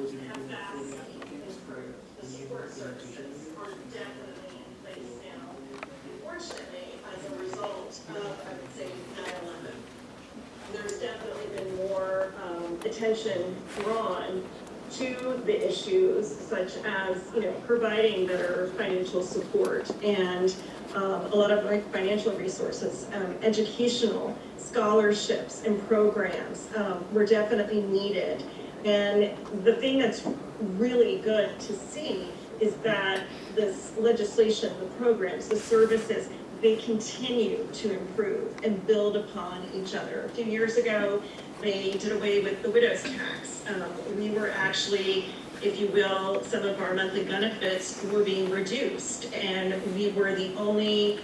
capacity and for the support services are definitely in place now. Unfortunately, as a result of, I would say, 9/11, there's definitely been more attention drawn to the issues such as, providing better financial support and a lot of financial resources, educational scholarships and programs were definitely needed. And the thing that's really good to see is that this legislation, the programs, the services, they continue to improve and build upon each other. A few years ago, they did away with the widow's tax. We were actually, if you will, some of our monthly benefits were being reduced, and we were the only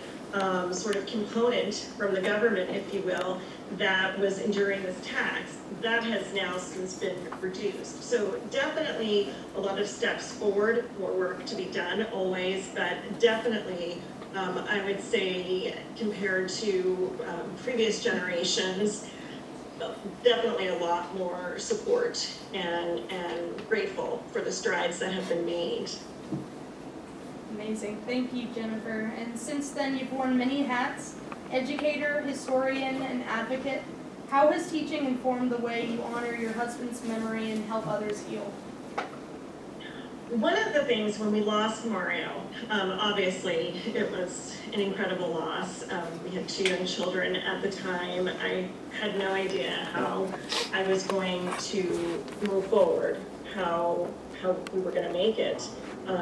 sort of component from the government, if you will, that was enduring this tax. That has now since been reduced. So definitely a lot of steps forward, more work to be done always, but definitely I would say compared to previous generations, definitely a lot more support and grateful for the strides that have been made. Amazing. Thank you, Jennifer. And since then, you've worn many hats: educator, historian, and advocate. How has teaching informed the way you honor your husband's memory and help others heal? One of the things when we lost Mario, obviously it was an incredible loss. We had 2 young children at the time. I had no idea how I was going to move forward, how we were going to make it,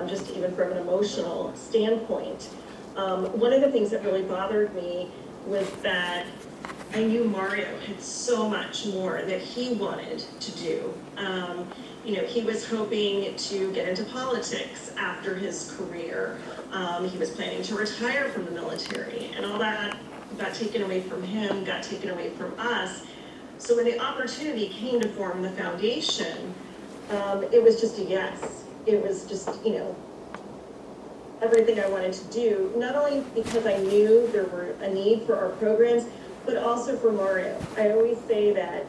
just even from an emotional standpoint. One of the things that really bothered me was that I knew Mario had so much more that he wanted to do. He was hoping to get into politics after his career. He was planning to retire from the military, and all that got taken away from him, got taken away from us. So when the opportunity came to form the foundation, it was just a yes. It was just, everything I wanted to do, not only because I knew there were a need for our programs, but also for Mario. I always say that,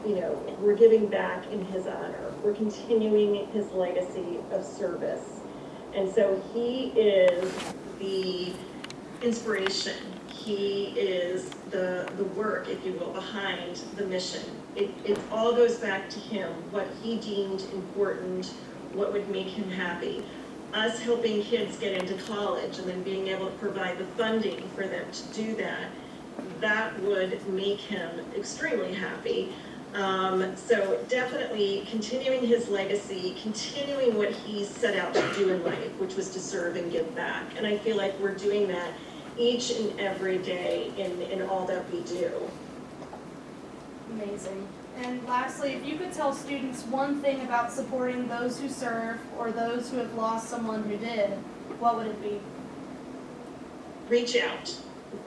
we're giving back in his honor. We're continuing his legacy of service. And so he is the inspiration. He is the work, if you will, behind the mission. It all goes back to him, what he deemed important, what would make him happy. Us helping kids get into college and then being able to provide the funding for them to do that, that would make him extremely happy. So definitely continuing his legacy, continuing what he set out to do in life, which was to serve and give back. And I feel like we're doing that each and every day in all that we do. Amazing. And lastly, if you could tell students one thing about supporting those who serve or those who have lost someone who did, what would it be? Reach out.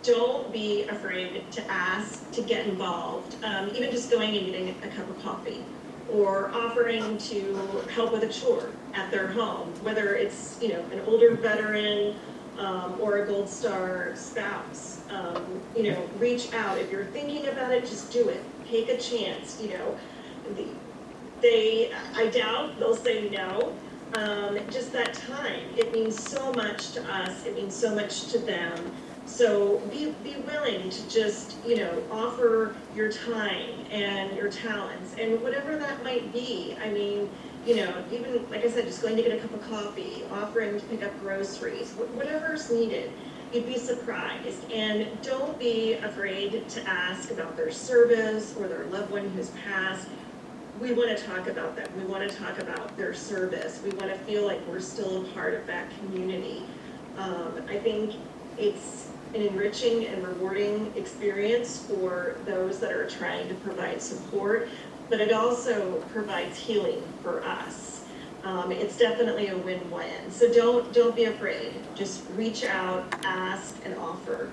Don't be afraid to ask, to get involved. Even just going and getting a cup of coffee or offering to help with a chore at their home, whether it's, an older veteran or a Gold Star spouse. Reach out. If you're thinking about it, just do it. Take a chance. I doubt they'll say no. Just that time. It means so much to us. It means so much to them. So be willing to just, offer your time and your talents and whatever that might be. I mean, even, like I said, just going to get a cup of coffee, offering to pick up groceries, whatever's needed. You'd be surprised. And don't be afraid to ask about their service or their loved one who's passed. We want to talk about them. We want to talk about their service. We want to feel like we're still a part of that community. I think it's an enriching and rewarding experience for those that are trying to provide support, but it also provides healing for us. It's definitely a win-win. So don't be afraid. Just reach out, ask, and offer.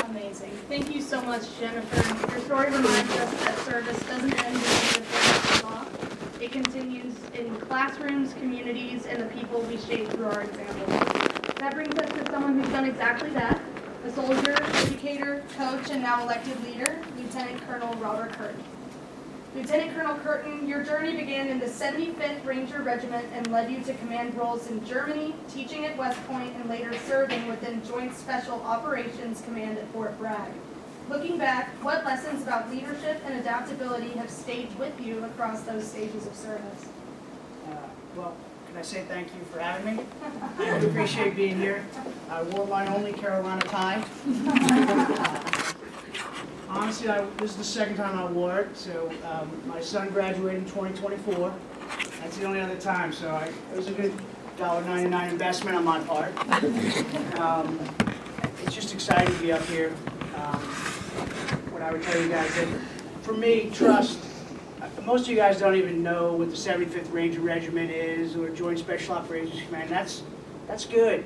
Amazing. Thank you so much, Jennifer. Your story reminds us that service doesn't end when the service is off. It continues in classrooms, communities, and the people we shape through our examples. That brings us to someone who's done exactly that: a soldier, educator, coach, and now elected leader, Lieutenant Colonel Robert Kirk. Lieutenant Colonel Curtin, your journey began in the 75th Ranger Regiment and led you to command roles in Germany, teaching at West Point, and later serving within Joint Special Operations Command at Fort Bragg. Looking back, what lessons about leadership and adaptability have stayed with you across those stages of service? Well, can I say thank you for having me? I really appreciate being here. I wore my only Carolina tie. Honestly, this is the second time I wore it, so my son graduated in 2024. That's the only other time, so it was a good $1.99 investment on my part. It's just exciting to be up here. What I would tell you guys, that for me, trust, most of you guys don't even know what the 75th Ranger Regiment is or Joint Special Operations Command. That's good.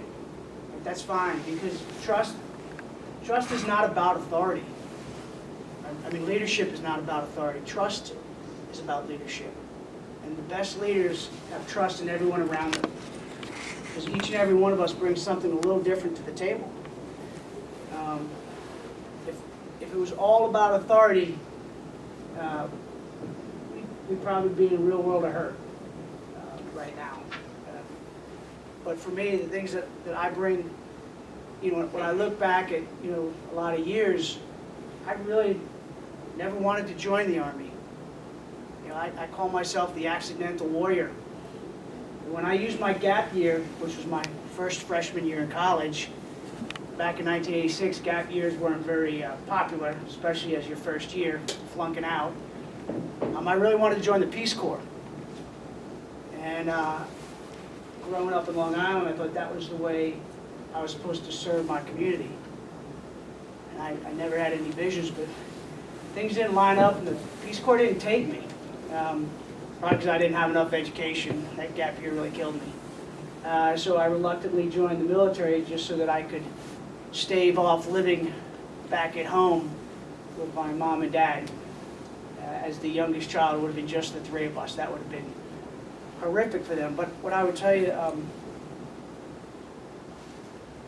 That's fine, because trust is not about authority. I mean, leadership is not about authority. Trust is about leadership. And the best leaders have trust in everyone around them, because each and every one of us brings something a little different to the table. If it was all about authority, we'd probably be in a real world of hurt right now. But for me, the things that I bring, when I look back at, a lot of years, I really never wanted to join the Army. I call myself the accidental warrior. When I used my gap year, which was my first freshman year in college, back in 1986, gap years weren't very popular, especially as your first year, flunking out. I really wanted to join the Peace Corps. And growing up in Long Island, I thought that was the way I was supposed to serve my community. And I never had any visions, but things didn't line up, and the Peace Corps didn't take me. Probably because I didn't have enough education. That gap year really killed me. So I reluctantly joined the military just so that I could stave off living back at home with my mom and dad. As the youngest child, it would have been just the three of us. That would have been horrific for them. But what I would tell you,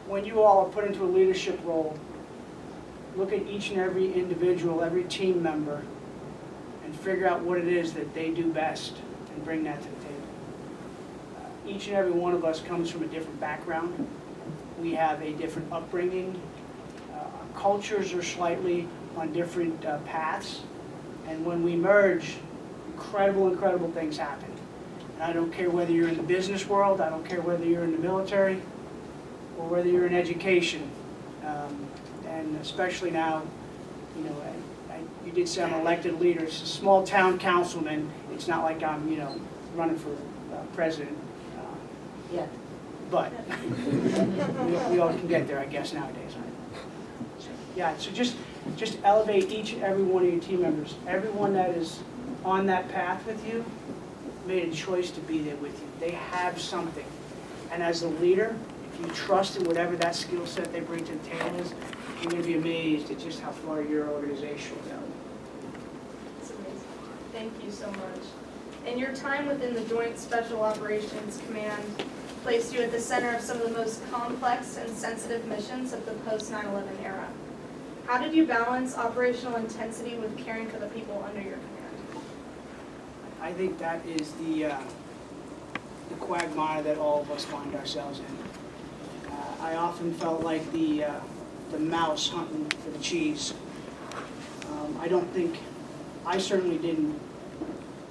when you all are put into a leadership role, look at each and every individual, every team member, and figure out what it is that they do best and bring that to the table. Each and every one of us comes from a different background. We have a different upbringing. Our cultures are slightly on different paths. And when we merge, incredible things happen. And I don't care whether you're in the business world, I don't care whether you're in the military, or whether you're in education. And especially now, you did say I'm an elected leader. It's a small town councilman. It's not like I'm, running for president yet. But we all can get there, I guess, nowadays. Right? So just elevate each and every one of your team members. Everyone that is on that path with you made a choice to be there with you. They have something. And as a leader, if you trust in whatever that skill set they bring to the table is, you're going to be amazed at just how far your organization will go. That's amazing. Thank you so much. And your time within the Joint Special Operations Command placed you at the center of some of the most complex and sensitive missions of the post-9/11 era. How did you balance operational intensity with caring for the people under your command? I think that is the quagmire that all of us find ourselves in. I often felt like the mouse hunting for the cheese. I certainly didn't,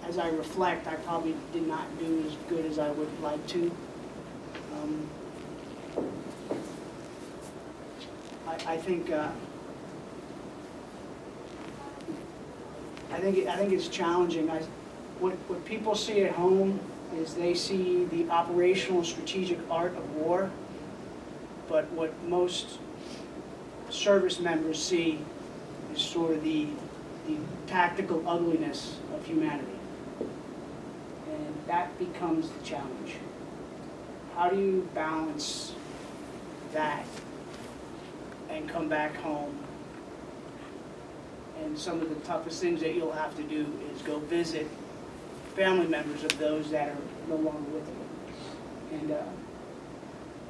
as I reflect, I probably did not do as good as I would like to. I think it's challenging. What people see at home is they see the operational and strategic art of war, but what most service members see is sort of the tactical ugliness of humanity. And that becomes the challenge. How do you balance that and come back home? And some of the toughest things that you'll have to do is go visit family members of those that are no longer with you. And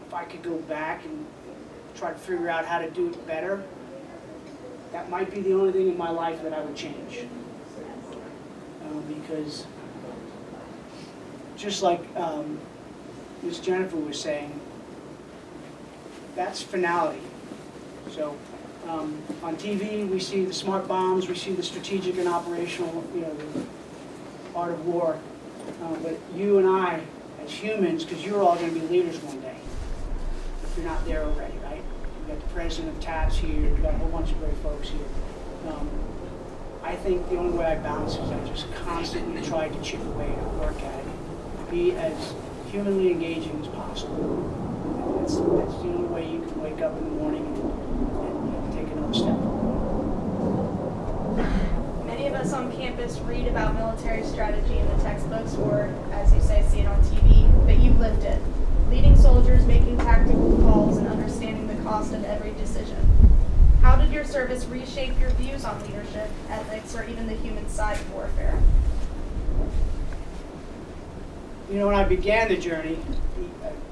if I could go back and try to figure out how to do it better, that might be the only thing in my life that I would change. because just like Ms. Jennifer was saying, that's finality. So on TV, we see the smart bombs, we see the strategic and operational, the art of war. But you and I, as humans, because you're all going to be leaders one day, if you're not there already, right? You've got the president of TAPS here, you've got a whole bunch of great folks here. I think the only way I balance is I just constantly try to chip away and work at it, be as humanly engaging as possible. That's the only way you can wake up in the morning and take another step forward. Many of us on campus read about military strategy in the textbooks or, as you say, see it on TV, but you lived it. Leading soldiers, making tactical calls, and understanding the cost of every decision. How did your service reshape your views on leadership, ethics, or even the human side of warfare? When I began the journey,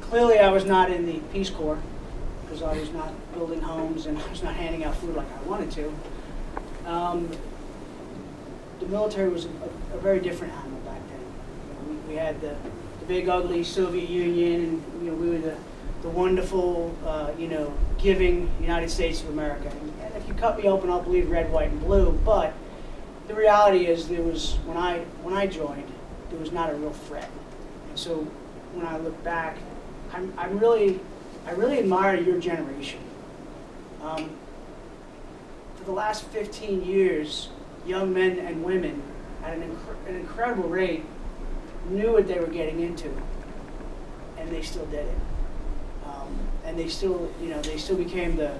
clearly I was not in the Peace Corps because I was not building homes and I was not handing out food like I wanted to. The military was a very different animal back then. We had the big ugly Soviet Union, and we were the wonderful, giving United States of America. And if you cut me open, I'll bleed red, white, and blue. But the reality is, when I joined, there was not a real threat. And so when I look back, I really admire your generation. For the last 15 years, young men and women at an incredible rate knew what they were getting into, and they still did it. And they still became the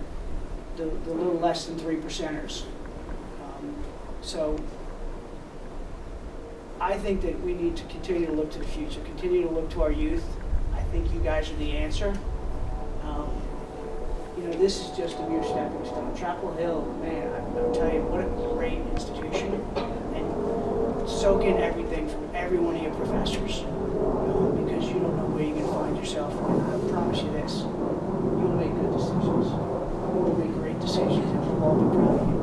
little less than 3%ers. So I think that we need to continue to look to the future, continue to look to our youth. I think you guys are the answer. This is just a mere stepping stone. Chapel Hill, man, I'll tell you, what a great institution. And soak in everything from every one of your professors, because you don't know where you're going to find yourself. And I promise you this, you'll make good decisions. You'll make great decisions, and we'll all be proud of you.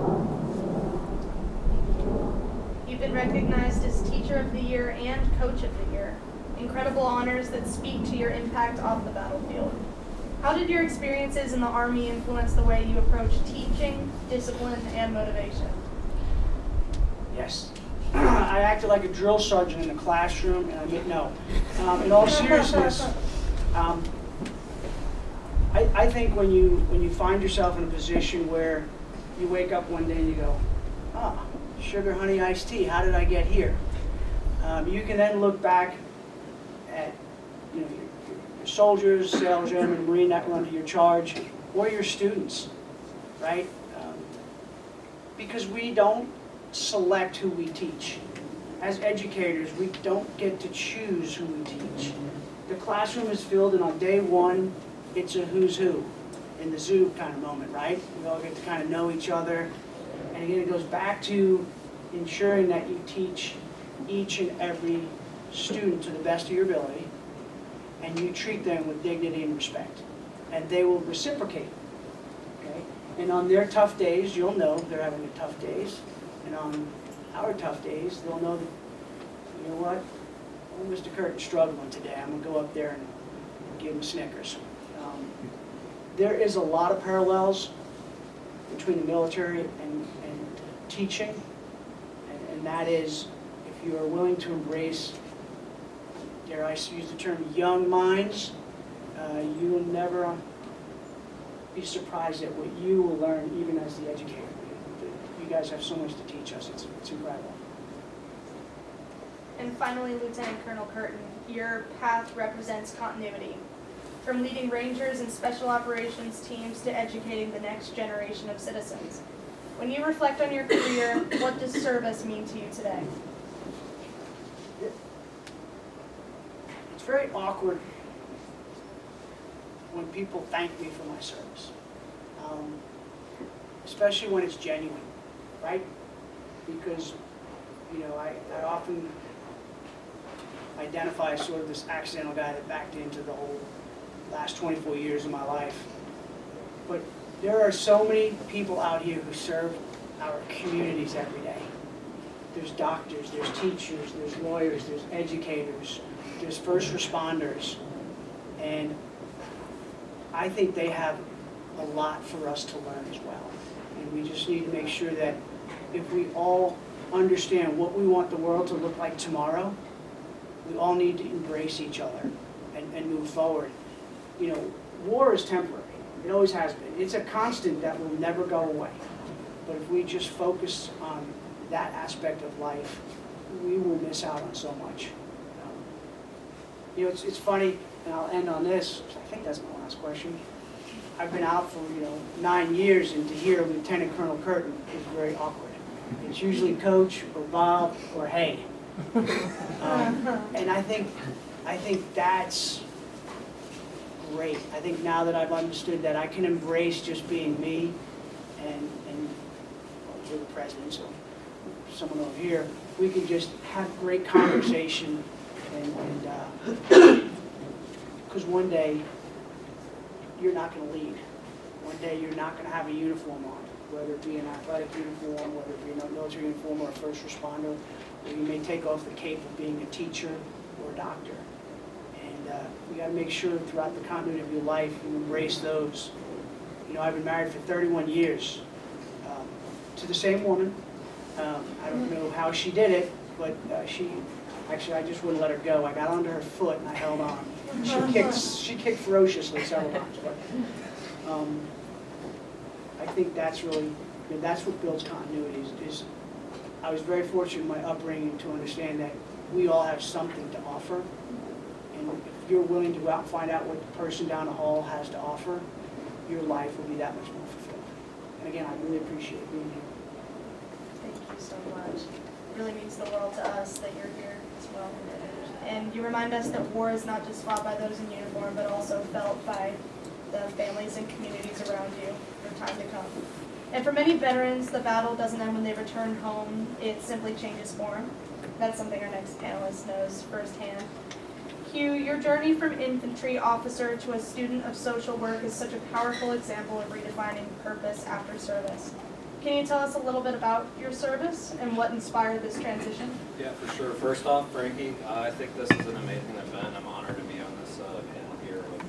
You've been recognized as Teacher of the Year and Coach of the Year. Incredible honors that speak to your impact off the battlefield. How did your experiences in the Army influence the way you approach teaching, discipline, and motivation? Yes. I acted like a drill sergeant in the classroom, and I mean, no. In all seriousness, I think when you find yourself in a position where you wake up one day and you go, sugar, honey, iced tea, how did I get here? You can then look back at your soldiers, sailors, airmen, Marine that were under your charge, or your students, right? Because we don't select who we teach. As educators, we don't get to choose who we teach. The classroom is filled, and on day one, it's a who's who, in the zoo kind of moment, right? We all get to kind of know each other. And again, it goes back to ensuring that you teach each and every student to the best of your ability, and you treat them with dignity and respect. And they will reciprocate, okay? And on their tough days, you'll know they're having the tough days. And on our tough days, they'll know that, you know what, oh, Mr. Curtin's struggling today. I'm going to go up there and give him Snickers. There is a lot of parallels between the military and teaching, and that is, if you are willing to embrace, dare I use the term, young minds, you will never be surprised at what you will learn, even as the educator. You guys have so much to teach us. It's incredible. And finally, Lieutenant Colonel Curtin, your path represents continuity. From leading Rangers and Special Operations teams to educating the next generation of citizens. When you reflect on your career, what does service mean to you today? It's very awkward when people thank me for my service, especially when it's genuine, right? Because, I often identify as sort of this accidental guy that backed into the whole last 24 years of my life. But there are so many people out here who serve our communities every day. there's doctors, there's teachers, there's lawyers, there's educators, there's first responders. And I think they have a lot for us to learn as well. And we just need to make sure that if we all understand what we want the world to look like tomorrow, we all need to embrace each other and move forward. You know, war is temporary. It always has been. It's a constant that will never go away. But if we just focus on that aspect of life, we will miss out on so much. You know, it's funny, and I'll end on this. I think that's my last question. I've been out for 9 years, and to hear Lieutenant Colonel Curtin is very awkward. It's usually Coach or Bob or Hey. And I think that's great. I think now that I've understood that, I can embrace just being me, and well, you're the president, so someone over here, we can just have great conversation, and because one day you're not going to lead. One day you're not going to have a uniform on, whether it be an athletic uniform, whether it be a military uniform or a first responder, or you may take off the cape of being a teacher or a doctor. And you got to make sure throughout the continuity of your life you embrace those. You know, I've been married for 31 years to the same woman. I don't know how she did it, but actually I just wouldn't let her go. I got onto her foot and I held on. She kicked ferociously several times, but I think that's really, that's what builds continuity. Is I was very fortunate in my upbringing to understand that we all have something to offer, and if you're willing to go out and find out what the person down the hall has to offer, your life will be that much more fulfilled. And again, I really appreciate being here. Thank you so much. It really means the world to us that you're here as well. And you remind us that war is not just fought by those in uniform, but also felt by the families and communities around you for time to come. And for many veterans, the battle doesn't end when they return home, it simply changes form. That's something our next panelist knows firsthand. Hugh, your journey from infantry officer to a student of social work is such a powerful example of redefining purpose after service. Can you tell us a little bit about your service and what inspired this transition? Yeah, for sure. First off, Frankie, I think this is an amazing event. I'm honored to be on this panel here with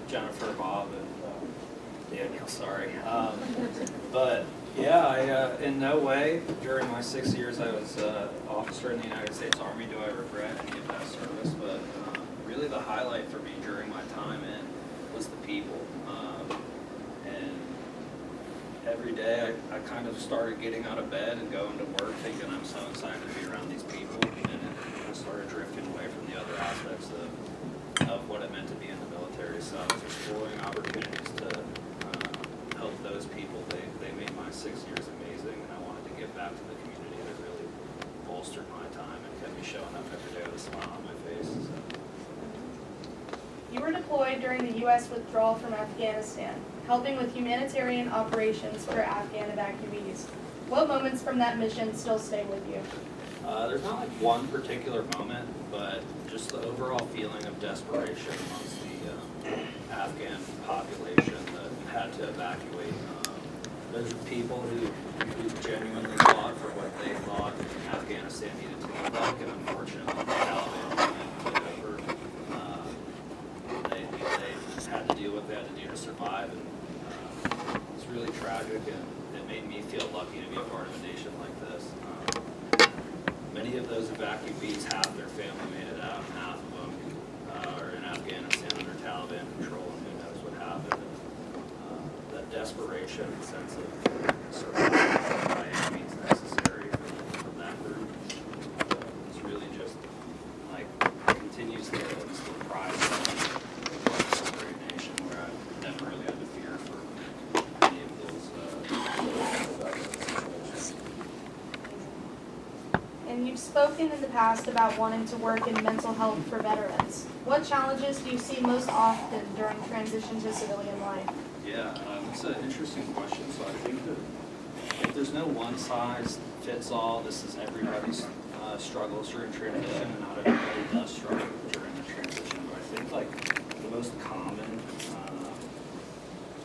Jennifer, Bob, and Daniel, sorry. But yeah, in no way during my 6 years I was an officer in the United States Army do I regret any of that service, but really the highlight for me during my time in was the people. And every day I kind of started getting out of bed and going to work thinking I'm so excited to be around these people, and I started drifting away from the other aspects of what it meant to be in the military. So I was exploring opportunities to help those people. They made my 6 years amazing, and I wanted to give back to the community that really bolstered my time and kept me showing up every day with a smile on my face. So. You were deployed during the U.S. withdrawal from Afghanistan, helping with humanitarian operations for Afghan evacuees. What moments from that mission still stay with you? There's not like one particular moment, but just the overall feeling of desperation amongst the Afghan population that had to evacuate. Those are people who genuinely fought for what they thought Afghanistan needed to look like, and unfortunately the Taliban took over. They had to deal with what they had to do to survive, and it's really tragic, and it made me feel lucky to be a part of a nation like this. Many of those evacuees, half their family made it out, and half of them are in Afghanistan under Taliban control, and who knows what happened. That desperation and sense of survival by any means necessary from that group is really just like continues to instill pride in this great nation, where I've never really had to fear for any of those situations. And you've spoken in the past about wanting to work in mental health for veterans. What challenges do you see most often during transition to civilian life? Yeah, it's an interesting question. So I think that there's no one size fits all. This is everybody's struggles during transition, and not everybody does struggle during the transition. But I think like the most common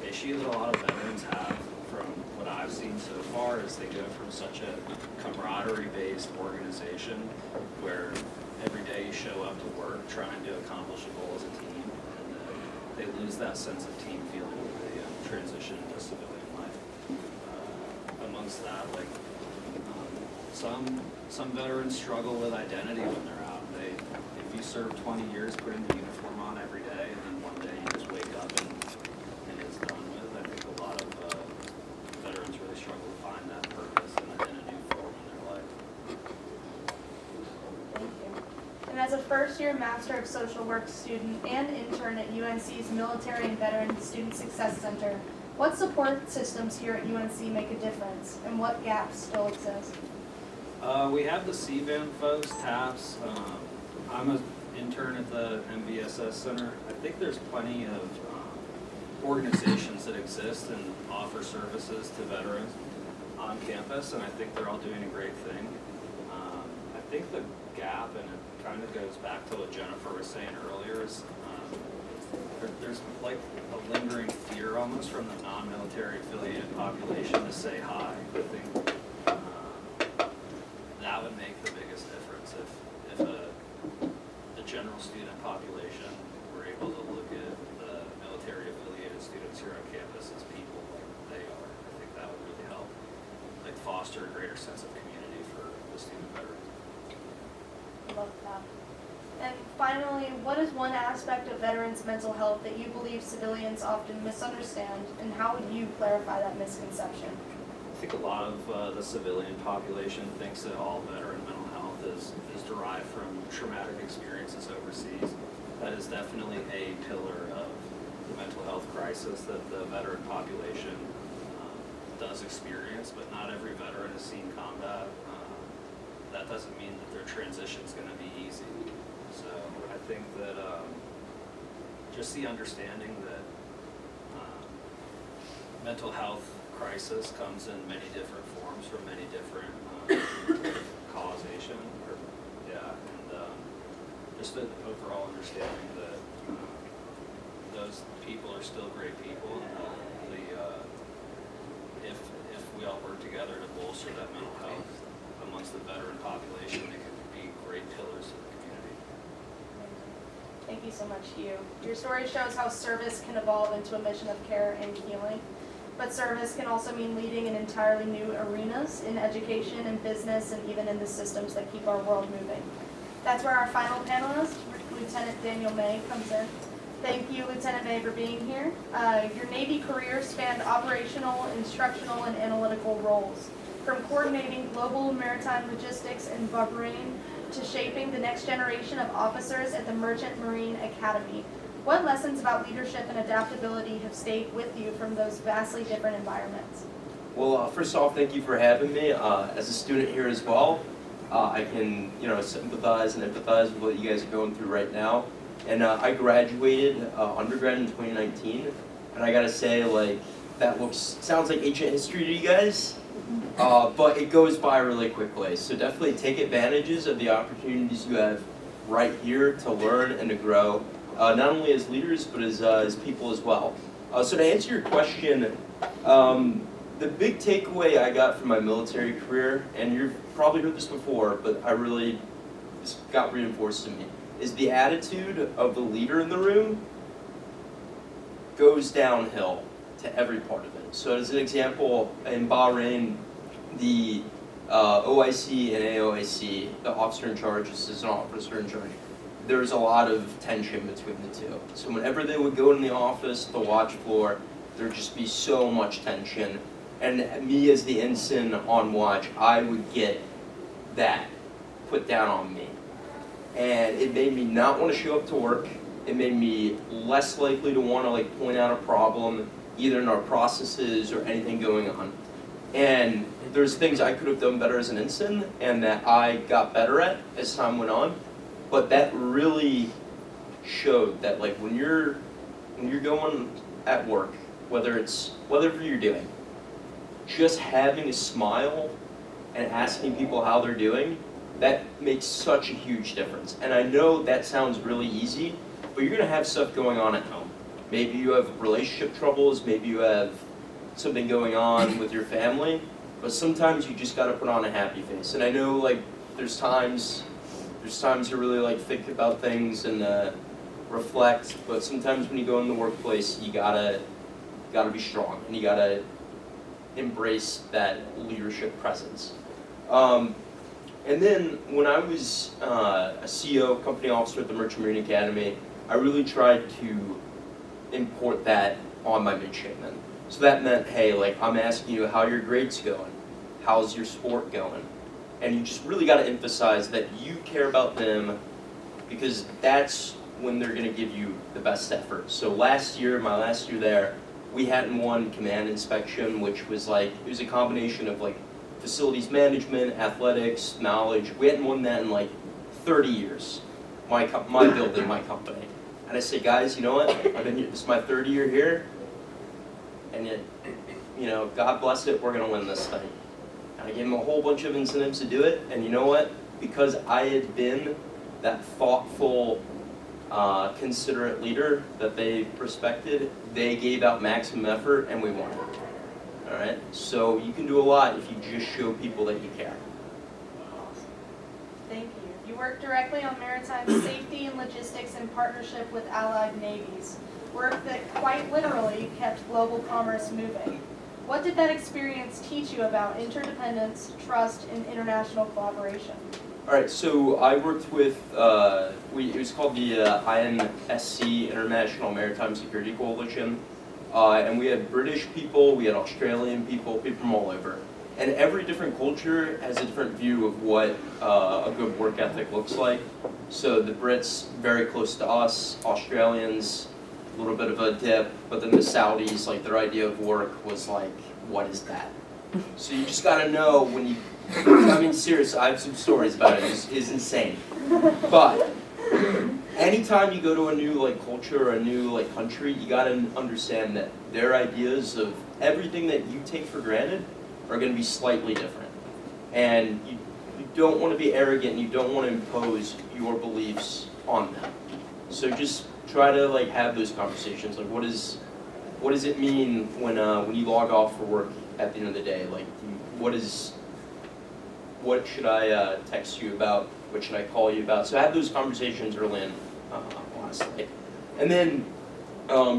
issue that a lot of veterans have, from what I've seen so far is they go from such a camaraderie-based organization where every day you show up to work trying to accomplish a goal as a team, and they lose that sense of team feeling when they transition into civilian life. Amongst that, like some veterans struggle with identity when they're out. If you serve 20 years putting the uniform on every day, and then one day you just wake up and it's done with, I think a lot of veterans really struggle to find that purpose in a new form in their life. Thank you. And as a first-year Master of Social Work student and intern at UNC's Military and Veteran Student Success Center, what support systems here at UNC make a difference, and what gaps still exist? We have the CVAM folks, TAPS. I'm an intern at the MVSS Center. I think there's plenty of organizations that exist and offer services to veterans on campus, and I think they're all doing a great thing. I think the gap, and it kind of goes back to what Jennifer was saying earlier, is there's like a lingering fear almost from the non-military affiliated population to say hi. I think that would make the biggest difference if the general student population were able to look at the military affiliated students here on campus as people like they are. I think that would really help, like foster a greater sense of community for the student veterans. I love that. And finally, what is one aspect of veterans' mental health that you believe civilians often misunderstand, and how would you clarify that misconception? I think a lot of the civilian population thinks that all veteran mental health is derived from traumatic experiences overseas. That is definitely a pillar of the mental health crisis that the veteran population does experience, but not every veteran has seen combat. That doesn't mean that their transition is going to be easy. So I think that just the understanding that mental health crisis comes in many different forms from many different causation, and just an overall understanding that those people are still great people, and if we all work together to bolster that mental health amongst the veteran population, they can be great pillars of the community. Thank you so much, Hugh. Your story shows how service can evolve into a mission of care and healing. But service can also mean leading in entirely new arenas in education and business and even in the systems that keep our world moving. That's where our final panelist, Lieutenant Daniel May, comes in. Thank you, Lieutenant May, for being here. Your Navy career spanned operational, instructional, and analytical roles, from coordinating global maritime logistics in Bahrain to shaping the next generation of officers at the Merchant Marine Academy. What lessons about leadership and adaptability have stayed with you from those vastly different environments? Well, first off, thank you for having me. As a student here as well, I can, sympathize and empathize with what you guys are going through right now. And I graduated undergrad in 2019, and I gotta say, that sounds like ancient history to you guys, but it goes by really quickly. So definitely take advantages of the opportunities you have right here to learn and to grow. Not only as leaders, but as people as well. So to answer your question, the big takeaway I got from my military career, and you've probably heard this before, but this got reinforced to me, is the attitude of the leader in the room goes downhill to every part of it. So as an example, in Bahrain, the OIC and AOIC, the officer in charge, assistant officer in charge, there's a lot of tension between the two. So whenever they would go in the office, the watch floor, there'd just be so much tension. And me as the ensign on watch, I would get that put down on me. And it made me not want to show up to work. It made me less likely to want to point out a problem, either in our processes or anything going on. And there's things I could have done better as an ensign and that I got better at as time went on. But that really showed that when you're going at work, whatever you're doing, just having a smile and asking people how they're doing, that makes such a huge difference. And I know that sounds really easy, but you're gonna have stuff going on at home. Maybe you have relationship troubles, maybe you have something going on with your family. but sometimes you just gotta put on a happy face. And I know like there's times you really like think about things and reflect, but sometimes when you go in the workplace, you gotta be strong and you gotta embrace that leadership presence. And then when I was a CEO, company officer at the Merchant Marine Academy, I really tried to import that on my midshipmen. So that meant, hey, like I'm asking you how your grade's going, how's your sport going? And you just really gotta emphasize that you care about them because that's when they're gonna give you the best effort. So last year, my last year there, we hadn't won command inspection, which was like, it was a combination of like facilities management, athletics, knowledge. We hadn't won that in like 30 years, my building, my company. And I said, guys, you know what? I've been here, this is my third year here, and yet, you know, God bless it, we're gonna win this thing. And I gave them a whole bunch of incentives to do it, and you know what? Because I had been that thoughtful, considerate leader that they respected, they gave out maximum effort, and we won. All right? So you can do a lot if you just show people that you care. Thank you. You work directly on maritime safety and logistics in partnership with allied navies, work that quite literally kept global commerce moving. What did that experience teach you about interdependence, trust, and international collaboration? All right, so I worked with, it was called the INSC, International Maritime Security Coalition, and we had British people, we had Australian people from all over. And every different culture has a different view of what a good work ethic looks like. So the Brits, very close to us, Australians, a little bit of a dip, but then the Saudis, like their idea of work was like, what is that? So you just gotta know when you, I mean seriously, I have some stories about it, it's insane. But anytime you go to a new like culture or a new like country, you gotta understand that their ideas of everything that you take for granted are gonna be slightly different. And you don't wanna be arrogant and you don't wanna impose your beliefs on them. So just try to like have those conversations, like what does it mean when you log off for work at the end of the day? Like what should I text you about? What should I call you about? So have those conversations early in, honestly. And then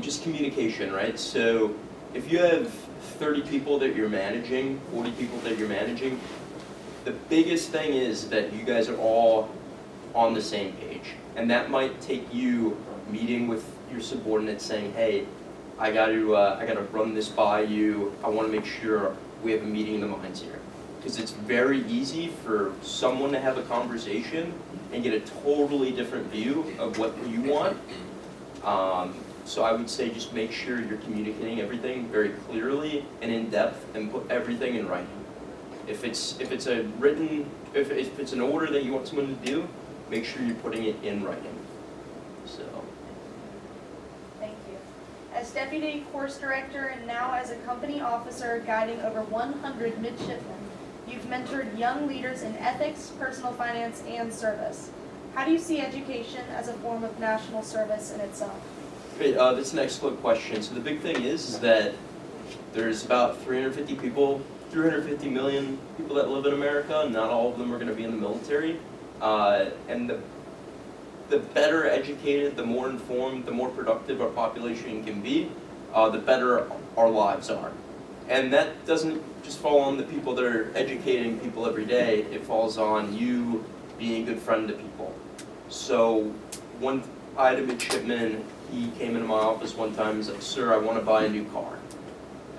just communication, right? So if you have 30 people that you're managing, 40 people that you're managing, the biggest thing is that you guys are all on the same page. And that might take you meeting with your subordinates saying, hey, I gotta run this by you. I wanna make sure we have a meeting in the minds here. Because it's very easy for someone to have a conversation and get a totally different view of what you want. So I would say just make sure you're communicating everything very clearly and in depth and put everything in writing. If it's an order that you want someone to do, make sure you're putting it in writing. So. Thank you. As Deputy Course Director and now as a company officer guiding over 100 midshipmen, you've mentored young leaders in ethics, personal finance, and service. How do you see education as a form of national service in itself? Great, that's an excellent question. So the big thing is that there's about 350 million people that live in America, and not all of them are going to be in the military. And the better educated, the more informed, the more productive our population can be, the better our lives are. And that doesn't just fall on the people that are educating people every day, it falls on you being a good friend to people. So I had a midshipman, he came into my office one time, he's like, sir, I want to buy a new car.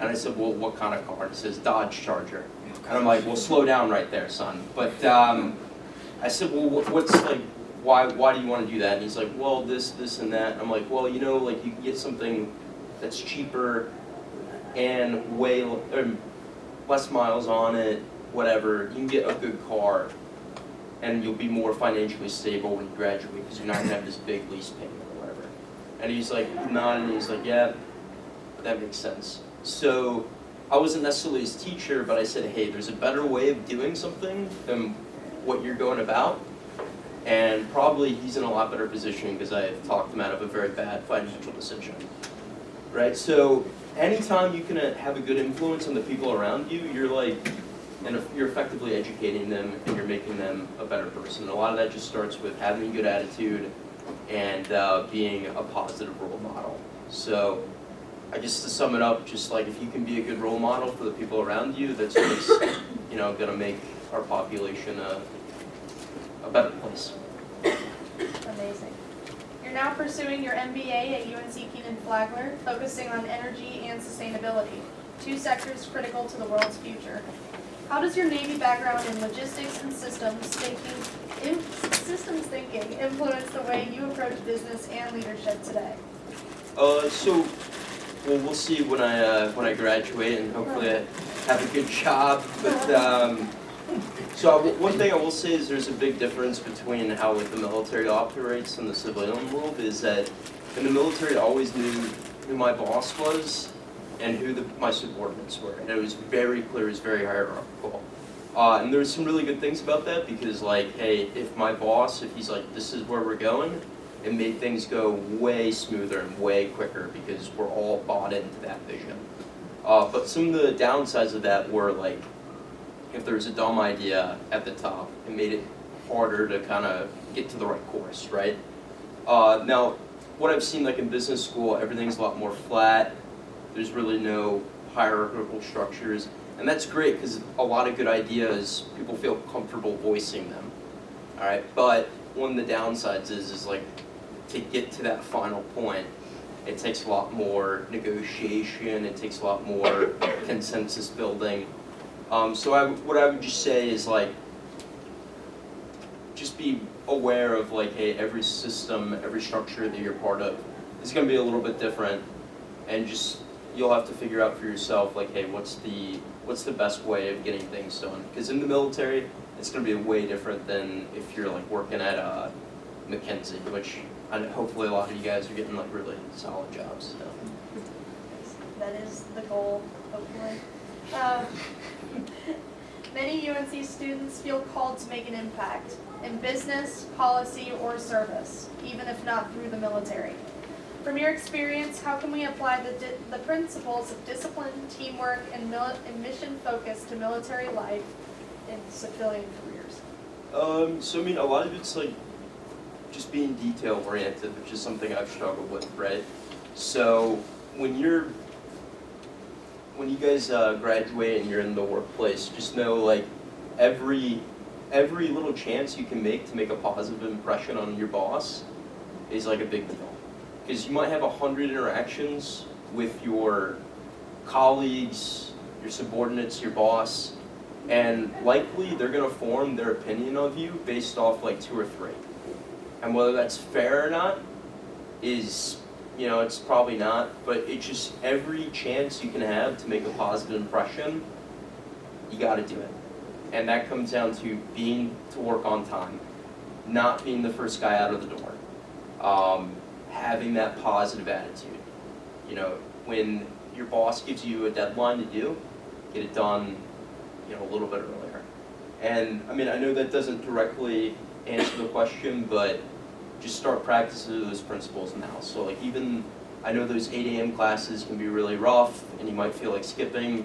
And I said, well, what kind of car? He says, Dodge Charger. And I'm like, well, slow down right there, son. But I said, well, what's like, why do you want to do that? And he's like, well, this, and that. And I'm like, well, you know, like you can get something that's cheaper and way less miles on it, whatever. You can get a good car and you'll be more financially stable when you graduate because you're not going to have this big lease payment or whatever. And he's like, nodding, and he's like, yeah, that makes sense. So I wasn't necessarily his teacher, but I said, hey, there's a better way of doing something than what you're going about. And probably he's in a lot better position because I talked him out of a very bad financial decision. Right? So anytime you can have a good influence on the people around you, you're like and if you're effectively educating them and you're making them a better person. A lot of that just starts with having a good attitude and being a positive role model. So I guess to sum it up, just like if you can be a good role model for the people around you, that's what's going to make our population a better place. Amazing. You're now pursuing your MBA at UNC Kenan-Flagler, focusing on energy and sustainability, two sectors critical to the world's future. How does your Navy background in logistics and systems thinking influence the way you approach business and leadership today? So we'll see when I graduate, and hopefully I have a good job. But so one thing I will say is there's a big difference between how like the military operates and the civilian world. Is that in the military I always knew who my boss was and who my subordinates were, and it was very clear, it was very hierarchical. And there's some really good things about that, because like, hey, if my boss, if he's like, this is where we're going, it made things go way smoother and way quicker because we're all bought into that vision. But some of the downsides of that were like, if there was a dumb idea at the top, it made it harder to kind of get to the right course, right? Now, what I've seen like in business school, everything's a lot more flat. There's really no hierarchical structures. And that's great because a lot of good ideas, people feel comfortable voicing them. All right, but one of the downsides is like to get to that final point, it takes a lot more negotiation, it takes a lot more consensus building. So what I would just say is like, just be aware of like, hey, every system, every structure that you're part of is going to be a little bit different, and just you'll have to figure out for yourself like, hey, what's the best way of getting things done? Because in the military, it's going to be way different than if you're like working at McKinsey, which hopefully a lot of you guys are getting like really solid jobs. So. That is the goal, hopefully. Many UNC students feel called to make an impact in business, policy, or service, even if not through the military. From your experience, how can we apply the principles of discipline, teamwork, and mission focus to military life in civilian careers? So I mean, a lot of it's like just being detail oriented, which is something I've struggled with, right? So when you guys graduate and you're in the workplace, just know like every little chance you can make to make a positive impression on your boss is like a big deal. Because you might have 100 interactions with your colleagues, your subordinates, your boss, and likely they're going to form their opinion of you based off like 2 or 3. And whether that's fair or not is, it's probably not, but it's just every chance you can have to make a positive impression, you got to do it. And that comes down to being to work on time, not being the first guy out of the door. Having that positive attitude. When your boss gives you a deadline to do, get it done, a little bit earlier. And I mean, I know that doesn't directly answer the question, but just start practicing those principles now. So like even, I know those 8 a.m. classes can be really rough and you might feel like skipping,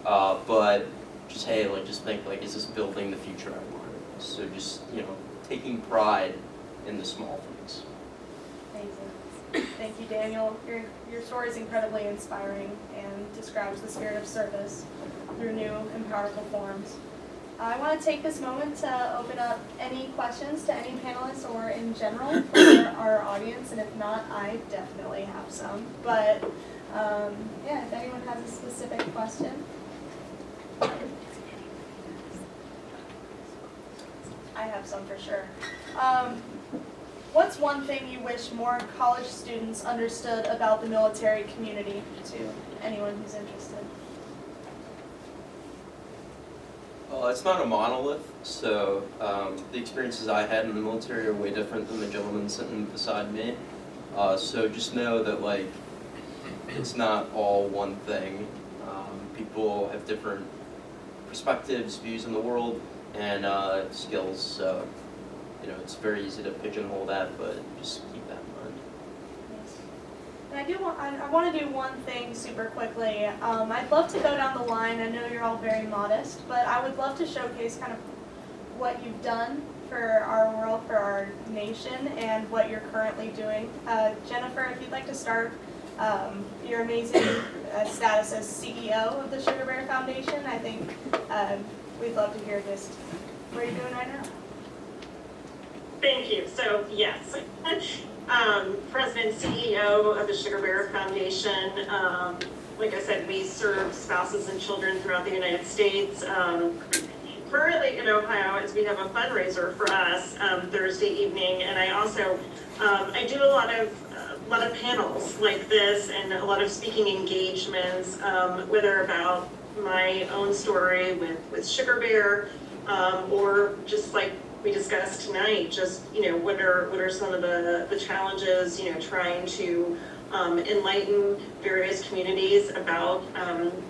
but just, hey, like just think like, is this building the future I want? So just, taking pride in the small things. Amazing. Thank you, Daniel. Your story is incredibly inspiring and describes the spirit of service through new and powerful forms. I want to take this moment to open up any questions to any panelists or in general for our audience, and if not, I definitely have some. But if anyone has a specific question. I have some for sure. What's one thing you wish more college students understood about the military community, to anyone who's interested? Well, it's not a monolith, so the experiences I had in the military are way different than the gentleman sitting beside me. So just know that like it's not all one thing. People have different perspectives, views in the world, and skills. So it's very easy to pigeonhole that, but just keep that in mind. And I want to do one thing super quickly. I'd love to go down the line. I know you're all very modest, but I would love to showcase kind of what you've done for our world, for our nation, and what you're currently doing. Jennifer, if you'd like to start your amazing status as CEO of the Sugar Bear Foundation, I think we'd love to hear just what you're doing right now. Thank you. So yes, President CEO of the Sugar Bear Foundation. Like I said, we serve spouses and children throughout the United States. Currently in Ohio, as we have a fundraiser for us Thursday evening, and I also I do a lot of panels like this and a lot of speaking engagements, whether about my own story with Sugar Bear, or just like we discussed tonight, just what are some of the challenges, trying to enlighten various communities about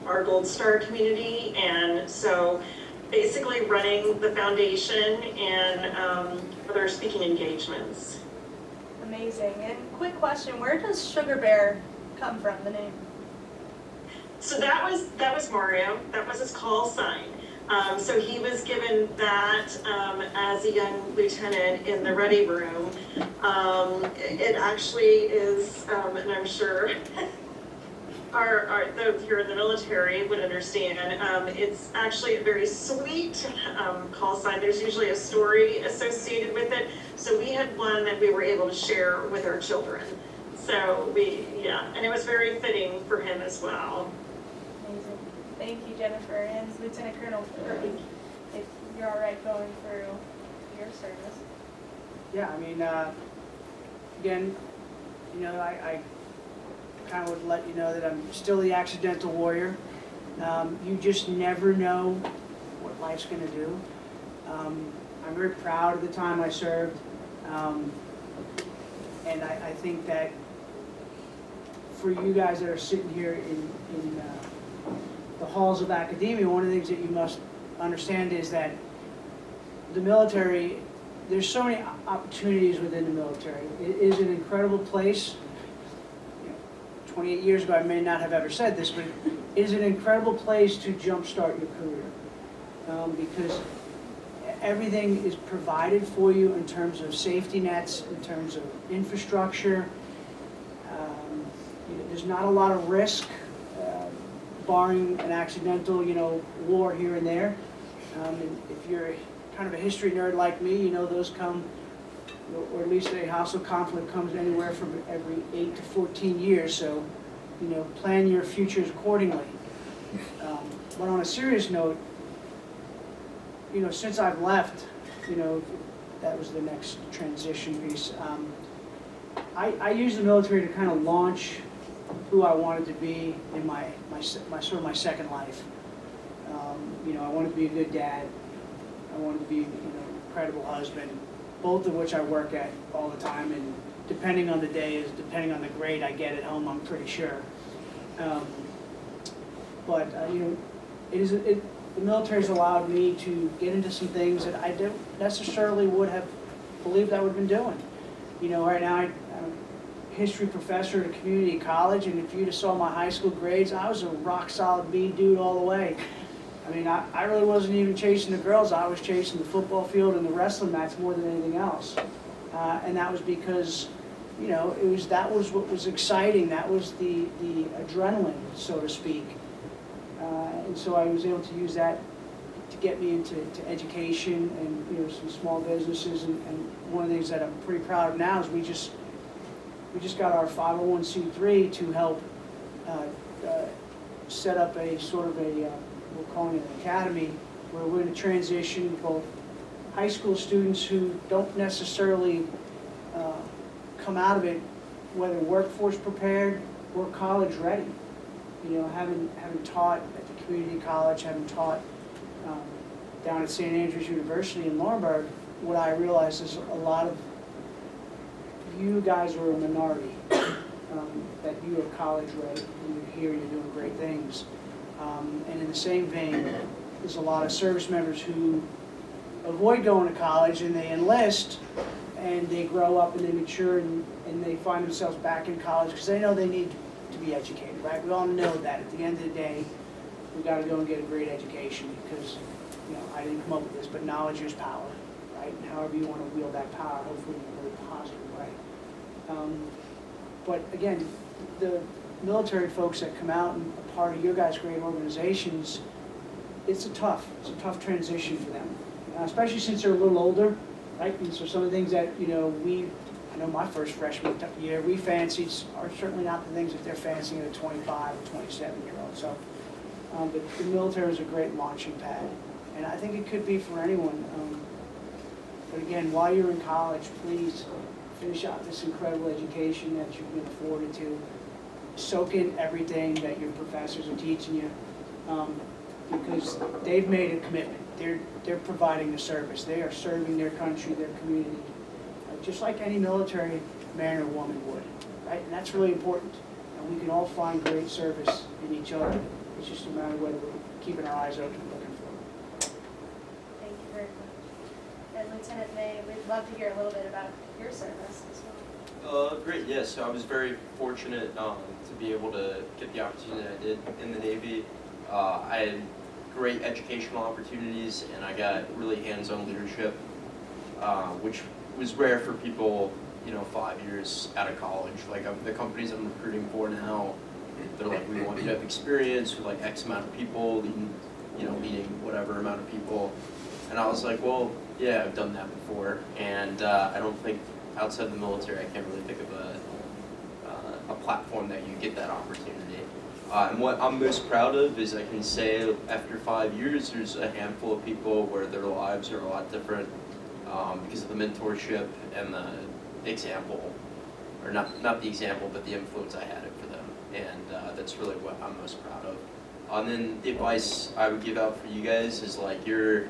our Gold Star community. And so basically running the foundation and other speaking engagements. Amazing. And quick question, where does Sugar Bear come from, the name? So that was Mario. That was his call sign. So he was given that as a young lieutenant in the ready room. It actually is, and I'm sure those here in the military would understand, it's actually a very sweet call sign. There's usually a story associated with it. So we had one that we were able to share with our children. So and it was very fitting for him as well. Amazing. Thank you, Jennifer. And Lieutenant Colonel Kirby, if you're all right going through your service. Yeah, I mean, again, I kind of would let you know that I'm still the accidental warrior. You just never know what life's going to do. I'm very proud of the time I served, and I think that for you guys that are sitting here in the halls of academia, one of the things that you must understand is that the military, there's so many opportunities within the military. It is an incredible place. 28 years ago, I may not have ever said this, but it is an incredible place to jumpstart your career, because everything is provided for you in terms of safety nets, in terms of infrastructure. There's not a lot of risk, barring an accidental, war here and there. And if you're kind of a history nerd like me, those come, or at least a hostile conflict comes anywhere from every 8 to 14 years. So, plan your futures accordingly. But on a serious note, since I've left, that was the next transition piece. I used the military to kind of launch who I wanted to be in my sort of my second life. I wanted to be a good dad. I wanted to be an incredible husband, both of which I work at all the time, and depending on the day, depending on the grade I get at home, I'm pretty sure. The military's allowed me to get into some things that I don't necessarily would have believed I would have been doing. Right now I'm a history professor at a community college, and if you'd have saw my high school grades, I was a rock solid B dude all the way. I mean, I really wasn't even chasing the girls. I was chasing the football field and the wrestling match more than anything else. And that was because, that was what was exciting. That was the adrenaline, so to speak. And so I was able to use that to get me into education and some small businesses. And one of the things that I'm pretty proud of now is we just got our 501c3 to help set up a sort of we're calling it an academy, where we're going to transition both high school students who don't necessarily come out of it, whether workforce prepared or college ready. Having taught at the community college, having taught down at St. Andrews University in Laurinburg, what I realized is a lot of you guys are a minority, that you are college ready, and you're here, you're doing great things. And in the same vein, there's a lot of service members who avoid going to college and they enlist, and they grow up and they mature and they find themselves back in college because they know they need to be educated, right? We all know that at the end of the day, we got to go and get a great education because, you know, I didn't come up with this, but knowledge is power, right? And however you want to wield that power, hopefully in a really positive way. But again, the military folks that come out and are part of your guys' great organizations, it's a tough transition for them, especially since they're a little older, right? And so some of the things that, you know, I know my first freshman year, we fancied are certainly not the things that they're fancying at a 25 or 27-year-old. So, but the military is a great launching pad, and I think it could be for anyone. But again, while you're in college, please finish out this incredible education that you've been afforded to. Soak in everything that your professors are teaching you, because they've made a commitment. They're providing a service. They are serving their country, their community, just like any military man or woman would, right? And that's really important. And we can all find great service in each other. It's just a matter of whether we're keeping our eyes open and looking for it. Thank you very much. And Lieutenant May, we'd love to hear a little bit about your service as well. Great, yeah, so I was very fortunate to be able to get the opportunity I did in the Navy. I had great educational opportunities and I got really hands-on leadership, which was rare for people, you know, 5 years out of college. Like the companies I'm recruiting for now, they're like, we want you to have experience with like X amount of people, leading whatever amount of people. And I was like, well, yeah, I've done that before. And I don't think outside the military, I can't really think of a platform that you get that opportunity. And what I'm most proud of is I can say after 5 years, there's a handful of people where their lives are a lot different because of the mentorship and the example, or not the example, but the influence I had for them. And that's really what I'm most proud of. And then the advice I would give out for you guys is like you're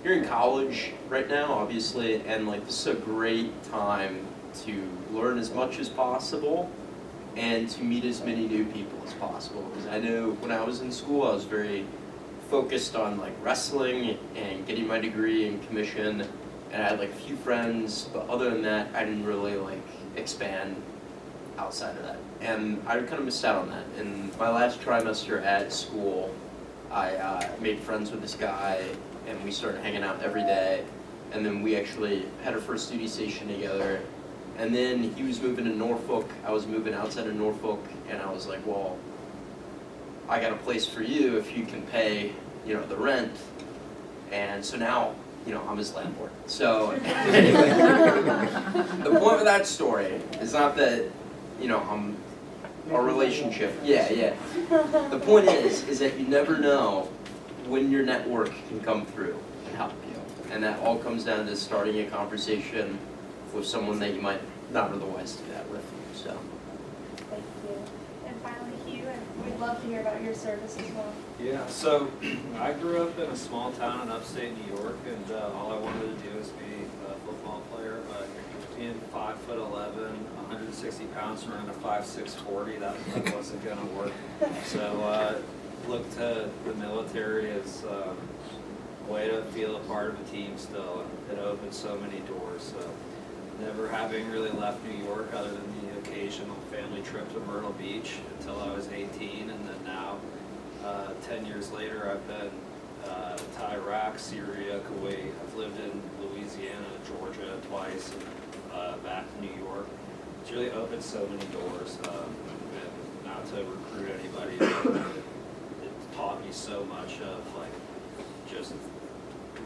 in college right now, obviously, and like this is a great time to learn as much as possible and to meet as many new people as possible. Because I know when I was in school, I was very focused on like wrestling and getting my degree and commission, and I had like a few friends, but other than that, I didn't really like expand outside of that. And I kind of missed out on that. In my last trimester at school, I made friends with this guy, and we started hanging out every day. And then we actually had our first duty station together. And then he was moving to Norfolk, I was moving outside of Norfolk, and I was like, well, I got a place for you if you can pay, the rent. And so now, I'm his landlord. So anyway, the point of that story is not that, I'm our relationship. Yeah. The point is that you never know when your network can come through and help you. And that all comes down to starting a conversation with someone that you might not otherwise do that with. So. Thank you. And finally, Hugh, and we'd love to hear about your service as well. Yeah, so I grew up in a small town in upstate New York, and all I wanted to do was be a football player. But being 5'11", 160 pounds, running a 5'6" 40, that wasn't going to work. So looked to the military as a way to feel a part of a team still, and it opened so many doors. So never having really left New York other than the occasional family trip to Myrtle Beach until I was 18, and then now 10 years later I've been to Iraq, Syria, Kuwait. I've lived in Louisiana, Georgia twice, and back to New York. It's really opened so many doors, and not to recruit anybody, but it taught me so much of like just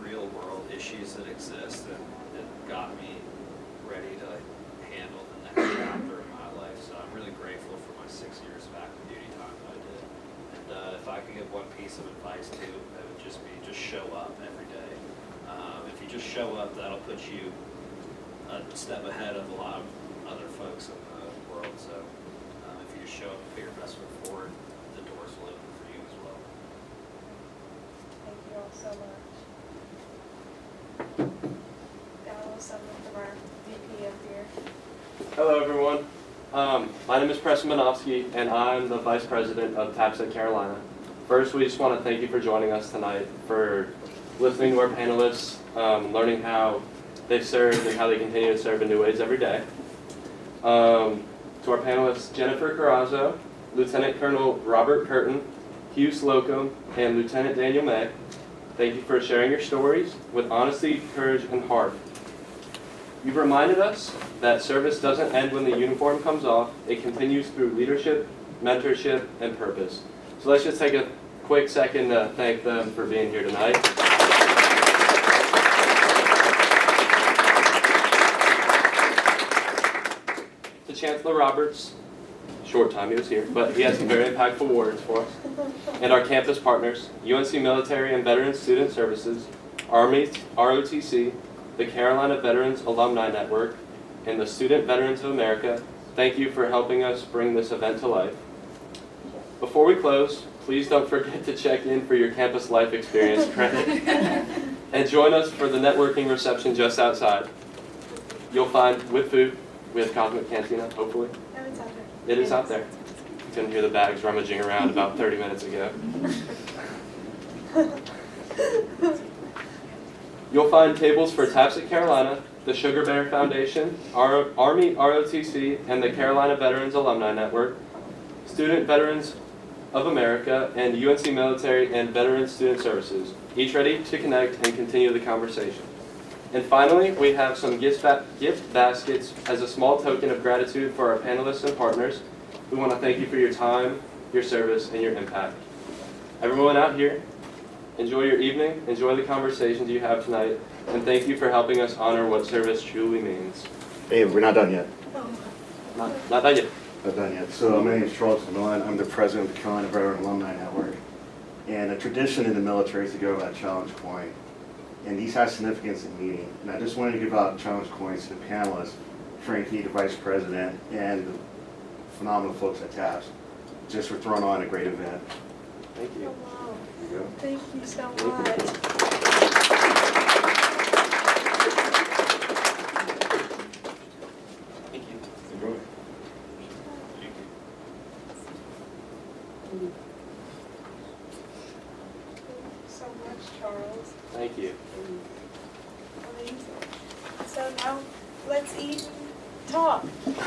real world issues that exist, and it got me ready to handle the next chapter in my life. So I'm really grateful for my 6 years of active duty time that I did. And if I could give one piece of advice too, it would just be show up every day. If you just show up, that'll put you a step ahead of a lot of other folks in the world. So if you just show up and put your best foot forward, the doors will open for you as well. Thank you all so much. Gallo, someone from our VP up here. Hello, everyone. My name is Preston Manofsky, and I'm the Vice President of TAPSET Carolina. First, we just want to thank you for joining us tonight, for listening to our panelists, learning how they've served and how they continue to serve in new ways every day. To our panelists, Jennifer Carrazzo, Lieutenant Colonel Robert Curtin, Hugh Slocum, and Lieutenant Daniel May, thank you for sharing your stories with honesty, courage, and heart. You've reminded us that service doesn't end when the uniform comes off. It continues through leadership, mentorship, and purpose. So let's just take a quick second to thank them for being here tonight. To Chancellor Roberts, short time he was here, but he had some very impactful words for us. And our campus partners, UNC Military and Veteran Student Services, Army, ROTC, the Carolina Veterans Alumni Network, and the Student Veterans of America, thank you for helping us bring this event to life. Before we close, please don't forget to check in for your campus life experience credit. And join us for the networking reception just outside. You'll find, with food, we have Cosmic Cantina, hopefully. No, it's out there. It is out there. You couldn't hear the bags rummaging around about 30 minutes ago. You'll find tables for TAPS at Carolina, the Sugar Bear Foundation, Army ROTC, and the Carolina Veterans Alumni Network, Student Veterans of America, and UNC Military and Veteran Student Services, each ready to connect and continue the conversation. And finally, we have some gift baskets as a small token of gratitude for our panelists and partners. We want to thank you for your time, your service, and your impact. Everyone out here, enjoy your evening, enjoy the conversations you have tonight, and thank you for helping us honor what service truly means. Hey, we're not done yet. Not done yet. Not done yet. So my name is Charles Millen. I'm the president of the Carolina Veteran Alumni Network. And a tradition in the military is to go at Challenge Coin. And these have significance in meeting. And I just wanted to give out challenge coins to the panelists, Frankie, the vice president, and the phenomenal folks at TAPS, just for throwing on a great event. Thank Oh, you. wow. There you go. Thank you so Thank you. much. Thank you. Enjoy. Thank you so much, Charles. Thank you. Amazing. So now, let's eat and talk. And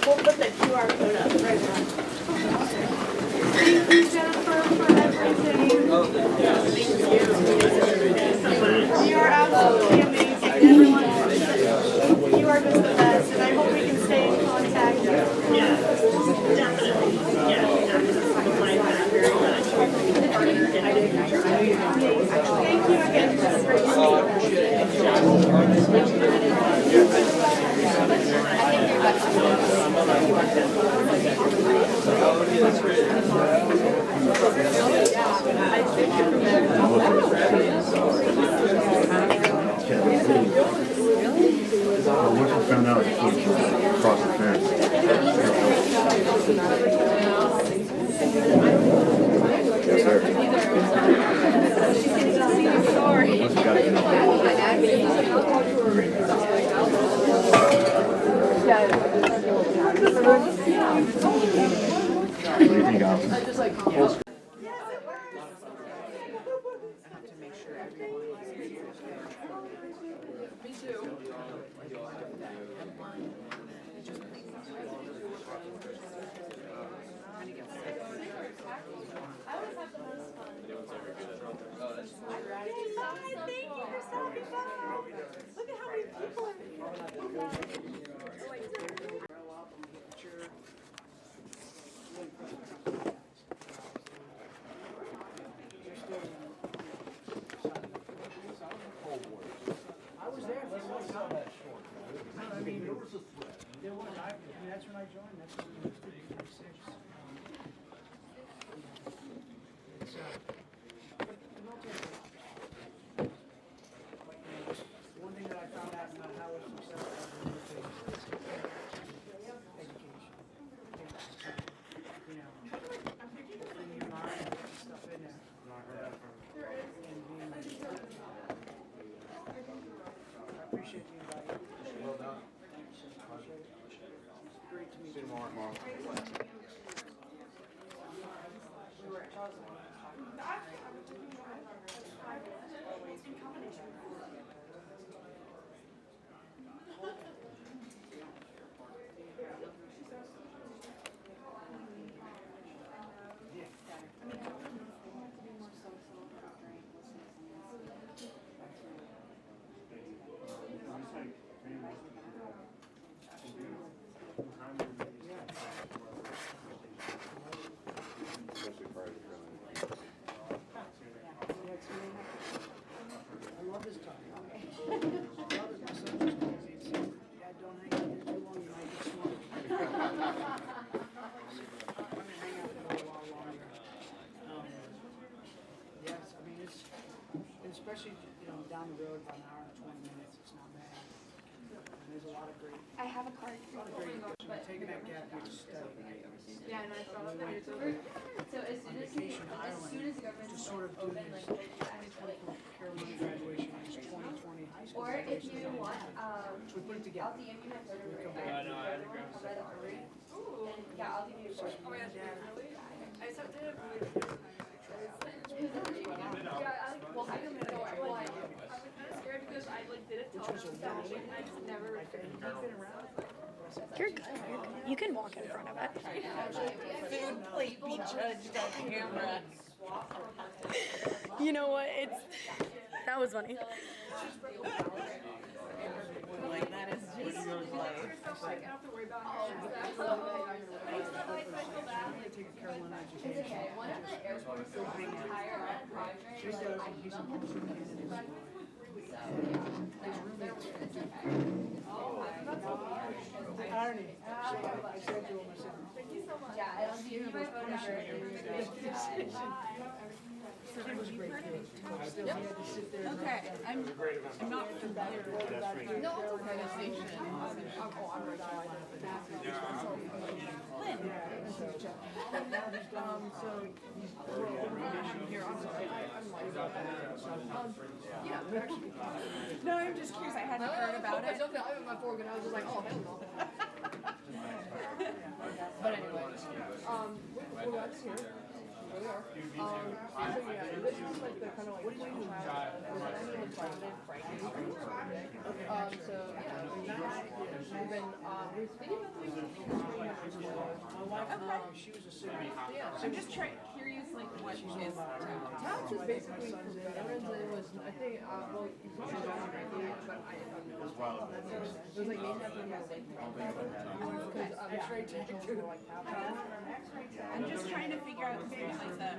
we'll put the QR code up right now. Thank you, Jennifer, for everything. You are absolutely amazing, everyone. You are just the best, and I hope we can stay in contact. Yeah, definitely. Yeah, definitely. Like that very much. Thank you again, Jennifer. Once we found out, you couldn't cross the fence. Yes, sir. Once we got to What do you think, Allison? Look at how many people are here. I was there for a long time. I mean, there was, that's when I joined, that's when we used to be 46. It's, one thing that I found out about how it's successful in the military is education. You know, opening your mind, putting stuff in there. And being, I appreciate the invite. Well done. Appreciate it. It's great to meet you. Tomorrow. bridging that gap with study. Yeah, and I saw that. So as soon as Vacation to Ireland, the government to sort of do open, this like, 2024 Carolina graduation, is 2020 high school or if graduation. you want, So we put it I'll together. DM you my photo right back. now. I know, I had to grab By the armory. And yeah, I'll give you a photo. Oh my gosh, really? I just have to Yeah, well, I don't know. Well, I was kind of scared because I like did it tell them that I just never. You're good. You can walk in front of it. food plate be judged on camera. You know what? That was funny. Like that is just Like, I don't have to worry about it. I'm gonna take a Carolina education. Okay, one of the airports is higher up Padre, He's like, got, he's in Portsmouth, Kansas. so, yeah. It's okay. Irony. I said to him, I said, Yeah, and I'll give you my phone number. he was a great kid. Still, he had to sit there. and- okay. I'm not familiar with That's right. no organization. No, I'm just curious. I hadn't heard about it. I have my fork and I was just like, oh, hell no. But anyway, we're glad to hear. Here we are. So yeah, this is like the kind of like child, Frankie. So yeah, we've been, we're speaking about things. My wife, she was a city. Yeah, I'm just curious, like what is Towns is basically for veterans. It was, I think, well, you should know Frankie, but I don't know. It was like named after my lake. Because I'm straight to like half. I'm just trying to figure out like the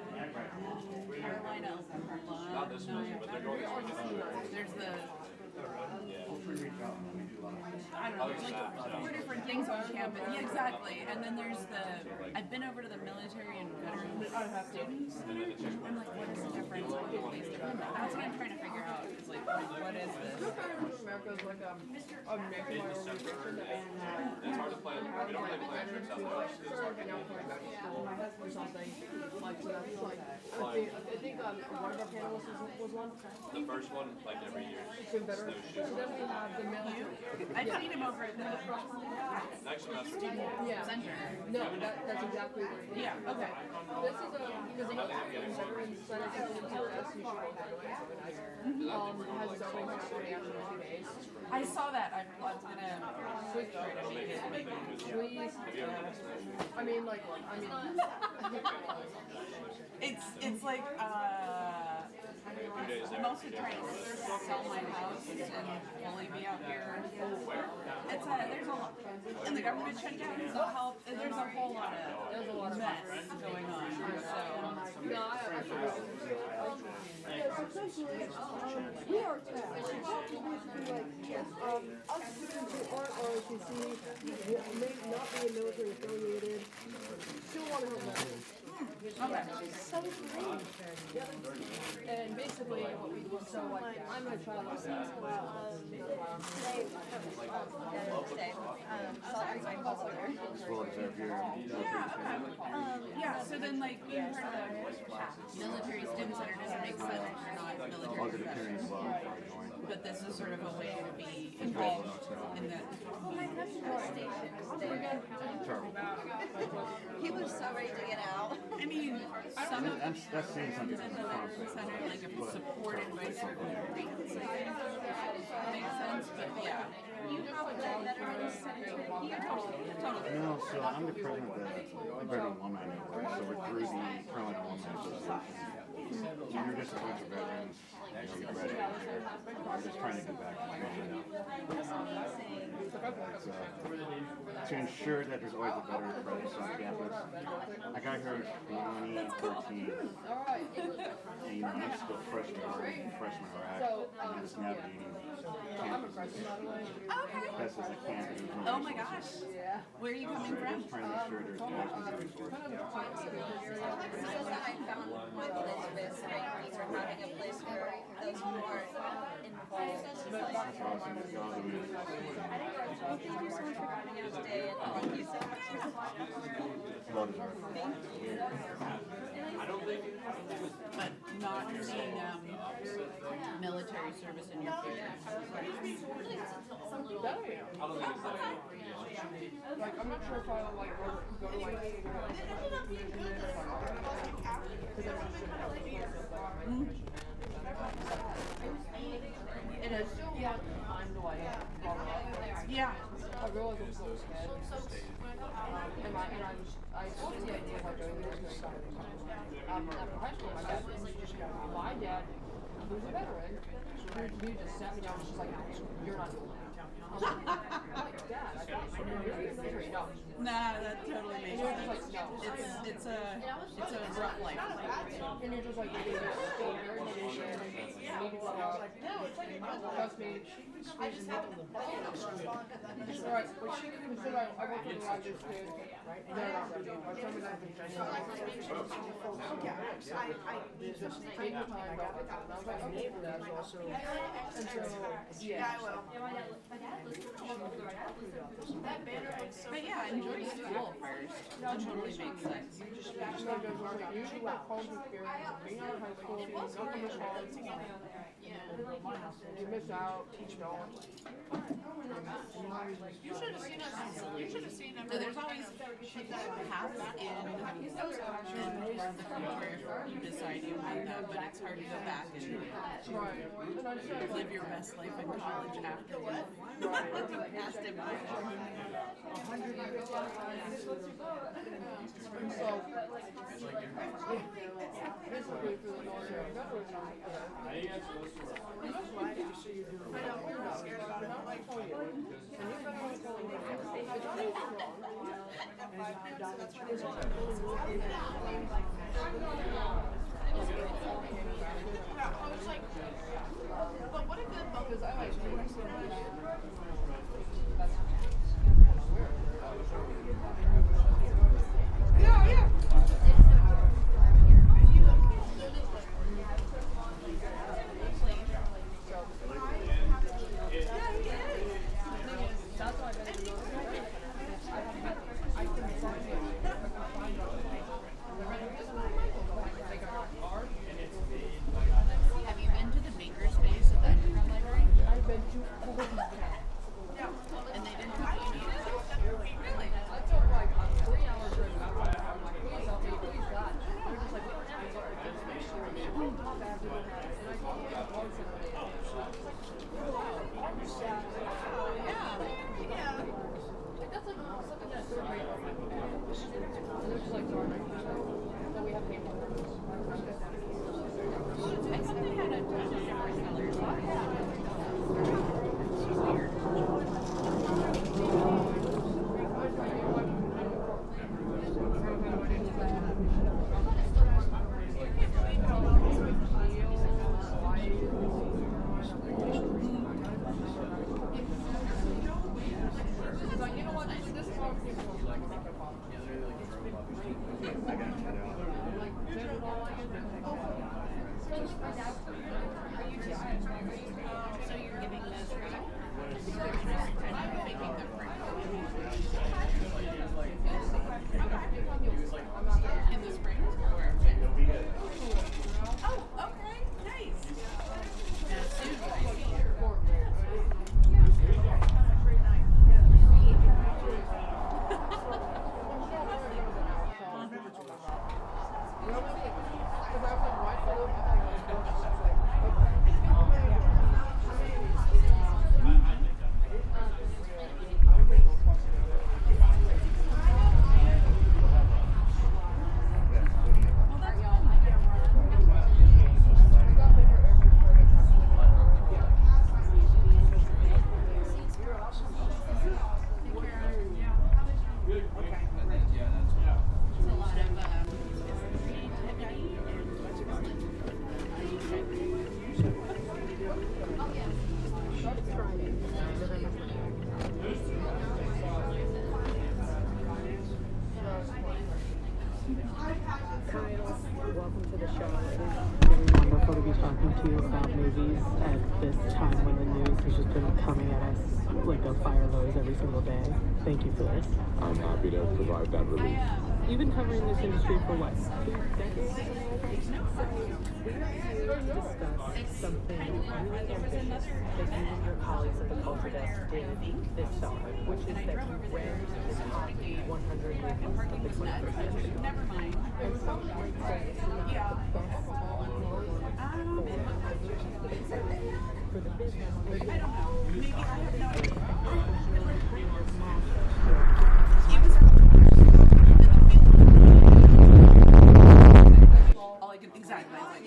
Carolina there's the I don't know, there's like 4 different things on campus. Yeah, exactly. And then there's I've been over to the military and veteran students. I'm like, what is the difference? What are these different? That's what I'm trying to figure out. Is like, what is this? America is like a nationwide organization that It's hard to play. We don't play play trips that much. It's hard to my husband or something. Like, so that's like, I think one of our panelists was one. The first one, like every year. It's been better. So then we have the military. I've seen him over at the Next semester. Yeah. center. No, that's exactly what it is. Yeah, okay. This is because the Veterans Center is in TRS, you should go that way, it's organizer. Has its own happening after 2 days. I saw that. I was gonna quick try to make it. Please, I mean, like, It's like I'm also trying to sell my house and fully be out here. There's a lot in the government shutdown. There's a whole lot of mess going on. So no, I we are tasked to basically like, us students who aren't ROTC, may not be military affiliated, still want to help veterans. So great. And basically what we do, so like, I'm gonna try to Today, Well, observe here. yeah. So then like being part of the military student center doesn't make sense if you're not military I'll get a veterans. clearance before I join. But this is sort of a way to be involved in that. He was so ready to get out. I mean, some of That's saying something the from the veteran conflict. center, like if it's supported by certain rates, makes sense, but yeah. You have a veteran center. Totally. No, so I'm the president of the Veteran Alumni Network, so we're through the Carolina Alumni Association. So you're just a bunch of veterans, you know, get ready here. We're just trying to give back to the community. To ensure that there's always a veteran presence on campus. I got here 2013. Alright. And, I'm still freshman Iraq. So, I'm just navigating I'm a freshman, by the way. Okay. best as I can. to do Oh my gosh. Yeah. Where are you coming from? Trying to make sure there's no resources. Kind of a toxic area. So that I found with Elizabeth, right, these are having a place where those who are involved. That's awesome. It's awesome. Thank you so much for coming out today, and thank you so much. Well deserved. But not seeing military service in your future. Like, I'm not sure if I'll like go to like It is. still want time to like Yeah. I realize I'm so scared. I still see ideas like doing this after high school, my dad, who's a veteran, he just sat me down and was just like, you're not doing that. I'm like, Dad, I thought you're in the military. No. Nah, that totally makes And you're just sense. like, no. It's a rough life. And you're just like, you're still very patient, you need to grow up. Trust me, Alright, but she could consider I work with a lot of this kid. No, my son was at the just take your time, don't look at it. And I was like, okay, for that, so. And so, yeah. But yeah, enjoy school first. That totally makes sense. Usually like college experience, being out of high school, nothing is hard. You miss out, you don't. You should have seen us. You should have seen them. So there's always paths in the future if you decide you want that, but it's hard to go back and live your best life in college after you've passed it by. So, basically for the military veterans, that's why I see you do it. And I'm like, oh yeah. And you've been on the phone with me. It's really but what a good book is I like reading so much. Yeah, yeah. Have you been to the makerspace at the Underground Library? I've been to And they didn't have you need it? Really? to about movies at this time when the news has just been coming at us like a fire hose every single day. Thank you for this. I'm happy to provide that relief. You've been covering this industry for what, 2 decades? We're here to discuss something really ambitious that you and your colleagues at the Culture Desk did this summer, which is that you ranked the top 100 movies of the 21st century. And some might say it's not the best for the business. I don't know. Maybe I have no idea. All I could exactly like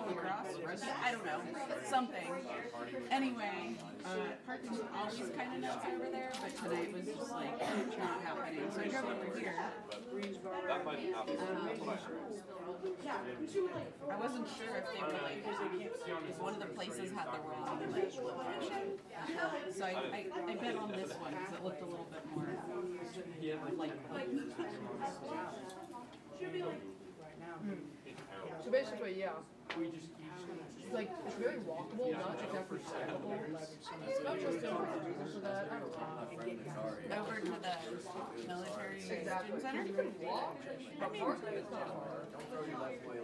lacrosse, I don't know, something. Anyway, parking's always kind of nuts over there, but tonight was just like not happening. So I drove over here. I wasn't sure if they were like, if one of the places had the wrong like location. So I bet on this one because it looked a little bit more like. So basically, yeah. Like, it's very walkable, not exactly walkable. Not just the reason for that, I don't know. Over to the military Exactly. center. You can walk, but parking is not hard.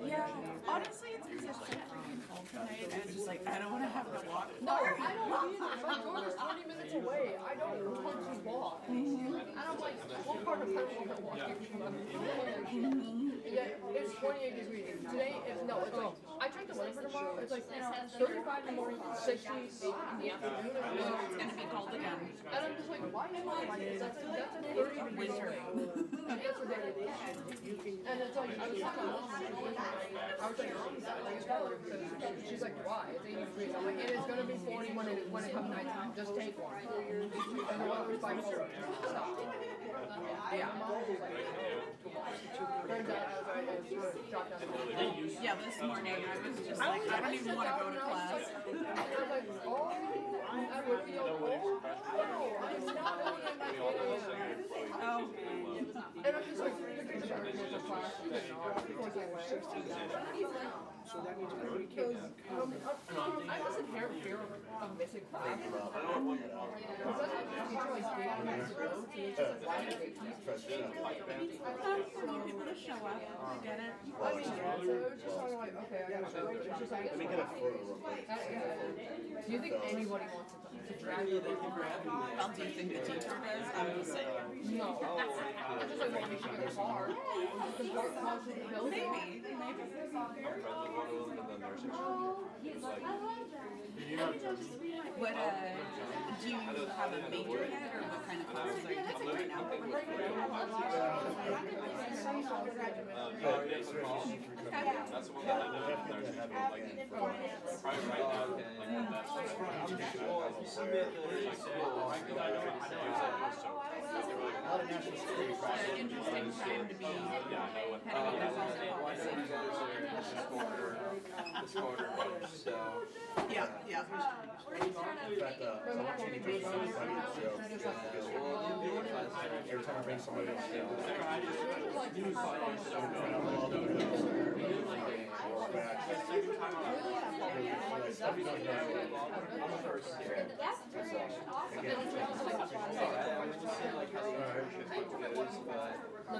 Yeah, honestly, it's because it's so freaking cold tonight. I was just like, I don't want to have to walk. No, I don't either. My daughter's 20 minutes away. I don't want to walk. And I'm like, what part of town am I walking? Yeah, it's 28 degrees. Today, it's like, I checked the weather for tomorrow. It's like 35 in the morning, 68 in the afternoon. It's gonna be cold again. And I'm just like, why am I like this? That's a 30 degree winter. That's a day. And it's like, I was talking to mom. I was like, it's cold. She's like, why? It's 80 degrees. I'm like, it is gonna be 40 when it comes nighttime. Just take one. And the weather's like, stop. Yeah. Turns out I was dropped down the road. Yeah, this morning I was just like, I don't even want to go to class. And I was like, oh, I would feel cold. No, I'm not going in my clothes. Oh. And I'm just like, the pictures are in the class and all. People say, So that means every kid I was inherent fear of missing class. Because that's what the teacher like gave me to go to. It's just like, why did they teach? For people to show up, I get it. I mean, yeah, so it was just sort of like, okay, I gotta go. It's just like, do you think anybody wants to drag you there? Well, do you think the teacher does? I'm just saying. No. I just like want to make sure it's hard. Just the part comes with the building. Maybe. What, do you have a major yet, or what kind of classes are you taking right now? That's the one that I did. There's like probably right now, like An interesting time to be heading into policy. This quarter, so. Yeah, yeah. Every time I bring somebody else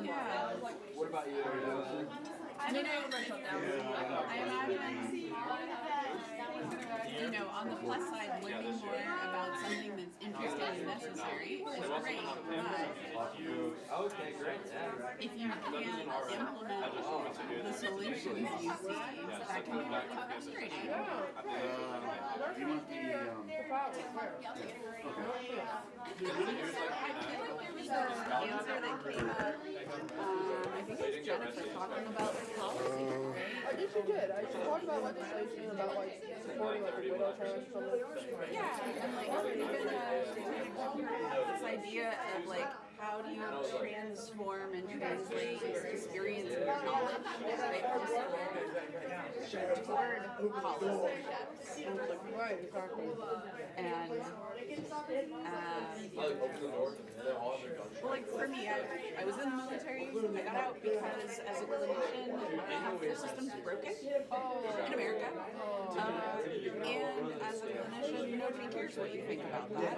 Yeah. What about you? I mean, I imagine, you know, on the plus side, learning more about something that's interesting and necessary is great, but okay, great. if you can't implement the solutions you see, that can be really frustrating. you want the, I feel like there was an answer that came up, I think it was Jennifer talking about like policy, right? I think she did. She talked about legislation about like supporting like the widow trans from the. Yeah, and like even this idea of like how do you transform and translate experience and knowledge right from school toward policy steps. Right, exactly. And well, like for me, I was in the military, I got out because as a clinician, half the system's broken in America. And as a clinician, nobody cares what you think about that.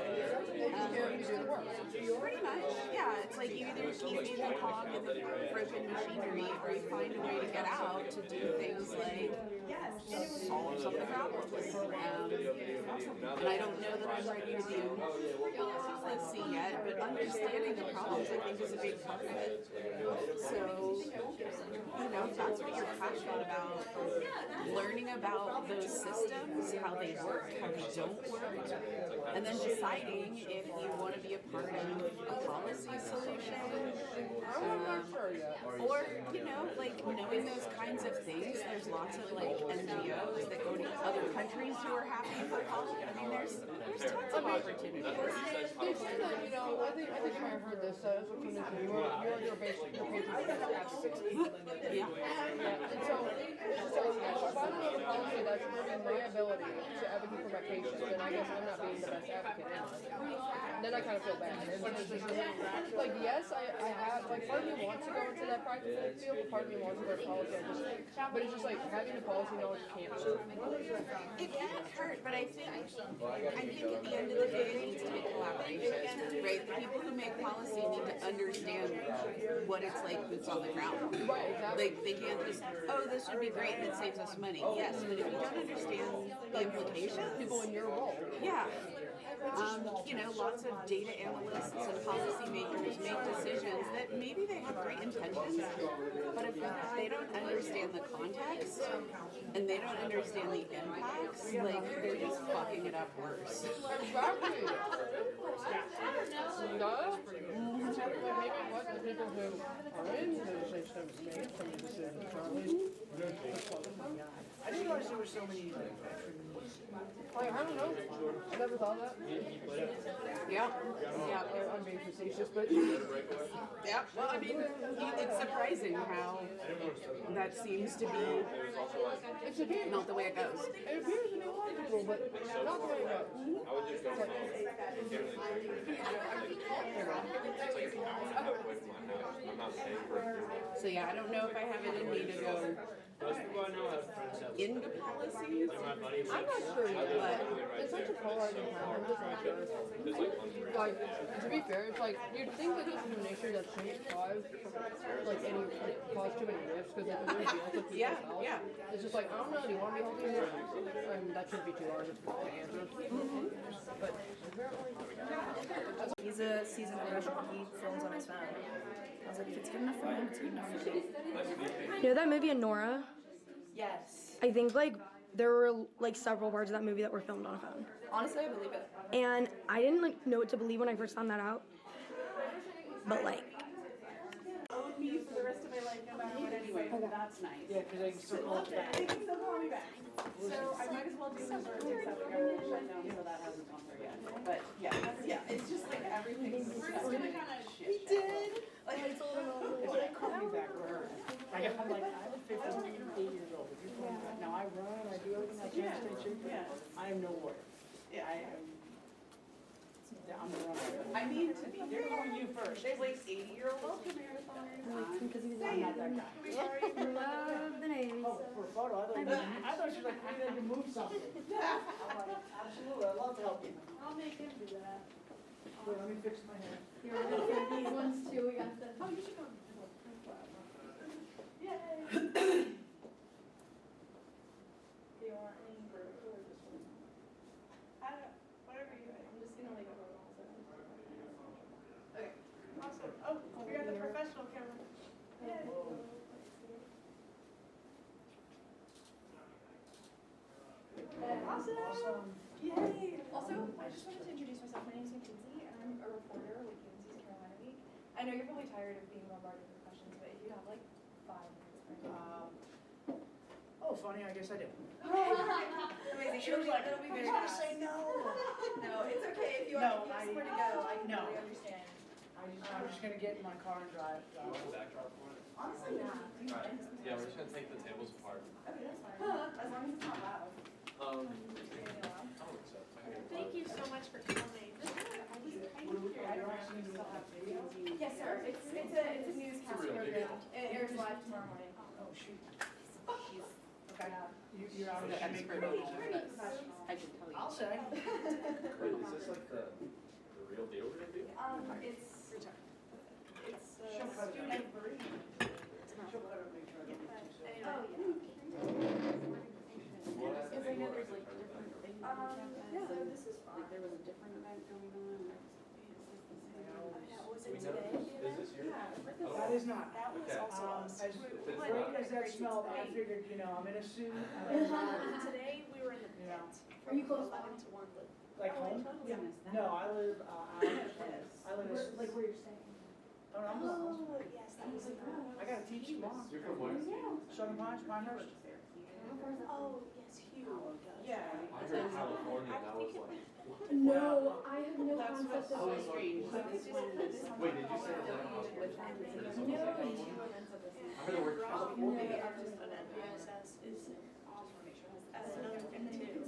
Pretty much, yeah. It's like you either keep being a cog in the broken machinery or you find a way to get out to do things like solve some of the problems. And I don't know that I'm ready to do policy yet, but understanding the problems I think is a big part of it. So, if that's what you're passionate about, learning about those systems, how they work, how they don't work, and then deciding if you want to be a part of a policy solution, or, like knowing those kinds of things. There's lots of like NGOs that go to other countries who are happy for policy. I mean, there's tons of opportunities. They say that, I think you might have heard this, as a clinician, you're basically, your patient advocate. Yeah. And so, it's just like, if I don't have a policy that's hurting my ability to advocate for my patients, then I guess I'm not being the best advocate. Then I kind of feel bad. And it's just like, yes, I have, like, part of me wants to go into that private field, but part of me wants to go to policy. But it's just like, having the policy knowledge can't hurt. It can't hurt, but I think at the end of the day, it needs to be collaboration, right? The people who make policy need to understand what it's like boots on the ground. Right, exactly. Like, they can't just, oh, this would be great and it saves us money. Yes, but if you don't understand the implications. People in your role. Yeah. Lots of data analysts and policymakers make decisions that maybe they have great intentions, but if they don't understand the context and they don't understand the impacts, like, they're just fucking it up worse. Exactly. Maybe what the people who are in the system make some decisions currently. I didn't realize there were so many veterans. Like, I don't know. I never thought of that. Yeah. I'm being facetious, but Yeah, well, I mean, it's surprising how that seems to be not the way it goes. it appears in a lot of people, but not the way it goes. So yeah, I don't know if I have it in me to go into policies. I'm not sure yet, but it's such a polarizing time. I'm just not sure. Like, to be fair, it's like, you'd think that discrimination that shouldn't cause too many rifts, because like, when you're dealing with people's health, it's just like, I don't know, do you want to be healthy here? That shouldn't be too hard to answer. But He's a seasoned professional. He films on his phone. I was like, if it's good enough for him, it's good enough for me. You know that movie Nora? Yes. I think like there were like several parts of that movie that were filmed on a phone. Honestly, I believe it. And I didn't like know what to believe when I first found that out. But like Own me for the rest of my life, no matter what. Anyway, that's nice. Yeah, because they can still call us back. They can still call me back. So I might as well do this or accept the government shutdown, so that hasn't gone through yet. But yeah, it's just like everything's gonna kind of shit. We did. Like, If they call me back, we're I'm like, I'm 58 years old. If you call me back, now I run, I do everything I can to stay cheap. I am no warrior. I'm the runner. I mean, to be, they're calling you first. They waste 80-year-old ultramarathoners. I'm not that guy. love the Navy. Oh, for a photo, I thought she was like, we need to move something. I'm like, absolutely, I'd love to help you. I'll make him do that. Wait, let me fix my hair. These ones too, we got them. Oh, you should come. Yay. Do you want any vertical or just one? I don't know, whatever you like. I'm just gonna like a normal set. Okay, awesome. Oh, we got the professional camera. Yay. Awesome. Yay. Also, I just wanted to introduce myself. My name is Mackenzie, and I'm a reporter with UNC's Carolina Week. I know you're probably tired of being bombarded with questions, but if you have like 5 minutes. Oh, funny, I guess I do. Amazing. She was like, it'll be I'm very trying to fast. say no. No, it's okay. If you No, want to where to go, I can no. really understand. I'm just gonna get in my car and drive. Honestly, yeah. Yeah, we're just gonna take the tables apart. Okay, that's fine. As long as it's not loud. Thank you so much for coming. Yes, sir. It's a news It airs live tomorrow morning. Oh, shoot. She's Okay. You're out of the the expert on all of this. I can tell you. I'll say. Wait, is this like the real deal we're gonna do? It's She'll cut it. student. She'll cut it, make sure I don't get too sick. Because I know there's like different things. So this is fine. Like there was a different event going on. Was We it know- today? Is this yours? That is not. That was Okay. also us. As great as that smelled, I figured, I'm in a suit. Today, we were in the Yeah. pit. Are you close by? 11 to 1, but. Like home? Yeah. No, I live, I live in. Like where you're staying. Oh, no, I'm not. Oh, yes, that was like. I gotta teach tomorrow. You're from where? Southern Pines, Pinehurst. Oh, yes, Hugh. Yeah. I heard California, that was like. No, I have no That's concept Oh, of it's strange. Wait, did you say that? I heard the word California. Just an NPSS is another thing too.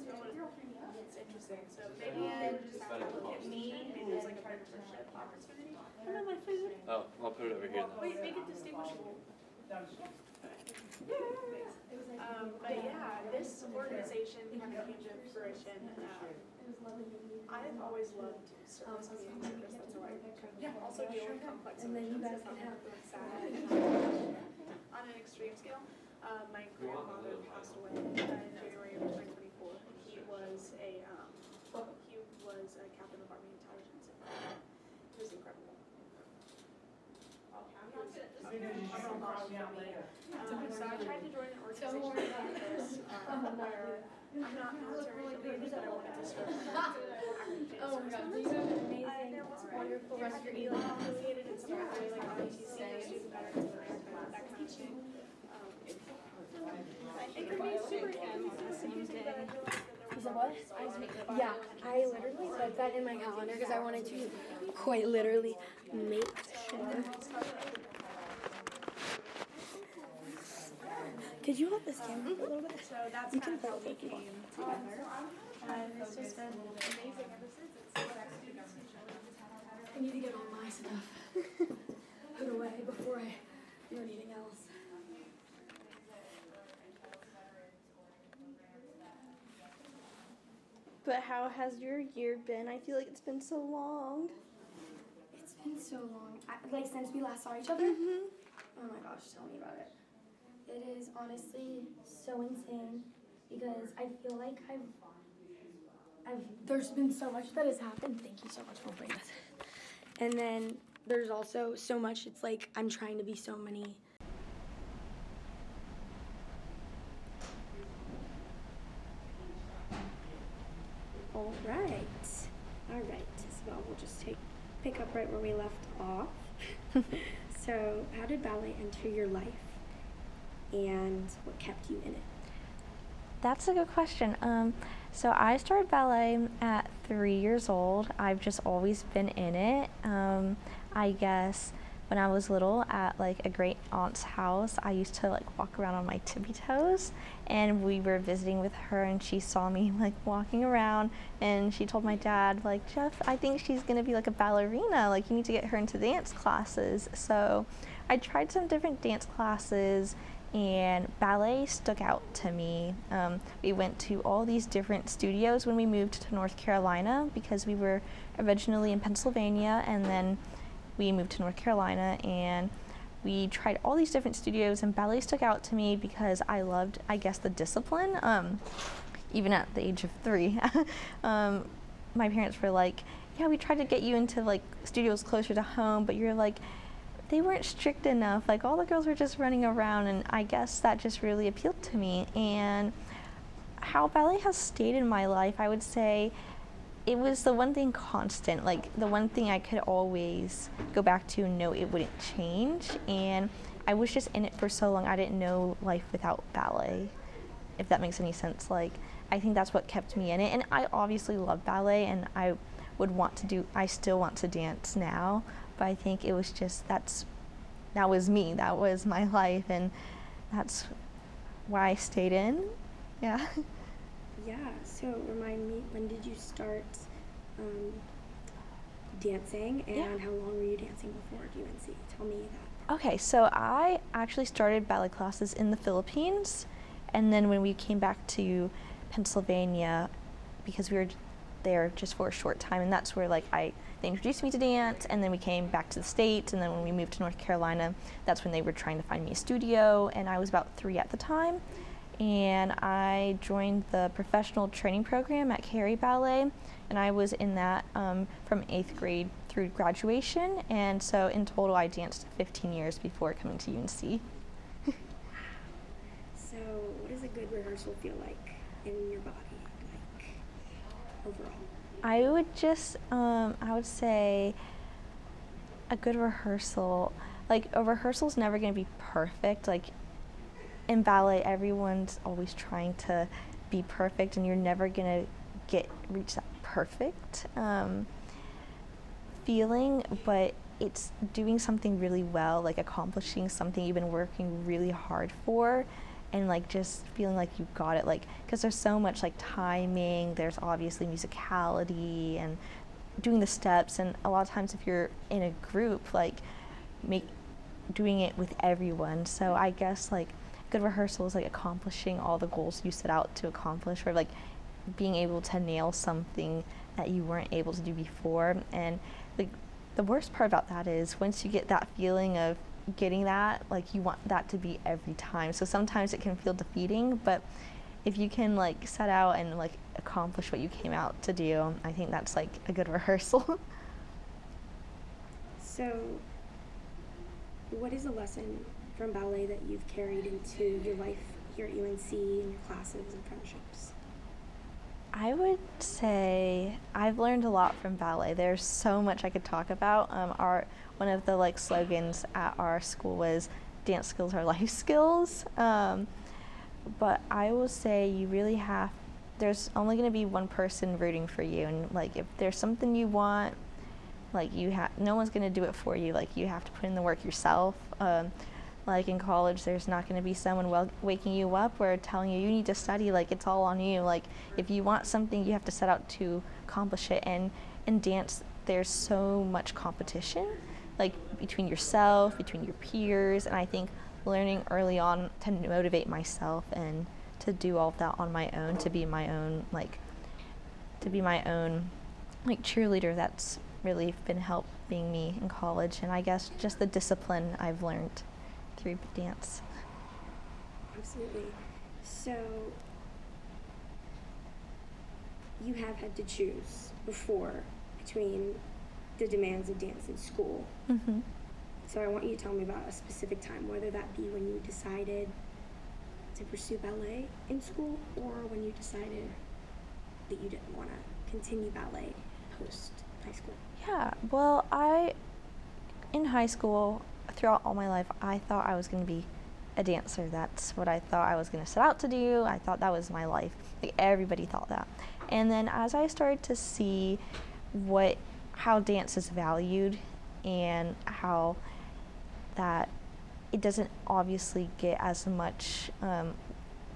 It's interesting. So maybe just have to look at me and it's like a partnership opportunity. I know my food. Oh, I'll put it over here then. Wait, make it distinguishable. But yeah, this organization kind of came to fruition. I've always loved service being service, that's why I also deal with complex And then you emotions. guys can have sad. On an extreme scale, my grandfather passed away in January of 2024. He was a captain of Army intelligence. He was incredible. So I tried to join an organization like this, where I'm not military affiliated, but I wanted to serve. Oh my God, these are amazing. There was wonderful rest of your affiliated in some way, like ROTC, Student Veterans of America, that kind of thing. It can be super confusing, but I realized that there Is it what? Yeah, I literally put that in my calendar because I wanted to quite literally make sure. Could you hold this camera for a little bit? So that's You kind can of how hold we it if you want. came together. And it's just been amazing ever since. I need to get all my stuff put away before I do anything else. But how has your year been? I feel like it's been so long. It's been so long. Like since we last saw each other? Oh my gosh, tell me about it. It is honestly so insane because I feel like there's been so much that has happened. Thank you so much for bringing this. And then there's also so much, it's like I'm trying to be so many. All right. So we'll just pick up right where we left off. So, how did ballet enter your life, and what kept you in it? That's a good question. So I started ballet at 3 years old. I've just always been in it. I guess when I was little at like a great aunt's house, I used to like walk around on my tippy toes, and we were visiting with her and she saw me like walking around, and she told my dad like, Jeff, I think she's gonna be like a ballerina, like you need to get her into dance classes. So I tried some different dance classes and ballet stuck out to me. We went to all these different studios when we moved to North Carolina because we were originally in Pennsylvania, and then we moved to North Carolina, and we tried all these different studios, and ballet stuck out to me because I loved, I guess, the discipline, even at the age of 3. My parents were like, yeah, we tried to get you into like studios closer to home, but you're like, they weren't strict enough. Like all the girls were just running around, and I guess that just really appealed to me. And how ballet has stayed in my life, I would say it was the one thing constant, like the one thing I could always go back to and know it wouldn't change. And I was just in it for so long, I didn't know life without ballet, if that makes any sense. Like I think that's what kept me in it. And I obviously love ballet, and I still want to dance now, but I think it was just, that was me, that was my life, and that's why I stayed in. Yeah. Yeah, so remind me, when did you start dancing, and how long were you dancing before UNC? Tell me that part. Okay, so I actually started ballet classes in the Philippines, and then when we came back to Pennsylvania, because we were there just for a short time, and that's where they introduced me to dance, and then we came back to the States, and then when we moved to North Carolina, that's when they were trying to find me a studio, and I was about 3 at the time, and I joined the professional training program at Cary Ballet, and I was in that from 8th grade through graduation, and so in total I danced 15 years before coming to UNC. So what does a good rehearsal feel like in your body, like overall? I would say a good rehearsal, like a rehearsal's never going to be perfect. Like in ballet, everyone's always trying to be perfect, and you're never going to reach that perfect feeling, but it's doing something really well, like accomplishing something you've been working really hard for, and like just feeling like you got it, like because there's so much like timing, there's obviously musicality and doing the steps, and a lot of times if you're in a group, like doing it with everyone. So I guess like good rehearsal is like accomplishing all the goals you set out to accomplish, or like being able to nail something that you weren't able to do before. And like the worst part about that is once you get that feeling of getting that, like you want that to be every time. So sometimes it can feel defeating, but if you can like set out and like accomplish what you came out to do, I think that's like a good rehearsal. So what is a lesson from ballet that you've carried into your life here at UNC and your classes and friendships? I would say I've learned a lot from ballet. There's so much I could talk about. One of the like slogans at our school was "Dance skills are life skills." But I will say you really have. There's only going to be one person rooting for you, and like if there's something you want, like no one's going to do it for you. Like you have to put in the work yourself. Like in college, there's not going to be someone waking you up or telling you need to study. Like it's all on you. Like if you want something, you have to set out to accomplish it. And in dance, there's so much competition, like between yourself, between your peers. And I think learning early on to motivate myself and to do all of that on my own, to be my own cheerleader, that's really been helping me in college. And I guess just the discipline I've learned through dance. Absolutely. So you have had to choose before between the demands of dance in school. Mm-hmm. So I want you to tell me about a specific time, whether that be when you decided to pursue ballet in school or when you decided that you didn't want to continue ballet post high school. Yeah, well, in high school, throughout all my life, I thought I was going to be a dancer. That's what I thought I was going to set out to do. I thought that was my life. Like everybody thought that. And then as I started to see how dance is valued and how that it doesn't obviously get as much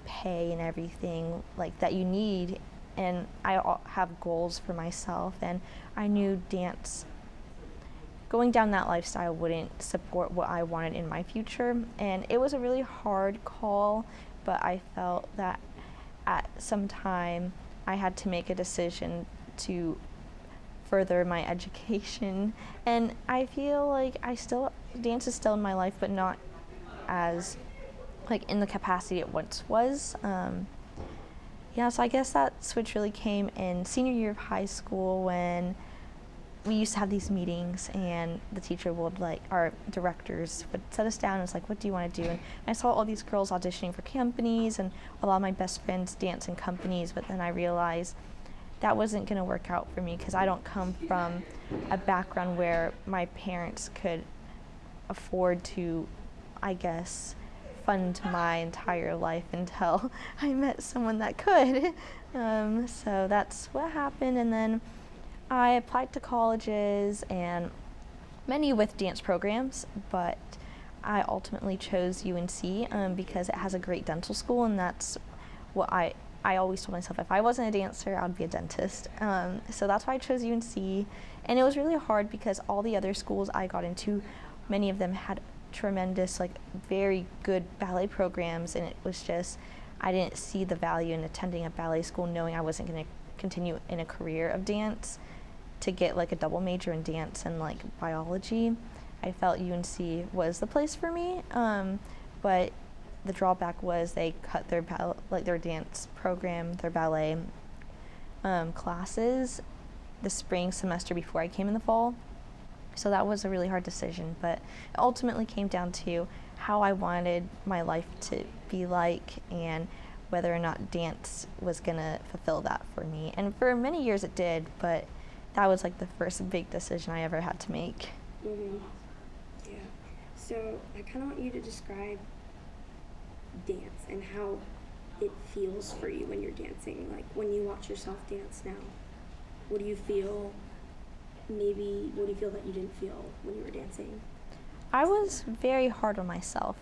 pay and everything like that you need, and I have goals for myself, and I knew dance going down that lifestyle wouldn't support what I wanted in my future. And it was a really hard call, but I felt that at some time I had to make a decision to further my education. And I feel like dance is still in my life, but not as like in the capacity it once was. So I guess that switch really came in senior year of high school, when we used to have these meetings, and the teacher would our directors would set us down and was like, what do you want to do? And I saw all these girls auditioning for companies, and a lot of my best friends dance in companies, but then I realized that wasn't going to work out for me because I don't come from a background where my parents could afford to, I guess, fund my entire life until I met someone that could. So that's what happened, and then I applied to colleges, and many with dance programs, but I ultimately chose UNC because it has a great dental school, and that's what I always told myself, if I wasn't a dancer, I'd be a dentist. So that's why I chose UNC, and it was really hard because all the other schools I got into, many of them had tremendous, like very good ballet programs, and it was just, I didn't see the value in attending a ballet school knowing I wasn't going to continue in a career of dance to get like a double major in dance and like biology. I felt UNC was the place for me, but the drawback was they cut their their dance program, their ballet classes the spring semester before I came in the fall. So that was a really hard decision, but it ultimately came down to how I wanted my life to be like and whether or not dance was gonna fulfill that for me. And for many years it did, but that was like the first big decision I ever had to make. Mm-hmm. Yeah. So I kind of want you to describe dance and how it feels for you when you're dancing. Like when you watch yourself dance now, what do you feel? Maybe what do you feel that you didn't feel when you were dancing? I was very hard on myself.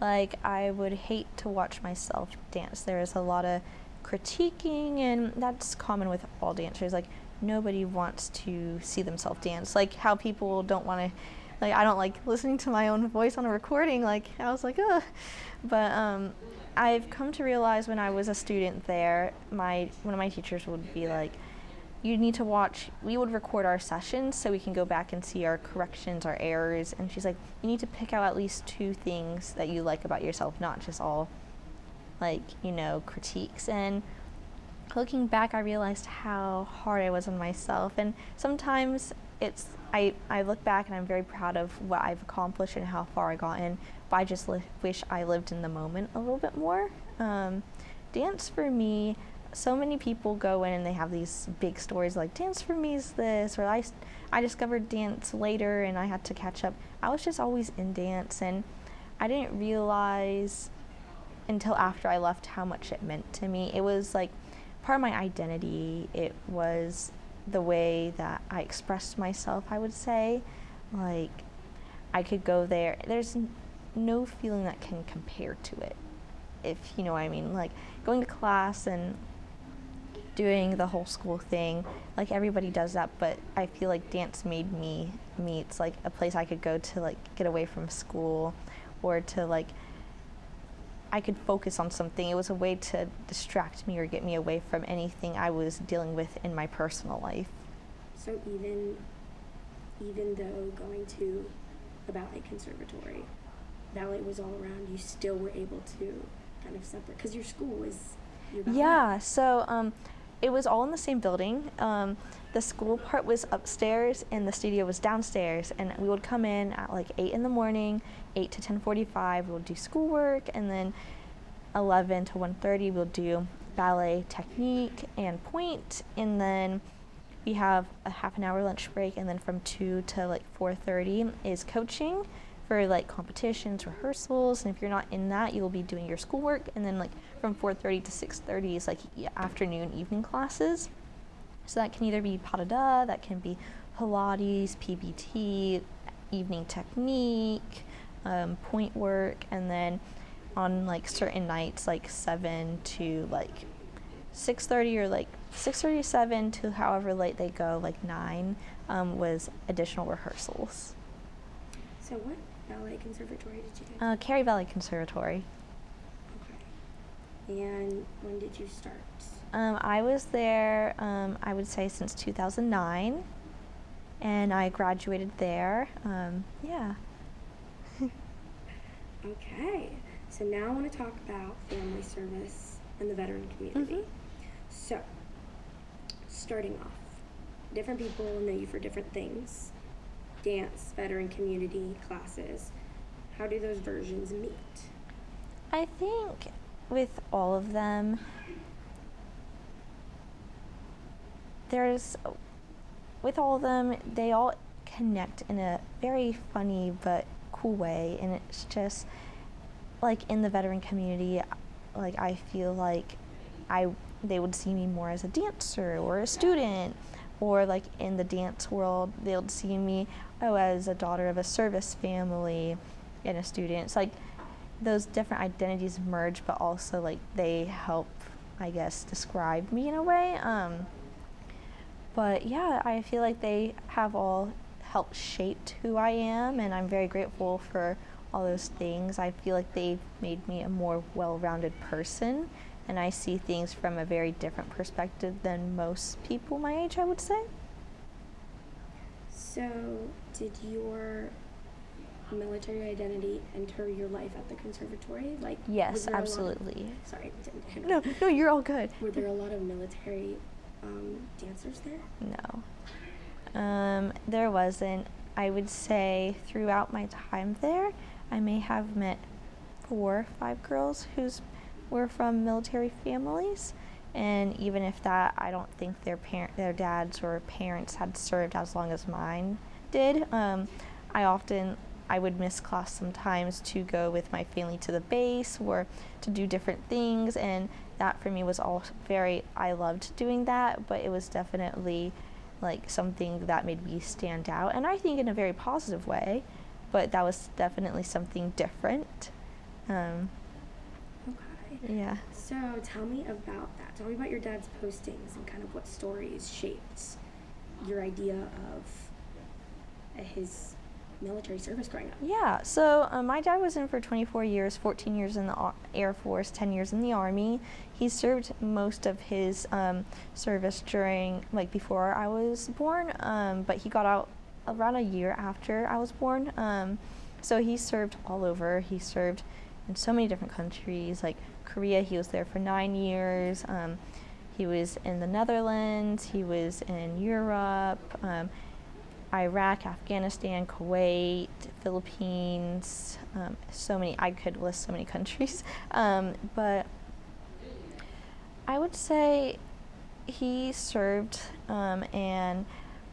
Like I would hate to watch myself dance. There is a lot of critiquing, and that's common with all dancers. Like nobody wants to see themselves dance. Like how people don't want to, like I don't like listening to my own voice on a recording. Like I was like, ugh. But I've come to realize when I was a student there, one of my teachers would be like, you need to watch, we would record our sessions so we can go back and see our corrections, our errors, and she's like, you need to pick out at least 2 things that you like about yourself, not just all, like, you know, critiques. And looking back, I realized how hard I was on myself, and sometimes it's, I look back and I'm very proud of what I've accomplished and how far I gotten, but I just wish I lived in the moment a little bit more. Dance for me, so many people go in and they have these big stories like dance for me is this, or I discovered dance later and I had to catch up. I was just always in dance, and I didn't realize until after I left how much it meant to me. It was like part of my identity. It was the way that I expressed myself, I would say. Like I could go there. There's no feeling that can compare to it, if you know what I mean. Like going to class and doing the whole school thing, like everybody does that, but I feel like dance made me it's like a place I could go to like get away from school, or to like I could focus on something. It was a way to distract me or get me away from anything I was dealing with in my personal life. So even though going to a ballet conservatory, ballet was all around, you still were able to kind of separate, because your school was your ballet. Yeah, so it was all in the same building. The school part was upstairs and the studio was downstairs, and we would come in at like 8 in the morning, 8 to 10:45, we'll do schoolwork, and then 11 to 1:30 we'll do ballet technique and point, and then we have a half an hour lunch break, and then from 2 to like 4:30 is coaching for like competitions, rehearsals, and if you're not in that, you'll be doing your schoolwork, and then like from 4:30 to 6:30 is like afternoon, evening classes. So that can either be pas de deux, that can be Pilates, PBT, evening technique, point work, and then on like certain nights, like 7 to like 6:30 or like 6:30 to 7 to however late they go, like 9, was additional rehearsals. So what ballet conservatory did you go to? Cary Valley Conservatory. Okay. And when did you start? I was there, I would say since 2009, and I graduated there. Yeah. Okay. So now I want to talk about family service and the veteran community. So, starting off, different people know you for different things. Dance, veteran community, classes. How do those versions meet? I think with all of them, they all connect in a very funny but cool way, and it's just like in the veteran community, like I feel like they would see me more as a dancer or a student, or like in the dance world, they would see me as a daughter of a service family and a student. It's like those different identities merge, but also like they help, I guess, describe me in a way. But yeah, I feel like they have all helped shape who I am, and I'm very grateful for all those things. I feel like they've made me a more well-rounded person, and I see things from a very different perspective than most people my age, I would say. So, did your military identity enter your life at the conservatory? Like, Yes, was there a lot of- absolutely. sorry, didn't No, you're all good. Were there a lot of military dancers there? No. There wasn't. I would say throughout my time there, I may have met 4 or 5 girls who were from military families. And even if that, I don't think their dads or parents had served as long as mine did. I would miss class sometimes to go with my family to the base or to do different things, and that for me was all I loved doing that, but it was definitely like something that made me stand out, and I think in a very positive way, but that was definitely something different. Okay. Yeah. So tell me about that. Tell me about your dad's postings and kind of what stories shaped your idea of his military service growing up. Yeah, so my dad was in for 24 years, 14 years in the Air Force, 10 years in the Army. He served most of his service before I was born, but he got out around a year after I was born. So he served all over. He served in so many different countries, like Korea, he was there for 9 years. He was in the Netherlands, he was in Europe, Iraq, Afghanistan, Kuwait, Philippines, I could list so many countries. But I would say he served, and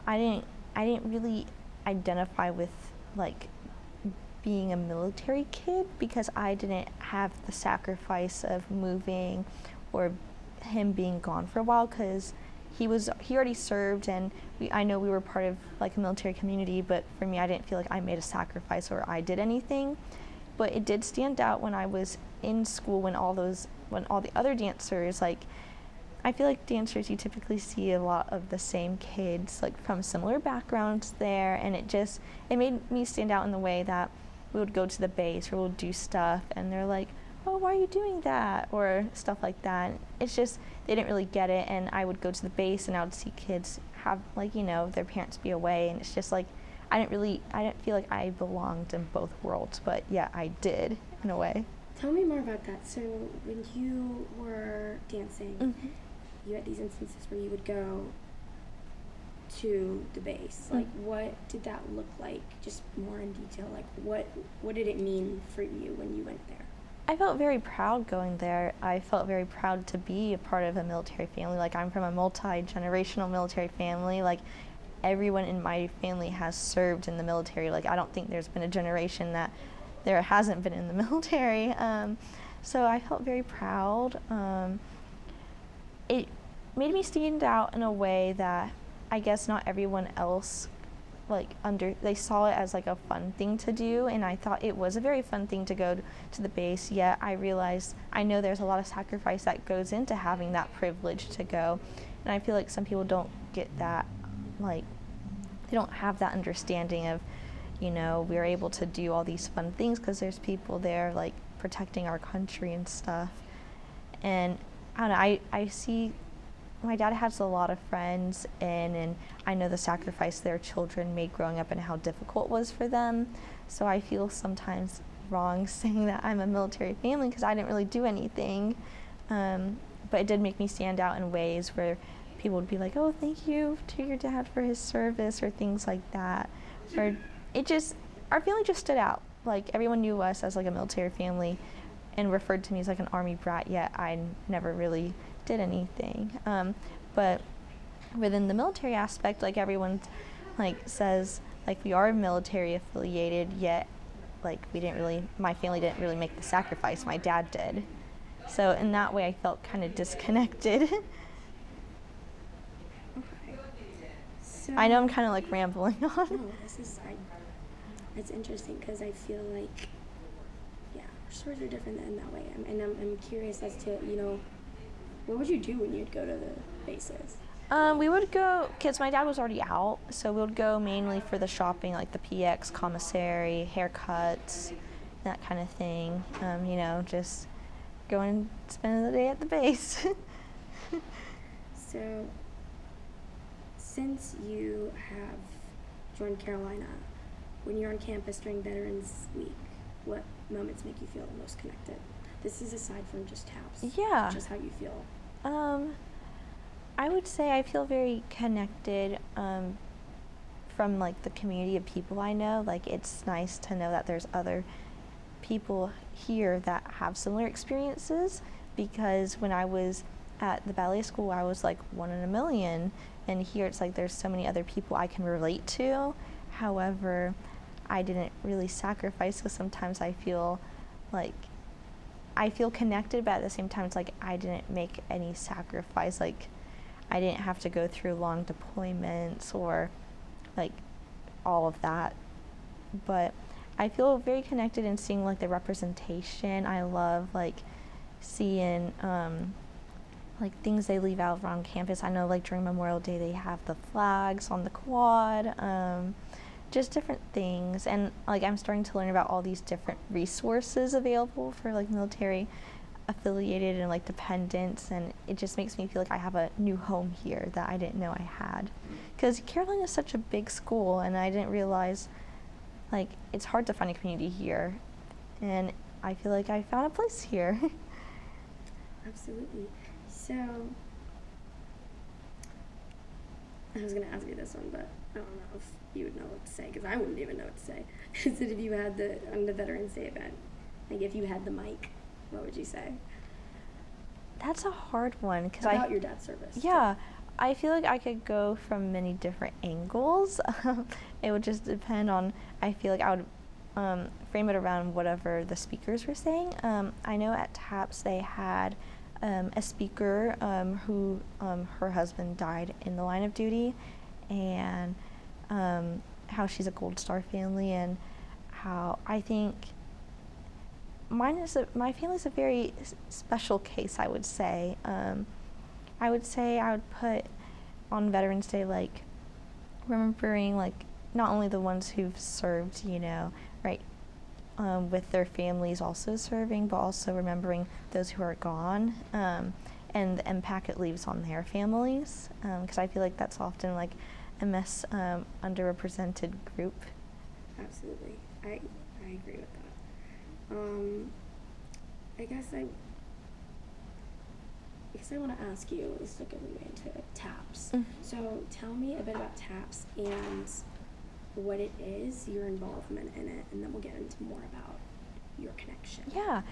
I didn't really identify with being a military kid because I didn't have the sacrifice of moving or him being gone for a while, because he already served, and I know we were part of a military community, but for me I didn't feel like I made a sacrifice or I did anything. But it did stand out when I was in school, when all the other dancers, I feel like dancers, you typically see a lot of the same kids from similar backgrounds there, and it made me stand out in the way that we would go to the base or we'll do stuff and they're like, oh, why are you doing that? Or stuff like that. It's just, they didn't really get it, and I would go to the base and I would see kids have, their parents be away, and it's just I didn't feel like I belonged in both worlds, but yeah, I did, in a way. Tell me more about that. So when you were dancing, you had these instances where you would go to the base. What did that look like? Just more in detail. What did it mean for you when you went there? I felt very proud going there. I felt very proud to be a part of a military family. I'm from a multi-generational military family. Everyone in my family has served in the military. I don't think there's been a generation that there hasn't been in the military. So I felt very proud. It made me stand out in a way that I guess not everyone else they saw it as a fun thing to do, and I thought it was a very fun thing to go to the base, yet I realized I know there's a lot of sacrifice that goes into having that privilege to go, and I feel like some people don't get that, they don't have that understanding of, we're able to do all these fun things because there's people there protecting our country and stuff. And I don't know, I see my dad has a lot of friends and I know the sacrifice their children made growing up and how difficult it was for them. So I feel sometimes wrong saying that I'm a military family because I didn't really do anything. But it did make me stand out in ways where people would be like, oh, thank you to your dad for his service, or things like that. Or our family just stood out. Everyone knew us as a military family and referred to me as an Army brat, yet I never really did anything. But within the military aspect, everyone says we are military affiliated, yet my family didn't really make the sacrifice. My dad did. So in that way I felt kind of disconnected. Okay. So I know I'm kind of rambling on. No, it's interesting because I feel our stories are different in that way. And I'm curious as to, what would you do when you'd go to the bases? We would go, because my dad was already out, so we would go mainly for the shopping, the PX, commissary, haircuts, that kind of thing. You know, just go and spend the day at the base. So, since you have joined Carolina, when you're on campus during Veterans Week, what moments make you feel the most connected? This is aside from just TAPS. Yeah. Just how you feel. I would say I feel very connected from like the community of people I know. Like, it's nice to know that there's other people here that have similar experiences, because when I was at the ballet school, I was like one in a million, and here it's like there's so many other people I can relate to. However, I didn't really sacrifice, because sometimes I feel connected, but at the same time it's like I didn't make any sacrifice. Like, I didn't have to go through long deployments or like all of that. But I feel very connected in seeing like the representation. I love like seeing like things they leave out around campus. I know like during Memorial Day they have the flags on the quad, just different things. And like I'm starting to learn about all these different resources available for like military affiliated and like dependents, and it just makes me feel like I have a new home here that I didn't know I had. Because Carolina is such a big school, and I didn't realize like it's hard to find a community here, and I feel like I found a place here. Absolutely. So, I was going to ask you this one, but I don't know if you would know what to say, because I wouldn't even know what to say. Is that if you had on the Veterans Day event, like if you had the mic, what would you say? That's a hard one, because About your dad's service. Yeah, I feel like I could go from many different angles. It would just depend on, I feel like I would frame it around whatever the speakers were saying. I know at TAPS they had a speaker who her husband died in the line of duty, and how she's a Gold Star family, and how I think my family's a very special case, I would say. I would say I would put on Veterans Day, like, remembering, like, not only the ones who've served, you know, right, with their families also serving, but also remembering those who are gone, and the impact it leaves on their families, because I feel like that's often, like, a underrepresented group. Absolutely. I agree with that. I guess I want to ask you, let's look at the way into TAPS. So tell me a bit about TAPS and what it is, your involvement in it, and then we'll get into more about your connection. Yeah.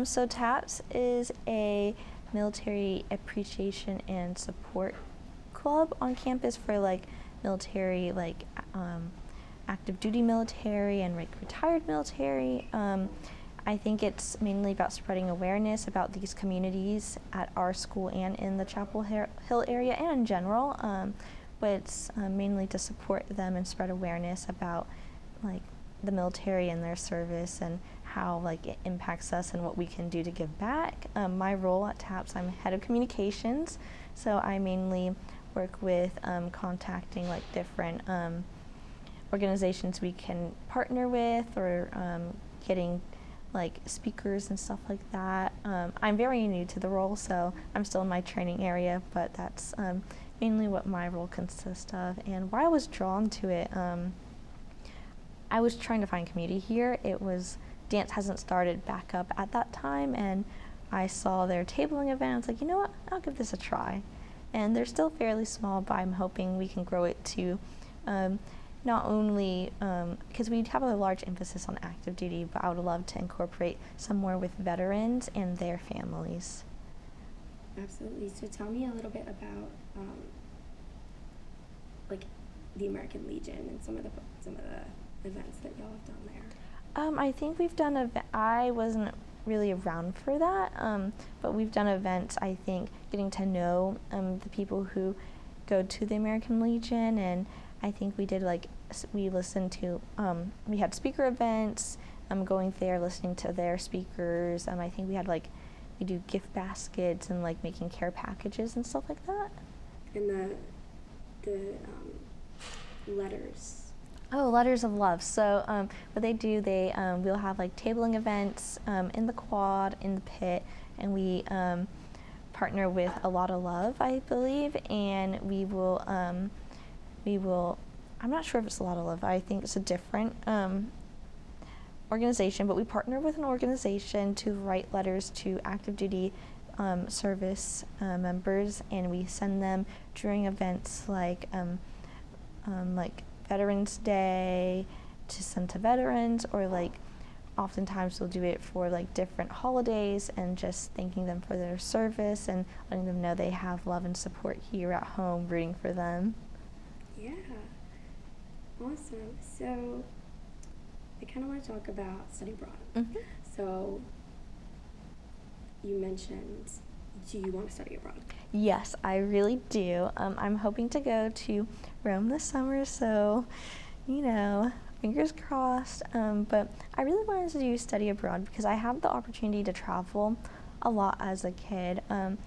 So TAPS is a military appreciation and support club on campus for like military, like active duty military and like retired military. I think it's mainly about spreading awareness about these communities at our school and in the Chapel Hill area and in general, but it's mainly to support them and spread awareness about like the military and their service and how like it impacts us and what we can do to give back. My role at TAPS, I'm head of communications, so I mainly work with contacting like different organizations we can partner with, or getting like speakers and stuff like that. I'm very new to the role, so I'm still in my training area, but that's mainly what my role consists of. And why I was drawn to it, I was trying to find community here. Dance hasn't started back up at that time, and I saw their tabling event. I was like, you know what, I'll give this a try. And they're still fairly small, but I'm hoping we can grow it to not only, because we have a large emphasis on active duty, but I would love to incorporate some more with veterans and their families. Absolutely. So tell me a little bit about like the American Legion and some of the events that y'all have done there. I think we've done I wasn't really around for that, but we've done events, I think, getting to know the people who go to the American Legion, and I think we did we listened to, we had speaker events, going there, listening to their speakers. I think we had we do gift baskets and making care packages and stuff like that. And the letters. Oh, Letters of Love. So what they do, we'll have like tabling events in the quad, in the pit, and we partner with A Lot of Love, I believe, and we will, I'm not sure if it's A Lot of Love, I think it's a different organization, but we partner with an organization to write letters to active duty service members, and we send them during events like Veterans Day to send to veterans, or like oftentimes we'll do it for like different holidays and just thanking them for their service and letting them know they have love and support here at home, rooting for them. Yeah, awesome. So I kind of want to talk about study abroad. Mm-hmm. So you mentioned, do you want to study abroad? Yes, I really do. I'm hoping to go to Rome this summer, so, fingers crossed. But I really wanted to do study abroad because I had the opportunity to travel a lot as a kid. Not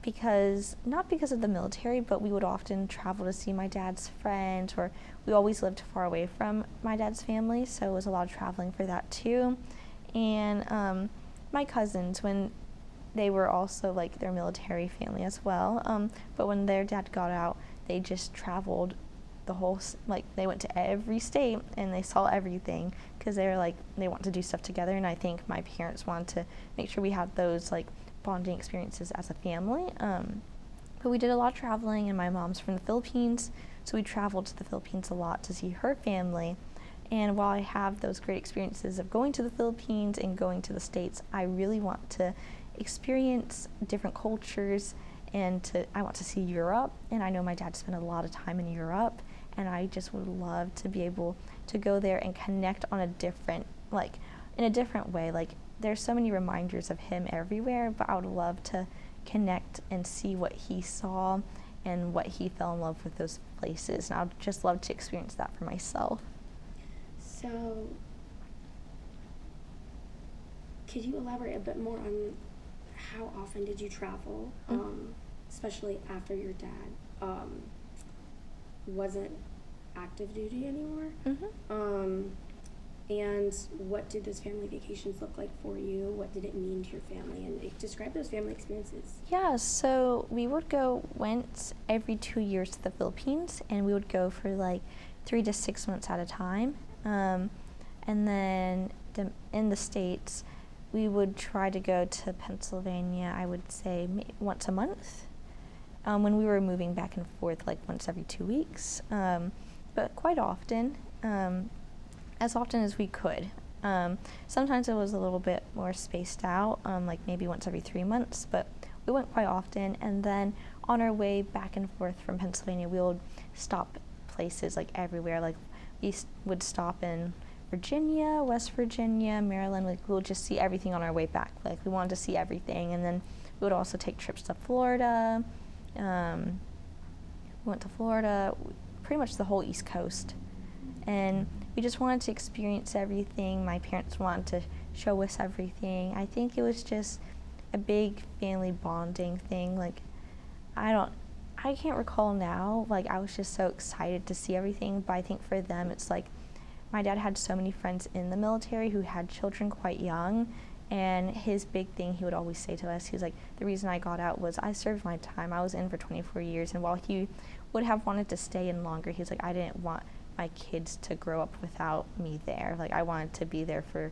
because of the military, but we would often travel to see my dad's friends, or we always lived far away from my dad's family, so it was a lot of traveling for that too. And my cousins, when they were also like their military family as well, but when their dad got out, they just traveled the whole, they went to every state and they saw everything because they were like, they want to do stuff together, and I think my parents wanted to make sure we had those like bonding experiences as a family. But we did a lot of traveling, and my mom's from the Philippines, so we traveled to the Philippines a lot to see her family. And while I have those great experiences of going to the Philippines and going to the States, I really want to experience different cultures, and I want to see Europe, and I know my dad spent a lot of time in Europe, and I just would love to be able to go there and connect on a different, in a different way. Like, there's so many reminders of him everywhere, but I would love to connect and see what he saw and what he fell in love with those places, and I would just love to experience that for myself. So could you elaborate a bit more on how often did you travel, especially after your dad wasn't active duty anymore? And what did those family vacations look like for you? What did it mean to your family? And describe those family experiences. Yeah, so we would go once every 2 years to the Philippines, and we would go for like 3 to 6 months at a time. And then in the States, we would try to go to Pennsylvania, I would say once a month, when we were moving back and forth like once every 2 weeks, but quite often, as often as we could. Sometimes it was a little bit more spaced out, like maybe once every 3 months, but we went quite often. And then on our way back and forth from Pennsylvania, we would stop places like everywhere. Like we would stop in Virginia, West Virginia, Maryland. Like we would just see everything on our way back. Like we wanted to see everything. And then we would also take trips to Florida. We went to Florida, pretty much the whole East Coast. And we just wanted to experience everything. My parents wanted to show us everything. I think it was just a big family bonding thing. Like, I can't recall now. Like, I was just so excited to see everything. But I think for them, it's like, my dad had so many friends in the military who had children quite young. And his big thing he would always say to us, he was like, the reason I got out was I served my time. I was in for 24 years. And while he would have wanted to stay in longer, he was like, I didn't want my kids to grow up without me there. Like, I wanted to be there for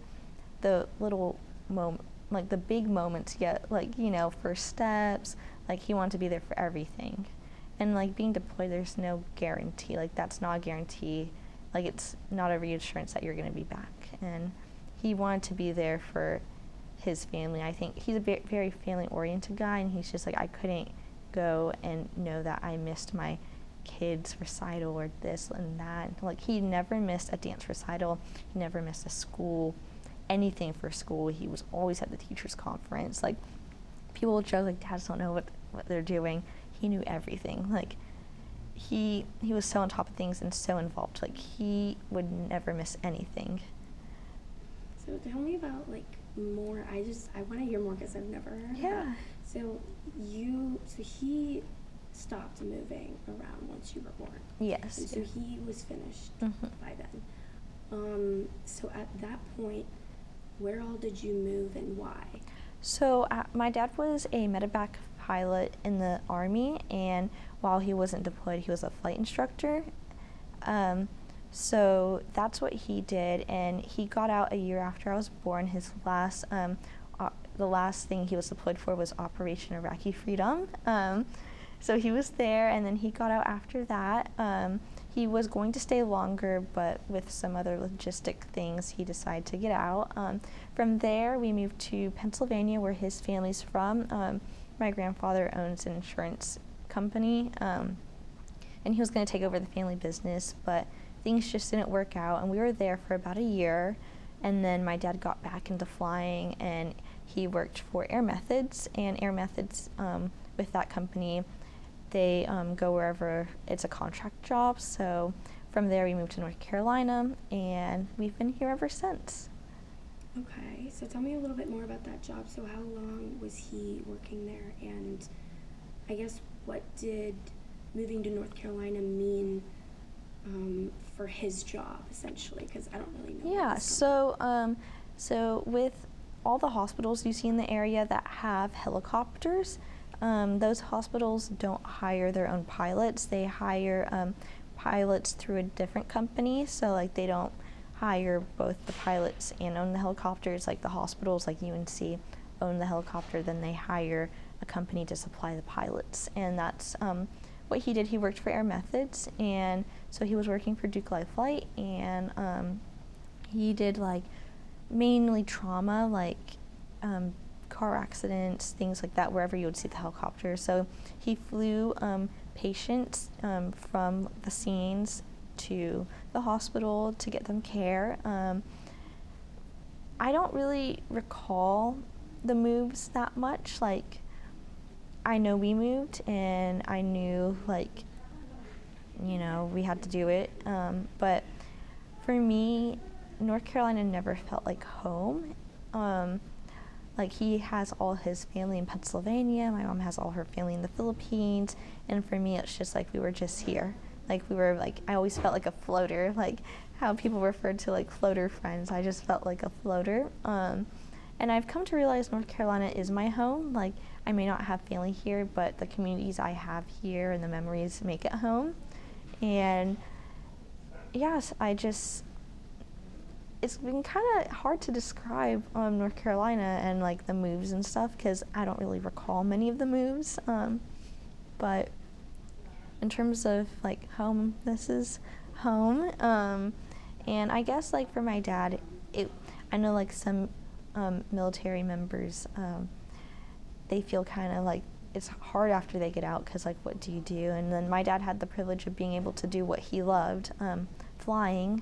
the little moment, like the big moments, yet like, first steps. Like, he wanted to be there for everything. And like being deployed, there's no guarantee. Like, that's not a guarantee. Like, it's not a reassurance that you're going to be back. And he wanted to be there for his family. I think he's a very family-oriented guy, and he's just like, I couldn't go and know that I missed my kids' recital or this and that. Like, he never missed a dance recital. He never missed a school, anything for school. He was always at the teachers' conference. Like, people will joke, like, dads don't know what they're doing. He knew everything. Like, he was so on top of things and so involved. Like, he would never miss anything. So tell me about, like, more. I want to hear more because I've never heard. Yeah. So he stopped moving around once you were born. Yes. And so he was finished Mhm. by then. So at that point, where all did you move and why? So my dad was a medevac pilot in the Army, and while he wasn't deployed, he was a flight instructor. So that's what he did, and he got out a year after I was born. His last, the last thing he was deployed for was Operation Iraqi Freedom. So he was there, and then he got out after that. He was going to stay longer, but with some other logistic things, he decided to get out. From there, we moved to Pennsylvania, where his family's from. My grandfather owns an insurance company, and he was going to take over the family business, but things just didn't work out, and we were there for about a year. And then my dad got back into flying, and he worked for Air Methods, and Air Methods, with that company, they go wherever it's a contract job. So from there we moved to North Carolina, and we've been here ever since. Okay, so tell me a little bit more about that job. So how long was he working there, and I guess what did moving to North Carolina mean for his job, essentially? Because I don't really know. Yeah, so with all the hospitals you see in the area that have helicopters, those hospitals don't hire their own pilots. They hire pilots through a different company. So like they don't hire both the pilots and own the helicopters. Like the hospitals like UNC own the helicopter, then they hire a company to supply the pilots. And that's what he did. He worked for Air Methods, and so he was working for Duke Life Flight, and he did like mainly trauma, like car accidents, things like that, wherever you would see the helicopter. So he flew patients from the scenes to the hospital to get them care. I don't really recall the moves that much. Like, I know we moved, and I knew, like, you know, we had to do it. But for me, North Carolina never felt like home. Like, he has all his family in Pennsylvania. My mom has all her family in the Philippines. And for me, it's just like we were just here. Like, we were, like, I always felt like a floater. Like, how people referred to, like, floater friends. I just felt like a floater. And I've come to realize North Carolina is my home. Like, I may not have family here, but the communities I have here and the memories make it home. And yes, it's been kind of hard to describe North Carolina and like the moves and stuff, because I don't really recall many of the moves. But in terms of like home, this is home. And I guess like for my dad, I know like some military members, they feel kind of like it's hard after they get out, because like what do you do? And then my dad had the privilege of being able to do what he loved, flying,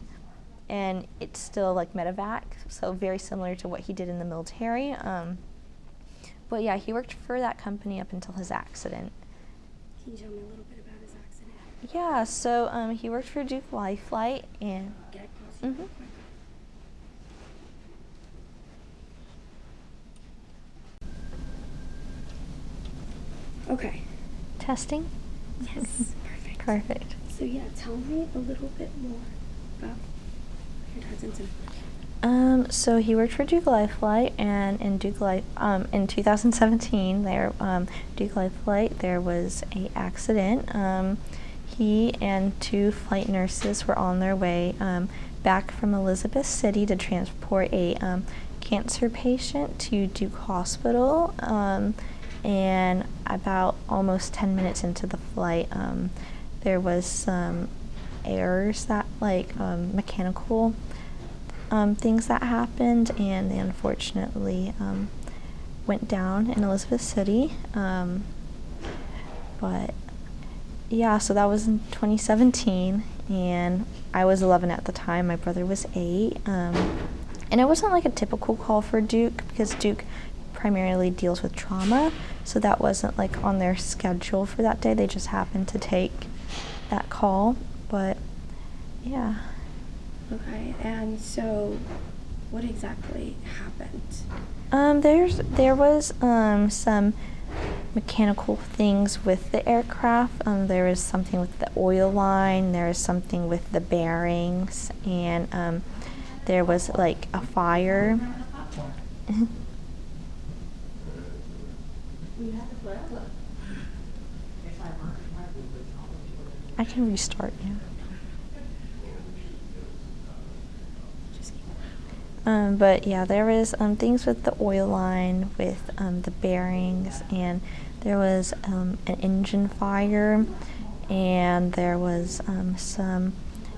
and it's still like medevac, so very similar to what he did in the military. But yeah, he worked for that company up until his accident. Can you tell me a little bit about his accident? Yeah, so he worked for Duke Life Flight, and Can I pause you real quick? Okay. Testing? Yes. Perfect. Perfect. So yeah, tell me a little bit more about your dad's incident. So he worked for Duke Life Flight, and in Duke Life, in 2017, Duke Life Flight, there was a accident. He and two flight nurses were on their way back from Elizabeth City to transport a cancer patient to Duke Hospital. And about almost 10 minutes into the flight, there was some errors that, like, mechanical things that happened, and they unfortunately went down in Elizabeth City. But yeah, so that was in 2017, and I was 11 at the time. My brother was 8, and it wasn't like a typical call for Duke, because Duke primarily deals with trauma, so that wasn't like on their schedule for that day. They just happened to take that call. But yeah. Okay, and so what exactly happened? There was some mechanical things with the aircraft. There was something with the oil line, there was something with the bearings, and there was like a fire. I can restart now. But yeah, there was things with the oil line, with the bearings, and there was an engine fire, and there was some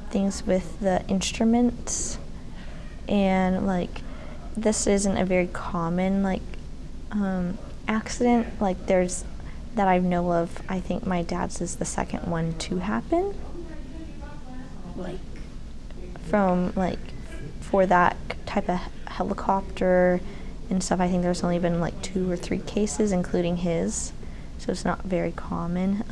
things with the instruments, and like this isn't a very common like accident. Like there's that I know of. I think my dad's is the second one to happen. Like from like for that type of helicopter and stuff, I think there's only been like 2 or 3 cases, including his, so it's not very common.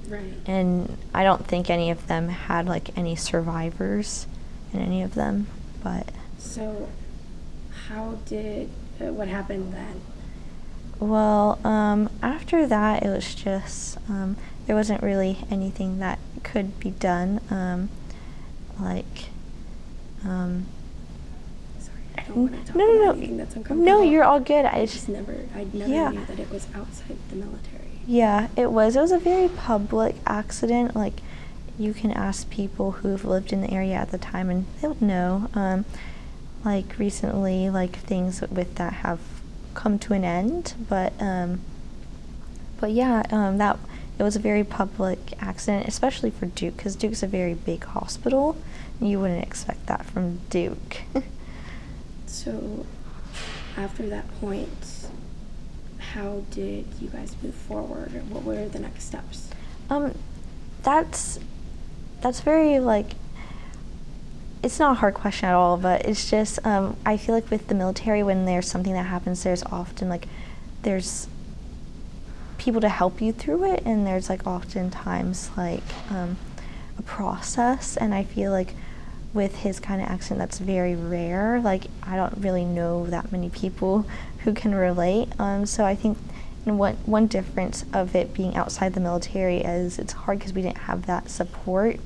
Right. And I don't think any of them had like any survivors in any of them, but. So, what happened then? Well, after that, it was just, there wasn't really anything that could be done, Sorry, I don't want to talk No. about anything that's uncomfortable. No, you're all good. I never yeah. knew that it was outside the military. Yeah, it was. It was a very public accident. Like, you can ask people who've lived in the area at the time, and they'll know. Like recently, like things with that have come to an end, but yeah, that it was a very public accident, especially for Duke, because Duke's a very big hospital. You wouldn't expect that from Duke. So, after that point, how did you guys move forward? What were the next steps? That's very like. It's not a hard question at all, but it's just I feel like with the military, when there's something that happens, there's often like there's people to help you through it, and there's like oftentimes like a process, and I feel like with his kind of accident, that's very rare. Like I don't really know that many people who can relate. So I think one difference of it being outside the military is it's hard because we didn't have that support.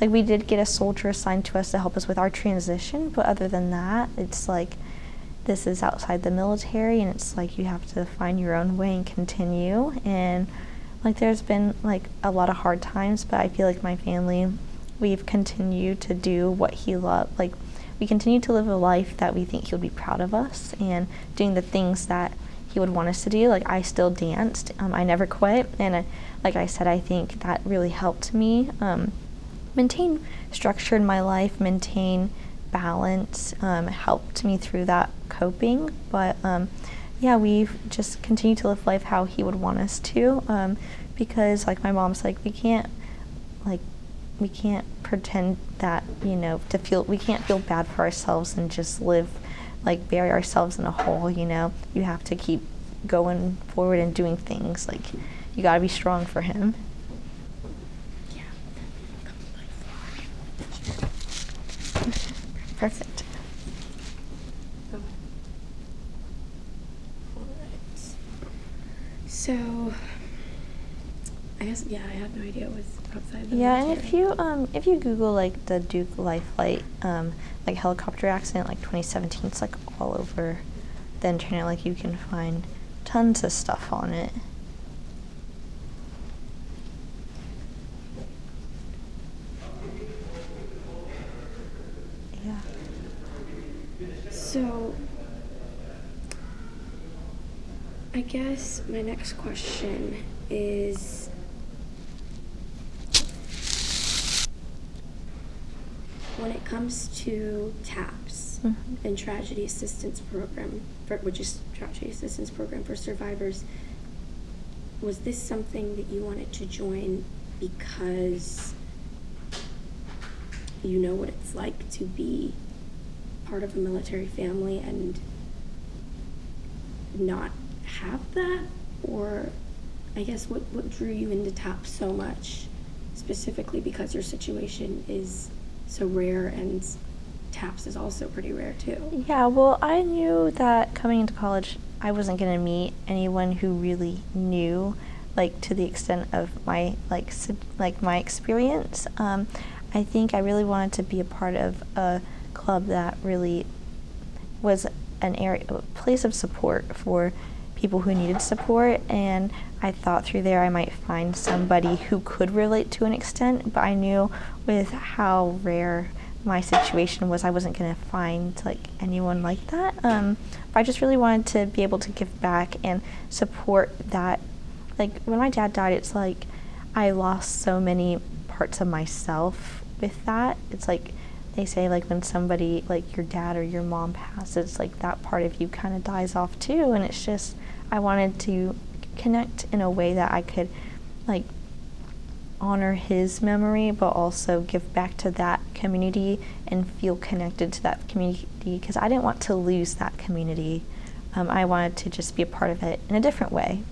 Like we did get a soldier assigned to us to help us with our transition, but other than that, it's like this is outside the military, and it's like you have to find your own way and continue. And like there's been like a lot of hard times, but I feel like my family, we've continued to do what he loved. Like we continue to live a life that we think he would be proud of us, and doing the things that he would want us to do. Like I still danced, I never quit, and like I said, I think that really helped me maintain structure in my life, maintain balance, helped me through that coping. But yeah, we've just continued to live life how he would want us to, because like my mom's like, we can't pretend that, you know, we can't feel bad for ourselves and just live, like bury ourselves in a hole, you know. You have to keep going forward and doing things. Like you gotta be strong for him. Perfect. So, I guess I had no idea it was outside the Yeah, military. and if you Google like the Duke Life Flight like helicopter accident like 2017, it's like all over the internet. Like you can find tons of stuff on it. Yeah. So, I guess my next question is, when it comes to TAPS and Tragedy Assistance Program, which is Tragedy Assistance Program for Survivors, was this something that you wanted to join because you know what it's like to be part of a military family and not have that? Or I guess what drew you into TAPS so much, specifically because your situation is so rare and TAPS is also pretty rare too? Yeah, well, I knew that coming into college, I wasn't gonna meet anyone who really knew, like to the extent of my my experience. I think I really wanted to be a part of a club that really was a place of support for people who needed support, and I thought through there I might find somebody who could relate to an extent, but I knew with how rare my situation was, I wasn't going to find like anyone like that. I just really wanted to be able to give back and support that. Like when my dad died, it's like I lost so many parts of myself with that. It's like they say, like when somebody like your dad or your mom passes, it's like that part of you kind of dies off too, and it's just I wanted to connect in a way that I could like honor his memory, but also give back to that community and feel connected to that community, because I didn't want to lose that community. I wanted to just be a part of it in a different way,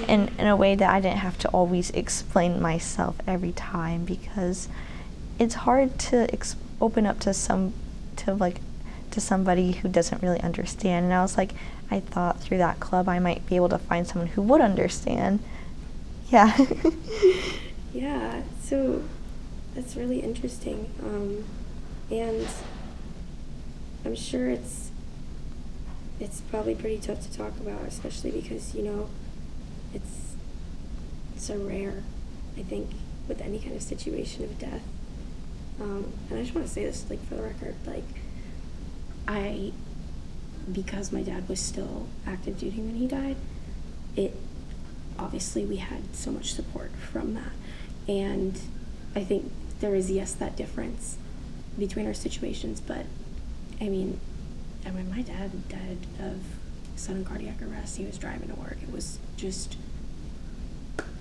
and in a way that I didn't have to always explain myself every time, because it's hard to open up to somebody who doesn't really understand. And I was like, I thought through that club I might be able to find someone who would understand. Yeah. Yeah, so that's really interesting. And I'm sure it's probably pretty tough to talk about, especially because, you know, it's so rare, I think, with any kind of situation of death. And I just want to say this, like, for the record, like, because my dad was still active duty when he died, obviously we had so much support from that. And I think there is, yes, that difference between our situations, but I mean, when my dad died of sudden cardiac arrest, he was driving to work.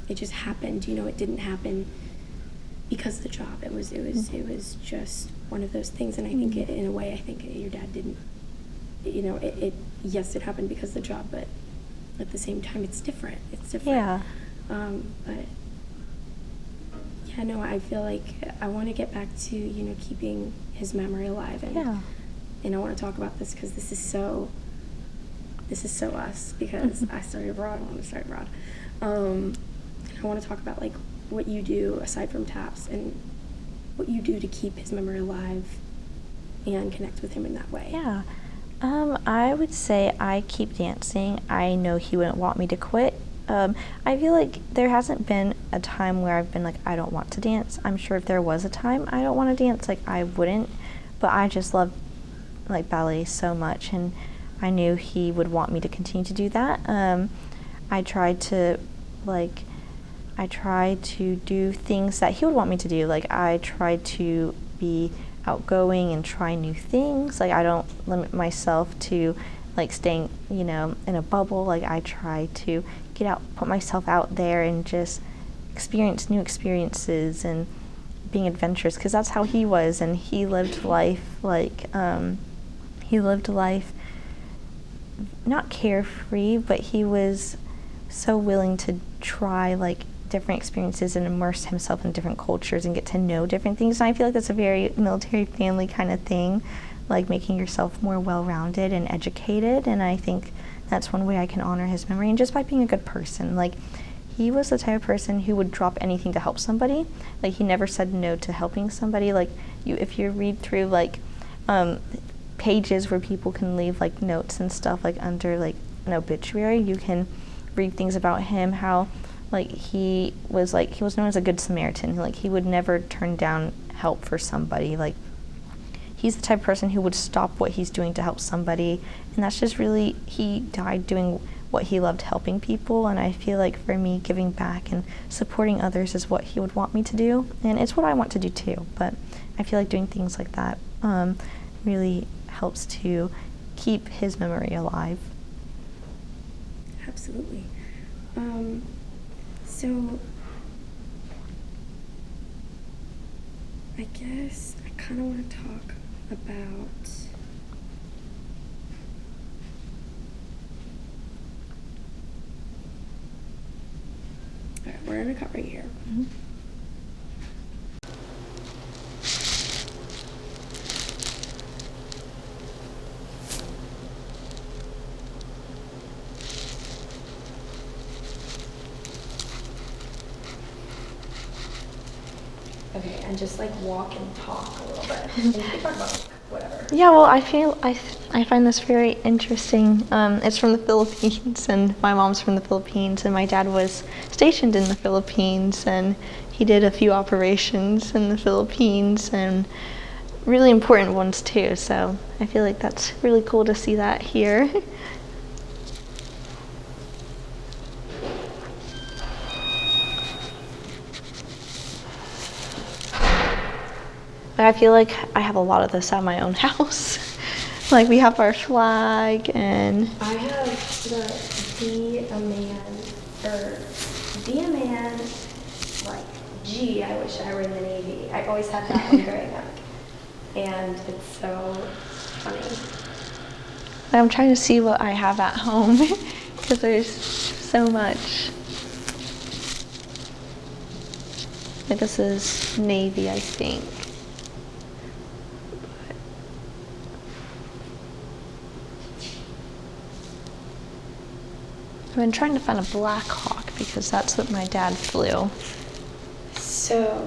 It just happened, you know. It didn't happen because of the job. It was just one of those things. And I think in a way, I think your dad didn't, you know, yes, it happened because of the job, but at the same time, it's different. Yeah. But yeah, no, I feel like I want to get back to, you know, keeping his memory alive, and I want to talk about this because this is so us, because I studied abroad. I want to study abroad. I want to talk about like what you do aside from TAPS and what you do to keep his memory alive and connect with him in that way. Yeah. I would say I keep dancing. I know he wouldn't want me to quit. I feel like there hasn't been a time where I've been like, I don't want to dance. I'm sure if there was a time I don't want to dance, like I wouldn't, but I just love like ballet so much, and I knew he would want me to continue to do that. I tried to do things that he would want me to do. Like I tried to be outgoing and try new things. Like I don't limit myself to like staying, you know, in a bubble. Like I try to get out, put myself out there and just experience new experiences and being adventurous, because that's how he was. And he lived life like not carefree, but he was so willing to try like different experiences and immerse himself in different cultures and get to know different things. And I feel like that's a very military family kind of thing, like making yourself more well-rounded and educated. And I think that's one way I can honor his memory, and just by being a good person. Like he was the type of person who would drop anything to help somebody. Like he never said no to helping somebody. Like if you read through like pages where people can leave like notes and stuff, like under like an obituary, you can read things about him, how like he was known as a good Samaritan. Like he would never turn down help for somebody. Like he's the type of person who would stop what he's doing to help somebody, and that's just really, he died doing what he loved, helping people. And I feel like for me, giving back and supporting others is what he would want me to do, and it's what I want to do too. But I feel like doing things like that really helps to keep his memory alive. Absolutely. So I guess I kind of want to talk about all right, we're gonna cut right here. Mm-hmm. and just like walk and talk a little bit. And you can talk about like, whatever. Yeah, well, I find this very interesting. It's from the Philippines, and my mom's from the Philippines, and my dad was stationed in the Philippines, and he did a few operations in the Philippines, and really important ones too. So I feel like that's really cool to see that here. I feel like I have a lot of this at my own house. Like we have our flag and I have the Be a Man, like G, I wish I were in the Navy. I always had that one growing up. And it's so funny. I'm trying to see what I have at home because there's so much. Like this is Navy, I think. I've been trying to find a Black Hawk because that's what my dad flew. So,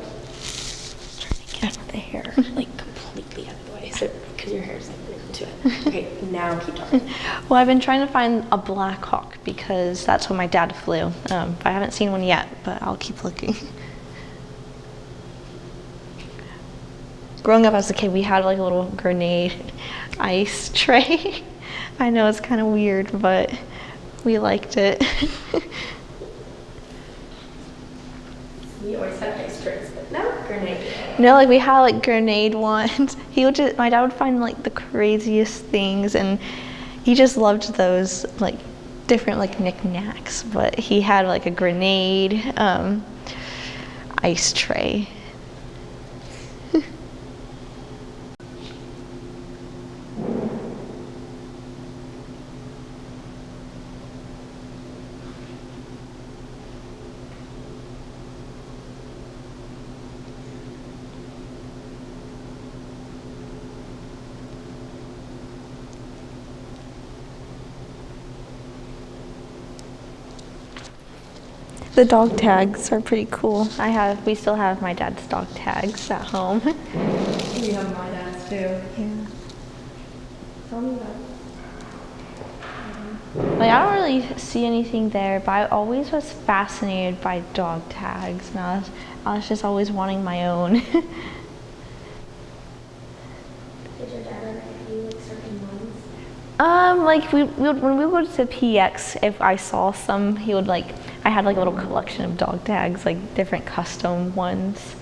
trying to get the hair like completely out of the way, so because your hair's like into it. Okay, now keep talking. Well, I've been trying to find a Black Hawk because that's what my dad flew. I haven't seen one yet, but I'll keep looking. Growing up as a kid, we had like a little grenade ice tray. I know it's kind of weird, but we liked it. We always had ice trays, but no grenade. No, like we had like grenade ones. My dad would find like the craziest things, and he just loved those like different like knickknacks. But he had like a grenade ice tray. The dog tags are pretty cool. We still have my dad's dog tags at home. You have my dad's too. Yeah. Tell me about it. Like I don't really see anything there, but I always was fascinated by dog tags, and I was just always wanting my own. Did your dad ever get you like certain ones? Like when we would go to PX, if I saw some, he would like. I had like a little collection of dog tags, like different custom ones,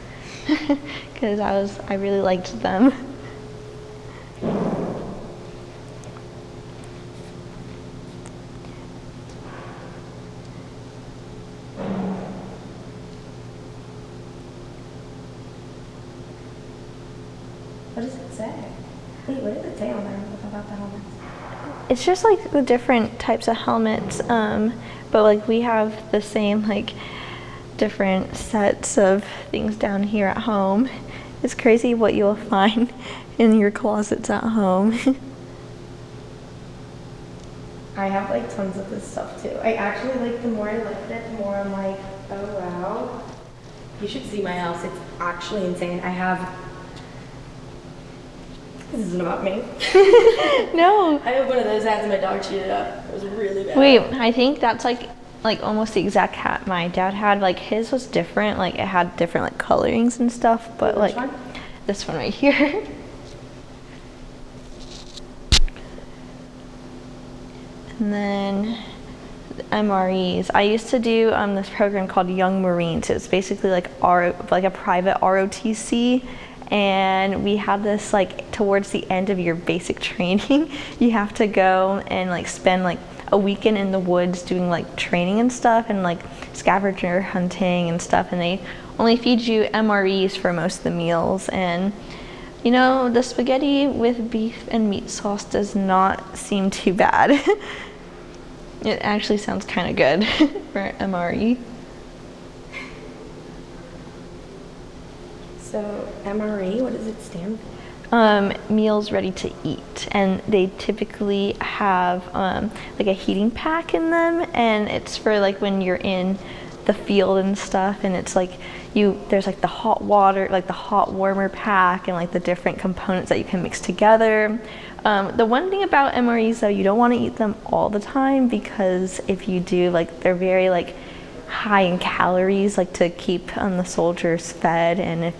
because I really liked them. What does it say? Wait, what does it say on there about the helmets? It's just like the different types of helmets, but like we have the same like different sets of things down here at home. It's crazy what you'll find in your closets at home. I have like tons of this stuff too. I actually like the more I look at it, the more I'm like, oh wow. You should see my house. It's actually insane. This isn't about me. No. I have one of those hats and my dog chewed it up. It was really bad. Wait, I think that's like almost the exact hat my dad had. Like his was different. Like it had different like colorings and stuff. But Which like one? this one right here. And then MREs. I used to do this program called Young Marines. It's basically like a private ROTC. And we had this like towards the end of your basic training, you have to go and like spend like a weekend in the woods doing like training and stuff and like scavenger hunting and stuff, and they only feed you MREs for most of the meals. And you know, the spaghetti with beef and meat sauce does not seem too bad. It actually sounds kind of good for MRE. So MRE, what does it stand for? Meals ready to eat, and they typically have like a heating pack in them, and it's for like when you're in the field and stuff, and it's like there's like the hot water, like the hot warmer pack, and like the different components that you can mix together. The one thing about MREs though, you don't want to eat them all the time, because if you do, like they're very like high in calories, like to keep the soldiers fed, and if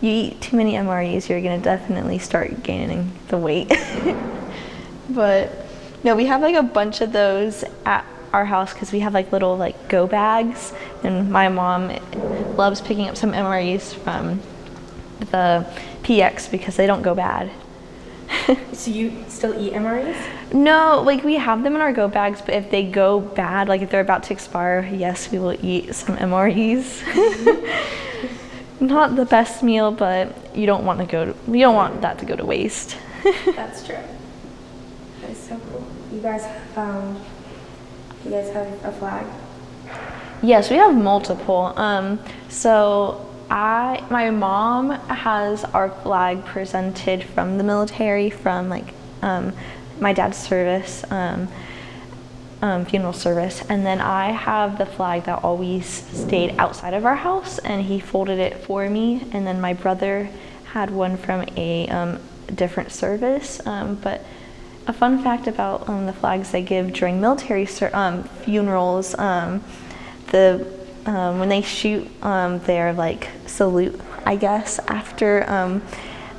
you eat too many MREs, you're gonna definitely start gaining the weight. But no, we have like a bunch of those at our house because we have like little like go bags, and my mom loves picking up some MREs from the PX because they don't go bad. So you still eat MREs? No, like we have them in our go bags, but if they go bad, like if they're about to expire, yes, we will eat some MREs. Not the best meal, but you don't want that to go to waste. That's true. That is so cool. You guys have a flag? Yes, we have multiple. So my mom has our flag presented from the military, from like my dad's service, funeral service, and then I have the flag that always stayed outside of our house, and he folded it for me, and then my brother had one from a different service. But a fun fact about the flags they give during military funerals, when they shoot their like salute, I guess, after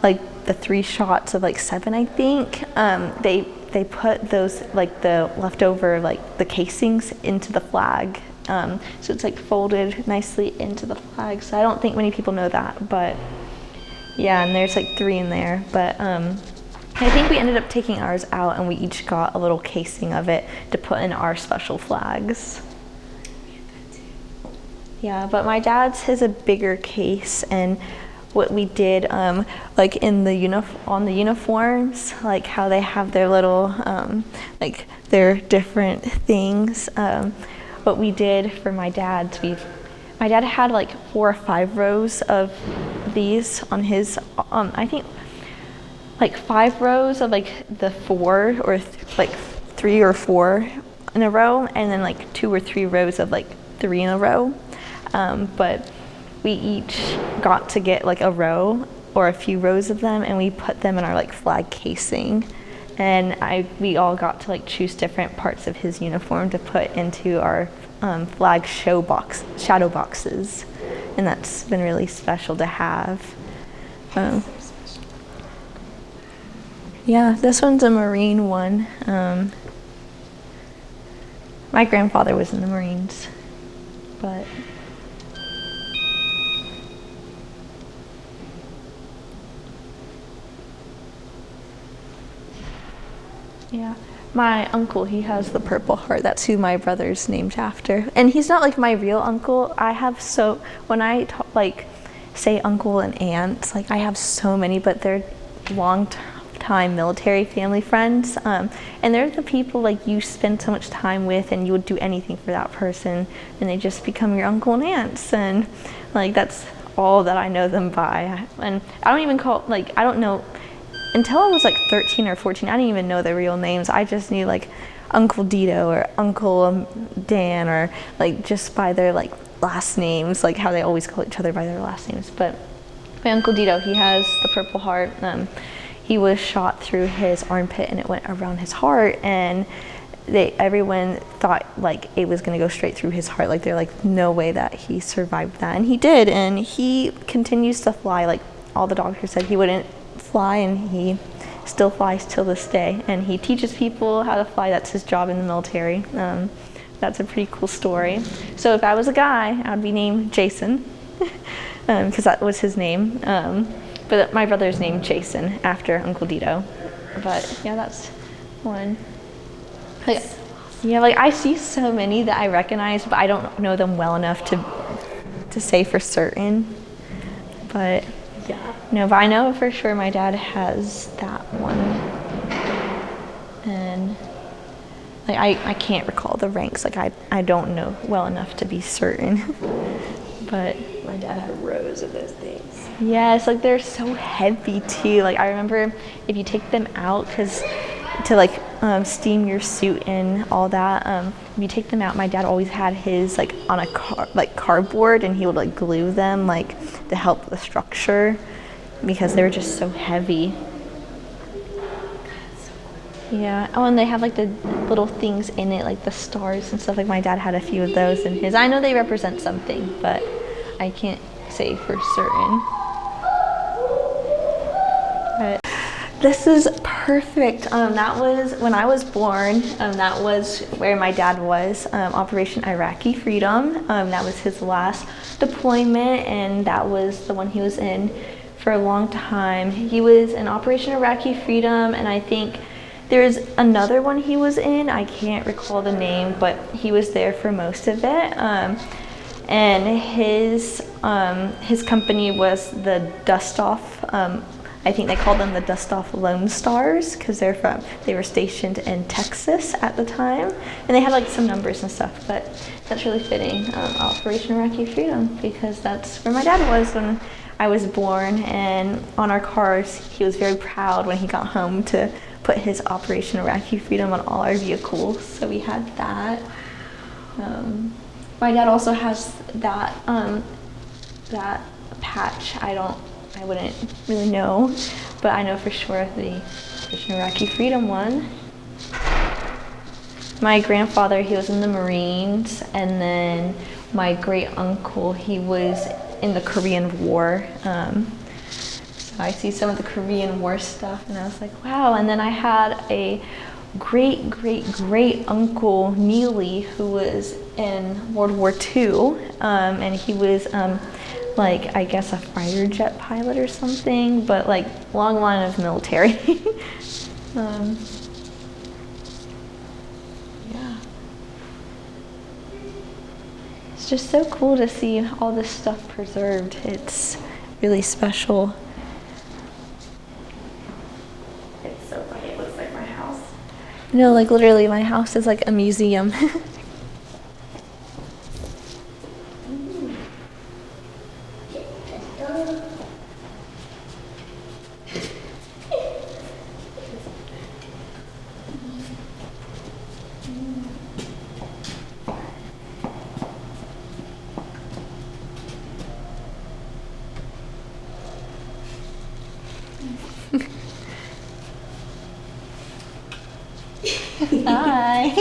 like the 3 shots of like 7, I think, they put those like the leftover like the casings into the flag, so it's like folded nicely into the flag. So I don't think many people know that, but yeah, and there's like 3 in there. But I think we ended up taking ours out, and we each got a little casing of it to put in our special flags. Yeah, but my dad's has a bigger case, and what we did, like in the on the uniforms, like how they have their little, like their different things. What we did for my dad's, my dad had like 4 or 5 rows of these on his, I think like 5 rows of like the 4 or like 3 or 4 in a row, and then like 2 or 3 rows of like 3 in a row. But we each got to get like a row or a few rows of them, and we put them in our like flag casing, and we all got to like choose different parts of his uniform to put into our flag shadow boxes, and that's been really special to have. Yeah, this one's a Marine one. My grandfather was in the Marines, but yeah, my uncle, he has the Purple Heart. That's who my brother's named after. And he's not like my real uncle. When I like say uncle and aunt, like I have so many, but they're long-time military family friends. And they're the people like you spend so much time with, and you would do anything for that person, and they just become your uncle and aunts. And like that's all that I know them by. And I don't even I don't know. Until I was like 13 or 14, I didn't even know their real names. I just knew like Uncle Dito or Uncle Dan, or like just by their like last names, like how they always call each other by their last names. But my Uncle Dito, he has the Purple Heart. He was shot through his armpit, and it went around his heart, and everyone thought like it was gonna go straight through his heart. Like they're like, no way that he survived that, and he did. And he continues to fly. Like all the doctors said he wouldn't fly, and he still flies till this day, and he teaches people how to fly. That's his job in the military. That's a pretty cool story. So if I was a guy, I would be named Jason, because that was his name. But my brother's named Jason after Uncle Dito. But yeah, that's one. Like, yeah, like I see so many that I recognize, but I don't know them well enough to say for certain. But yeah, no, but I know for sure my dad has that one, and like I can't recall the ranks. Like I don't know well enough to be certain. But my dad had rows of those things. Yeah, it's like they're so heavy too. Like I remember if you take them out, because to like steam your suit and all that. If you take them out, my dad always had his like on a cardboard, and he would like glue them like to help the structure because they were just so heavy. Yeah. Oh, and they have like the little things in it, like the stars and stuff. Like my dad had a few of those in his. I know they represent something, but I can't say for certain. But this is perfect. That was when I was born. That was where my dad was. Operation Iraqi Freedom. That was his last deployment, and that was the one he was in for a long time. He was in Operation Iraqi Freedom, and I think there's another one he was in. I can't recall the name, but he was there for most of it. And his company was the Dustoff. I think they called them the Dustoff Lone Stars because they were stationed in Texas at the time, and they had like some numbers and stuff. But that's really fitting, Operation Iraqi Freedom, because that's where my dad was when I was born. And on our cars, he was very proud when he got home to put his Operation Iraqi Freedom on all our vehicles. So we had that. My dad also has that that patch. I wouldn't really know, but I know for sure the Operation Iraqi Freedom one. My grandfather, he was in the Marines, and then my great uncle, he was in the Korean War. So I see some of the Korean War stuff, and I was like, wow. And then I had a great uncle, Neely, who was in World War II, and he was like, I guess a fighter jet pilot or something, but like long line of military. Yeah. It's just so cool to see all this stuff preserved. It's really special. It's so funny, it looks like my house. No, like literally my house is like a museum. Hi.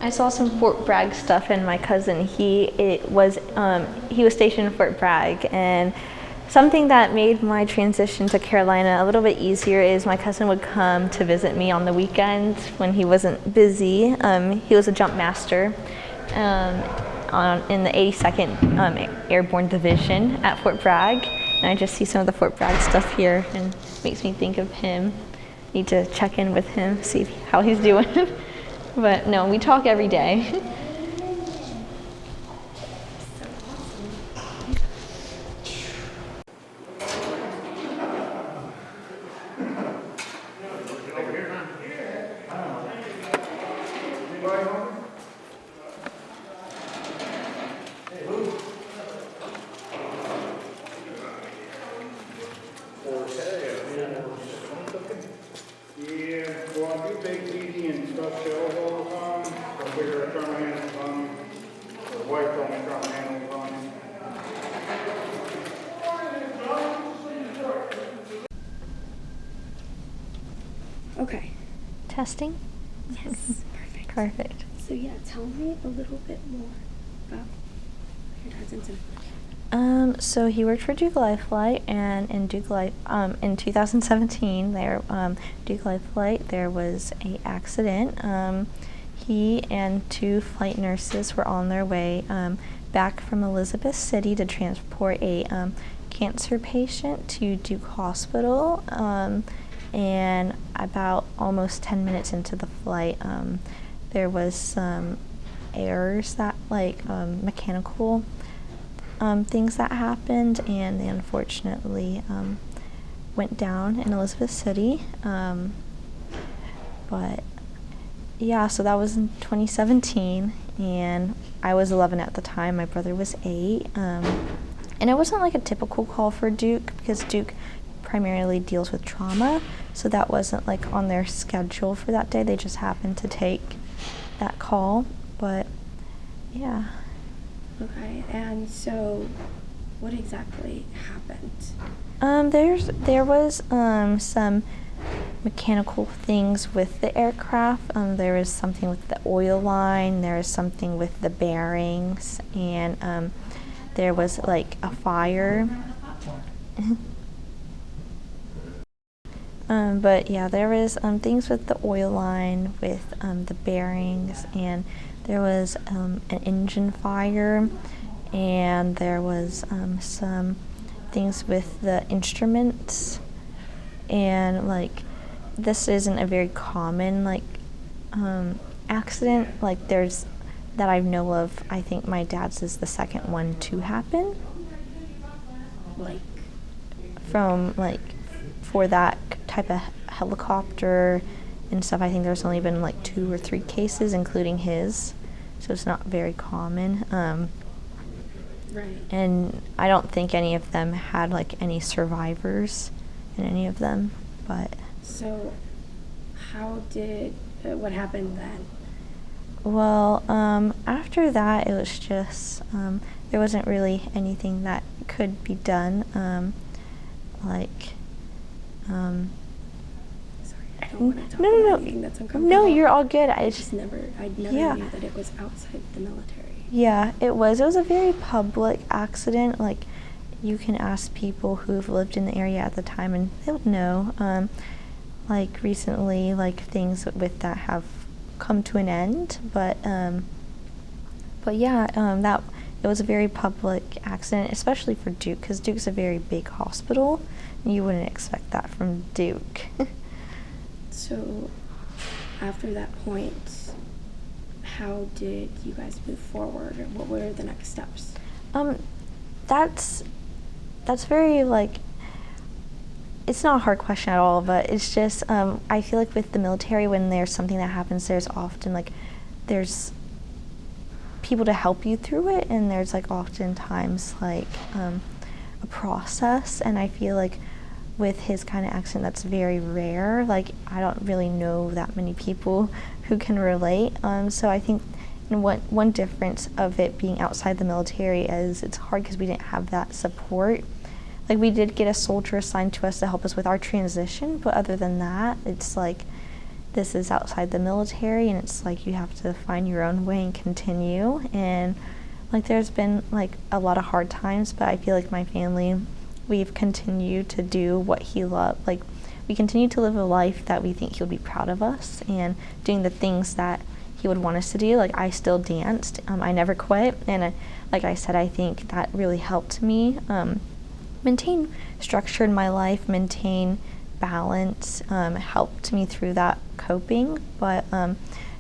I saw some Fort Bragg stuff, and my cousin, he was stationed in Fort Bragg, and something that made my transition to Carolina a little bit easier is my cousin would come to visit me on the weekends when he wasn't busy. He was a jump master in the 82nd Airborne Division at Fort Bragg, and I just see some of the Fort Bragg stuff here, and it makes me think of him. Need to check in with him, see how he's doing. But no, we talk every day. Okay. Testing? Yes. Perfect. Perfect. So yeah, tell me a little bit more about your dad's incident. So he worked for Duke Life Flight, and in Duke Life, in 2017, Duke Life Flight, there was a accident. He and two flight nurses were on their way back from Elizabeth City to transport a cancer patient to Duke Hospital. And about almost 10 minutes into the flight, there was some errors that, mechanical things that happened, and they unfortunately went down in Elizabeth City. But yeah, so that was in 2017, and I was 11 at the time. My brother was 8. And it wasn't like a typical call for Duke, because Duke primarily deals with trauma, so that wasn't like on their schedule for that day. They just happened to take that call. But yeah. Okay, and so what exactly happened? There was some mechanical things with the aircraft. There was something with the oil line, there was something with the bearings, and there was like a fire. But yeah, there was things with the oil line, with the bearings, and there was an engine fire, and there was some things with the instruments, and like this isn't a very common like accident. Like there's that I know of. I think my dad's is the second one to happen. Like from like for that type of helicopter and stuff, I think there's only been like 2 or 3 cases, including his, so it's not very common. Right. And I don't think any of them had like any survivors in any of them, but. So, how did what happened then? Well, after that, it was just there wasn't really anything that could be done. Sorry, I don't want to talk no, about anything that's uncomfortable. No, you're all good. I never knew that it was outside the military. Yeah, it was. It was a very public accident. Like, you can ask people who've lived in the area at the time, and they would know. Like recently, like things with that have come to an end, but yeah, that it was a very public accident, especially for Duke, because Duke's a very big hospital. You wouldn't expect that from Duke. So, after that point, how did you guys move forward, or what were the next steps? That's very like. It's not a hard question at all, but it's just I feel like with the military, when there's something that happens, there's often like there's people to help you through it, and there's like oftentimes like a process, and I feel like with his kind of accident, that's very rare. Like I don't really know that many people who can relate. So I think one difference of it being outside the military is it's hard because we didn't have that support. Like we did get a soldier assigned to us to help us with our transition, but other than that, it's like this is outside the military, and it's like you have to find your own way and continue. And like there's been like a lot of hard times, but I feel like my family, we've continued to do what he loved. Like we continue to live a life that we think he'll be proud of us, and doing the things that he would want us to do. Like I still danced, I never quit, and like I said, I think that really helped me maintain structure in my life, maintain balance, helped me through that coping. But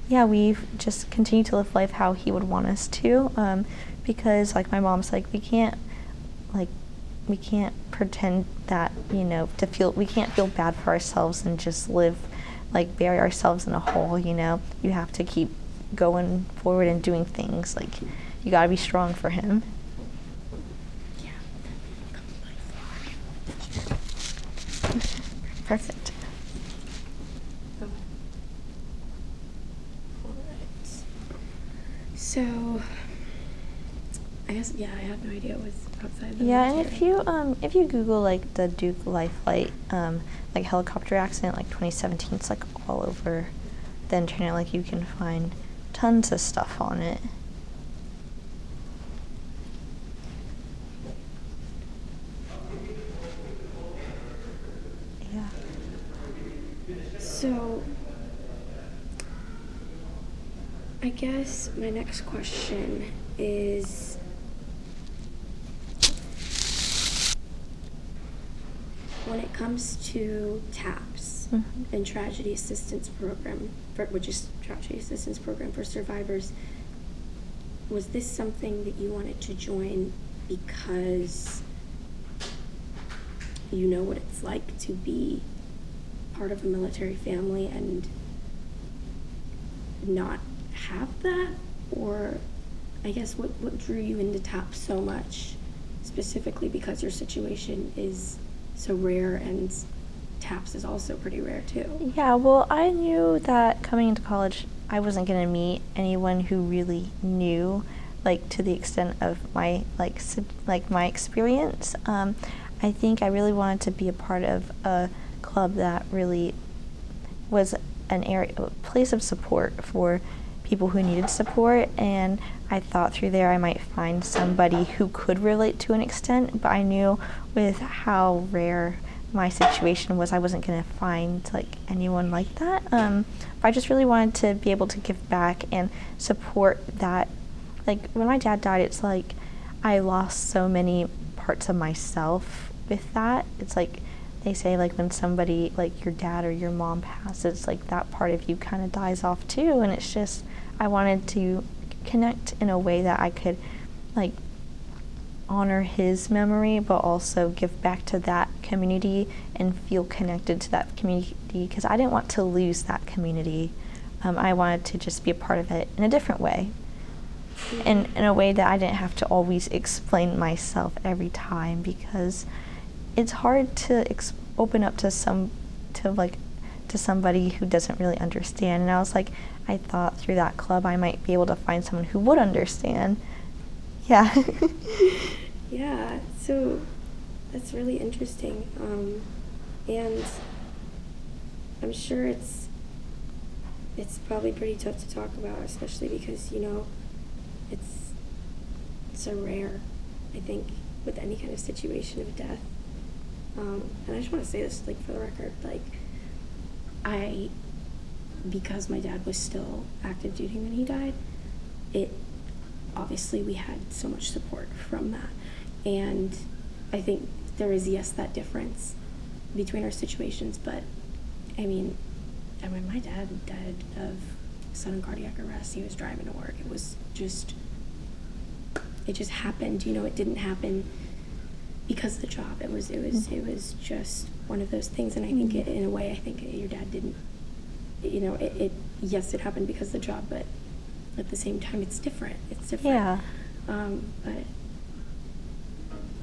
yeah, we've just continued to live life how he would want us to, because like my mom's like, we can't pretend that, you know, we can't feel bad for ourselves and just live, like bury ourselves in a hole, you know. You have to keep going forward and doing things. Like you gotta be strong for him. Perfect. So, I guess I had no idea it was outside the Yeah, military. and if you Google like the Duke life flight, like helicopter accident, like 2017, it's like all over the internet. Like you can find tons of stuff on it. Yeah. So, I guess my next question is, when it comes to TAPS and Tragedy Assistance Program, which is Tragedy Assistance Program for Survivors, was this something that you wanted to join because you know what it's like to be part of a military family and not have that? Or I guess what drew you into TAPS so much, specifically because your situation is so rare and TAPS is also pretty rare too? Yeah, well, I knew that coming into college, I wasn't going to meet anyone who really knew, like, to the extent of my, like my experience. I think I really wanted to be a part of a club that really was a place of support for people who needed support, and I thought through there I might find somebody who could relate to an extent, but I knew with how rare my situation was, I wasn't going to find like anyone like that. But I just really wanted to be able to give back and support that. Like when my dad died, it's like I lost so many parts of myself with that. It's like they say, like when somebody like your dad or your mom passes, it's like that part of you kind of dies off too. And it's just, I wanted to connect in a way that I could like honor his memory, but also give back to that community and feel connected to that community, because I didn't want to lose that community. I wanted to just be a part of it in a different way, and in a way that I didn't have to always explain myself every time, because it's hard to open up to somebody who doesn't really understand. And I was like, I thought through that club I might be able to find someone who would understand. Yeah. Yeah, so that's really interesting. And I'm sure it's probably pretty tough to talk about, especially because, you know, it's so rare, I think, with any kind of situation of death. And I just want to say this, like, for the record, like, because my dad was still active duty when he died, obviously we had so much support from that. And I think there is, yes, that difference between our situations, but I mean, when my dad died of sudden cardiac arrest, he was driving to work. It just happened, you know. It didn't happen because of the job. It was just one of those things. And I think in a way, I think your dad didn't, you know, yes, it happened because of the job, but at the same time, it's different. Yeah. But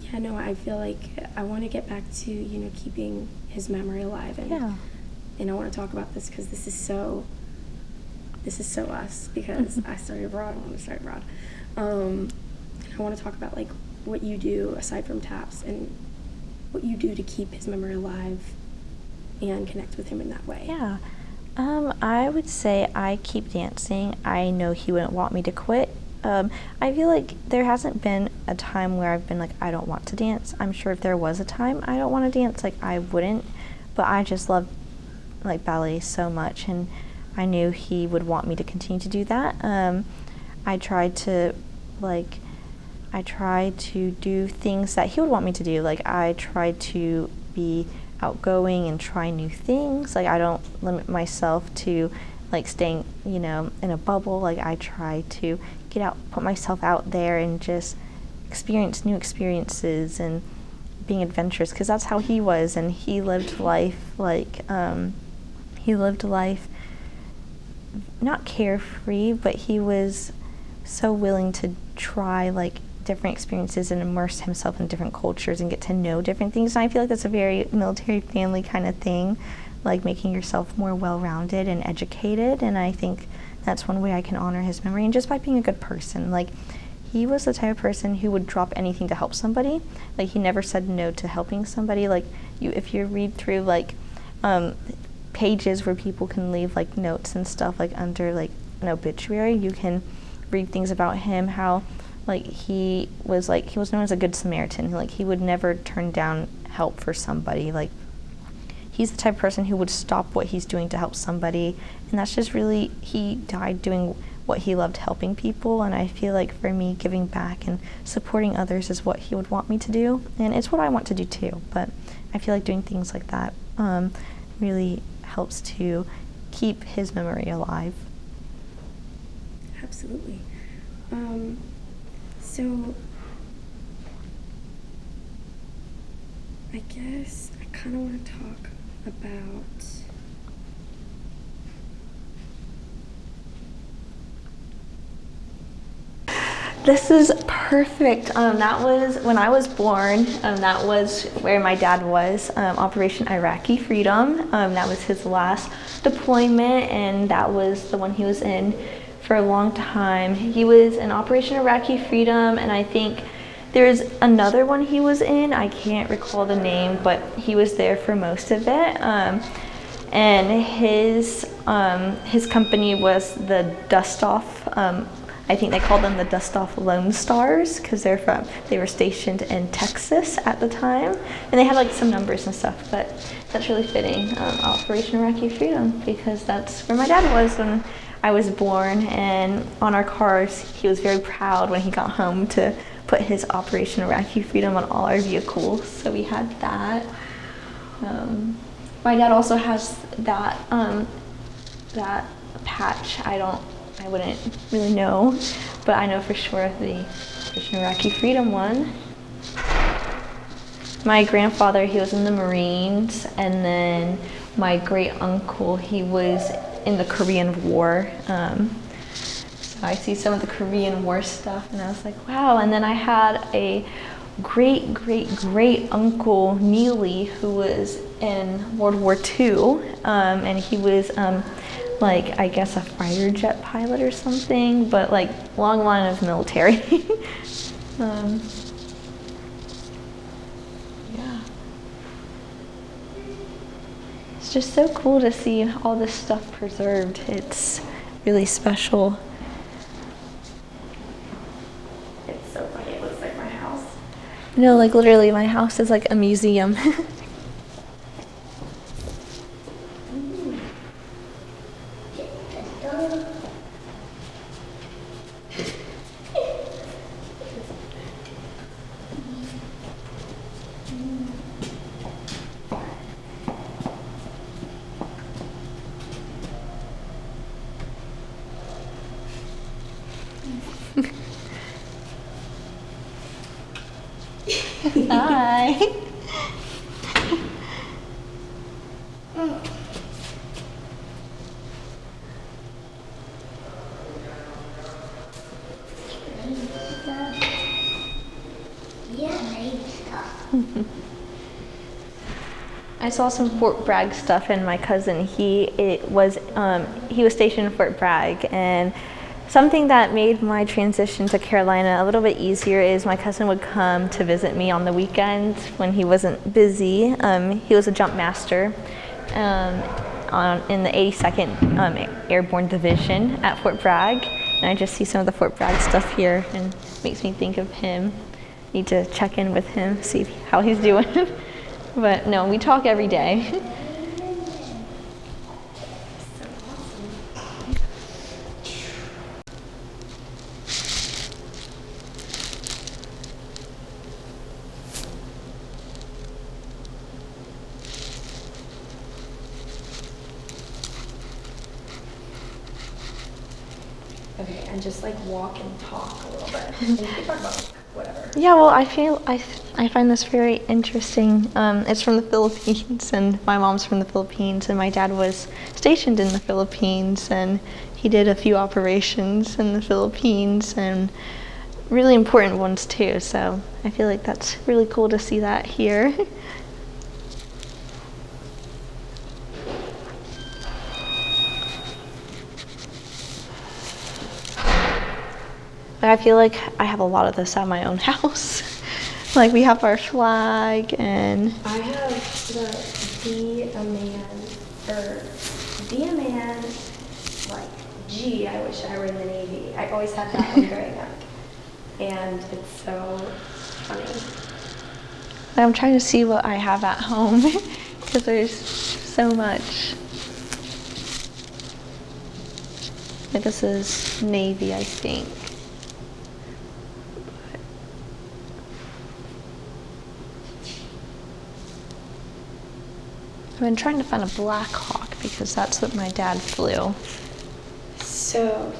yeah, no, I feel like I want to get back to, you know, keeping his memory alive, and I want to talk about this because this is so us, because I studied abroad. I want to start abroad. I want to talk about like what you do aside from TAPS and what you do to keep his memory alive and connect with him in that way. Yeah. I would say I keep dancing. I know he wouldn't want me to quit. I feel like there hasn't been a time where I've been like, I don't want to dance. I'm sure if there was a time I don't want to dance, like I wouldn't, but I just love like ballet so much, and I knew he would want me to continue to do that. I tried to do things that he would want me to do. Like I tried to be outgoing and try new things. Like I don't limit myself to like staying, you know, in a bubble. Like I try to get out, put myself out there and just experience new experiences and being adventurous, because that's how he was. And he lived life like not carefree, but he was so willing to try like different experiences and immerse himself in different cultures and get to know different things. And I feel like that's a very military family kind of thing, like making yourself more well-rounded and educated. And I think that's one way I can honor his memory, and just by being a good person. Like he was the type of person who would drop anything to help somebody. Like he never said no to helping somebody. Like if you read through like pages where people can leave like notes and stuff, like under like an obituary, you can read things about him, how like he was known as a good Samaritan. Like he would never turn down help for somebody. Like he's the type of person who would stop what he's doing to help somebody, and that's just really, he died doing what he loved, helping people. And I feel like for me, giving back and supporting others is what he would want me to do, and it's what I want to do too. But I feel like doing things like that really helps to keep his memory alive. Absolutely. So I guess I kind of want to talk about This is perfect. That was when I was born. That was where my dad was, Operation Iraqi Freedom. That was his last deployment, and that was the one he was in for a long time. He was in Operation Iraqi Freedom, and I think there's another one he was in. I can't recall the name, but he was there for most of it. And his company was the Dust-Off. I think they called them the Dust-Off Lone Stars because they were stationed in Texas at the time, and they had like some numbers and stuff. But that's really fitting, Operation Iraqi Freedom, because that's where my dad was when I was born. And on our cars, he was very proud when he got home to put his Operation Iraqi Freedom on all our vehicles. So we had that. My dad also has that patch. I wouldn't really know, but I know for sure the Operation Iraqi Freedom one. My grandfather, he was in the Marines, and then my great uncle, he was in the Korean War. So I see some of the Korean War stuff, and I was like, wow. And then I had a great uncle, Neely, who was in World War II, and he was like, I guess a fighter jet pilot or something, but like long line of military. Yeah. It's just so cool to see all this stuff preserved. It's really special. It's so funny, it looks like my house. No, like literally my house is like a museum. Hi. I saw some Fort Bragg stuff, and my cousin, he was stationed in Fort Bragg, and something that made my transition to Carolina a little bit easier is my cousin would come to visit me on the weekends when he wasn't busy. He was a jump master in the 82nd Airborne Division at Fort Bragg, and I just see some of the Fort Bragg stuff here, and it makes me think of him. Need to check in with him, see how he's doing. But no, we talk every day. Okay, and just like walk and talk a little bit. And you can talk about whatever. Yeah, well, I find this very interesting. It's from the Philippines, and my mom's from the Philippines, and my dad was stationed in the Philippines, and he did a few operations in the Philippines, and really important ones too. So I feel like that's really cool to see that here. But I feel like I have a lot of this at my own house. Like we have our flag, and I have the Be a Man, like, gee, I wish I were in the Navy. I always had that one growing up. And it's so funny. I'm trying to see what I have at home because there's so much. Like this is Navy, I think. I've been trying to find a Black Hawk because that's what my dad flew. So,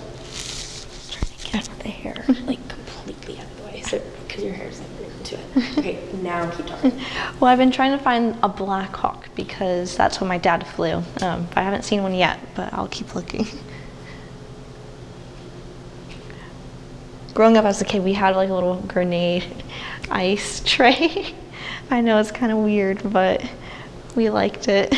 trying to get the hair like completely out of the way, so because because your hair's like into it. Okay, now keep talking. Well, I've been trying to find a Black Hawk because that's what my dad flew. I haven't seen one yet, but I'll keep looking. Growing up as a kid, we had like a little grenade ice tray. I know it's kind of weird, but we liked it.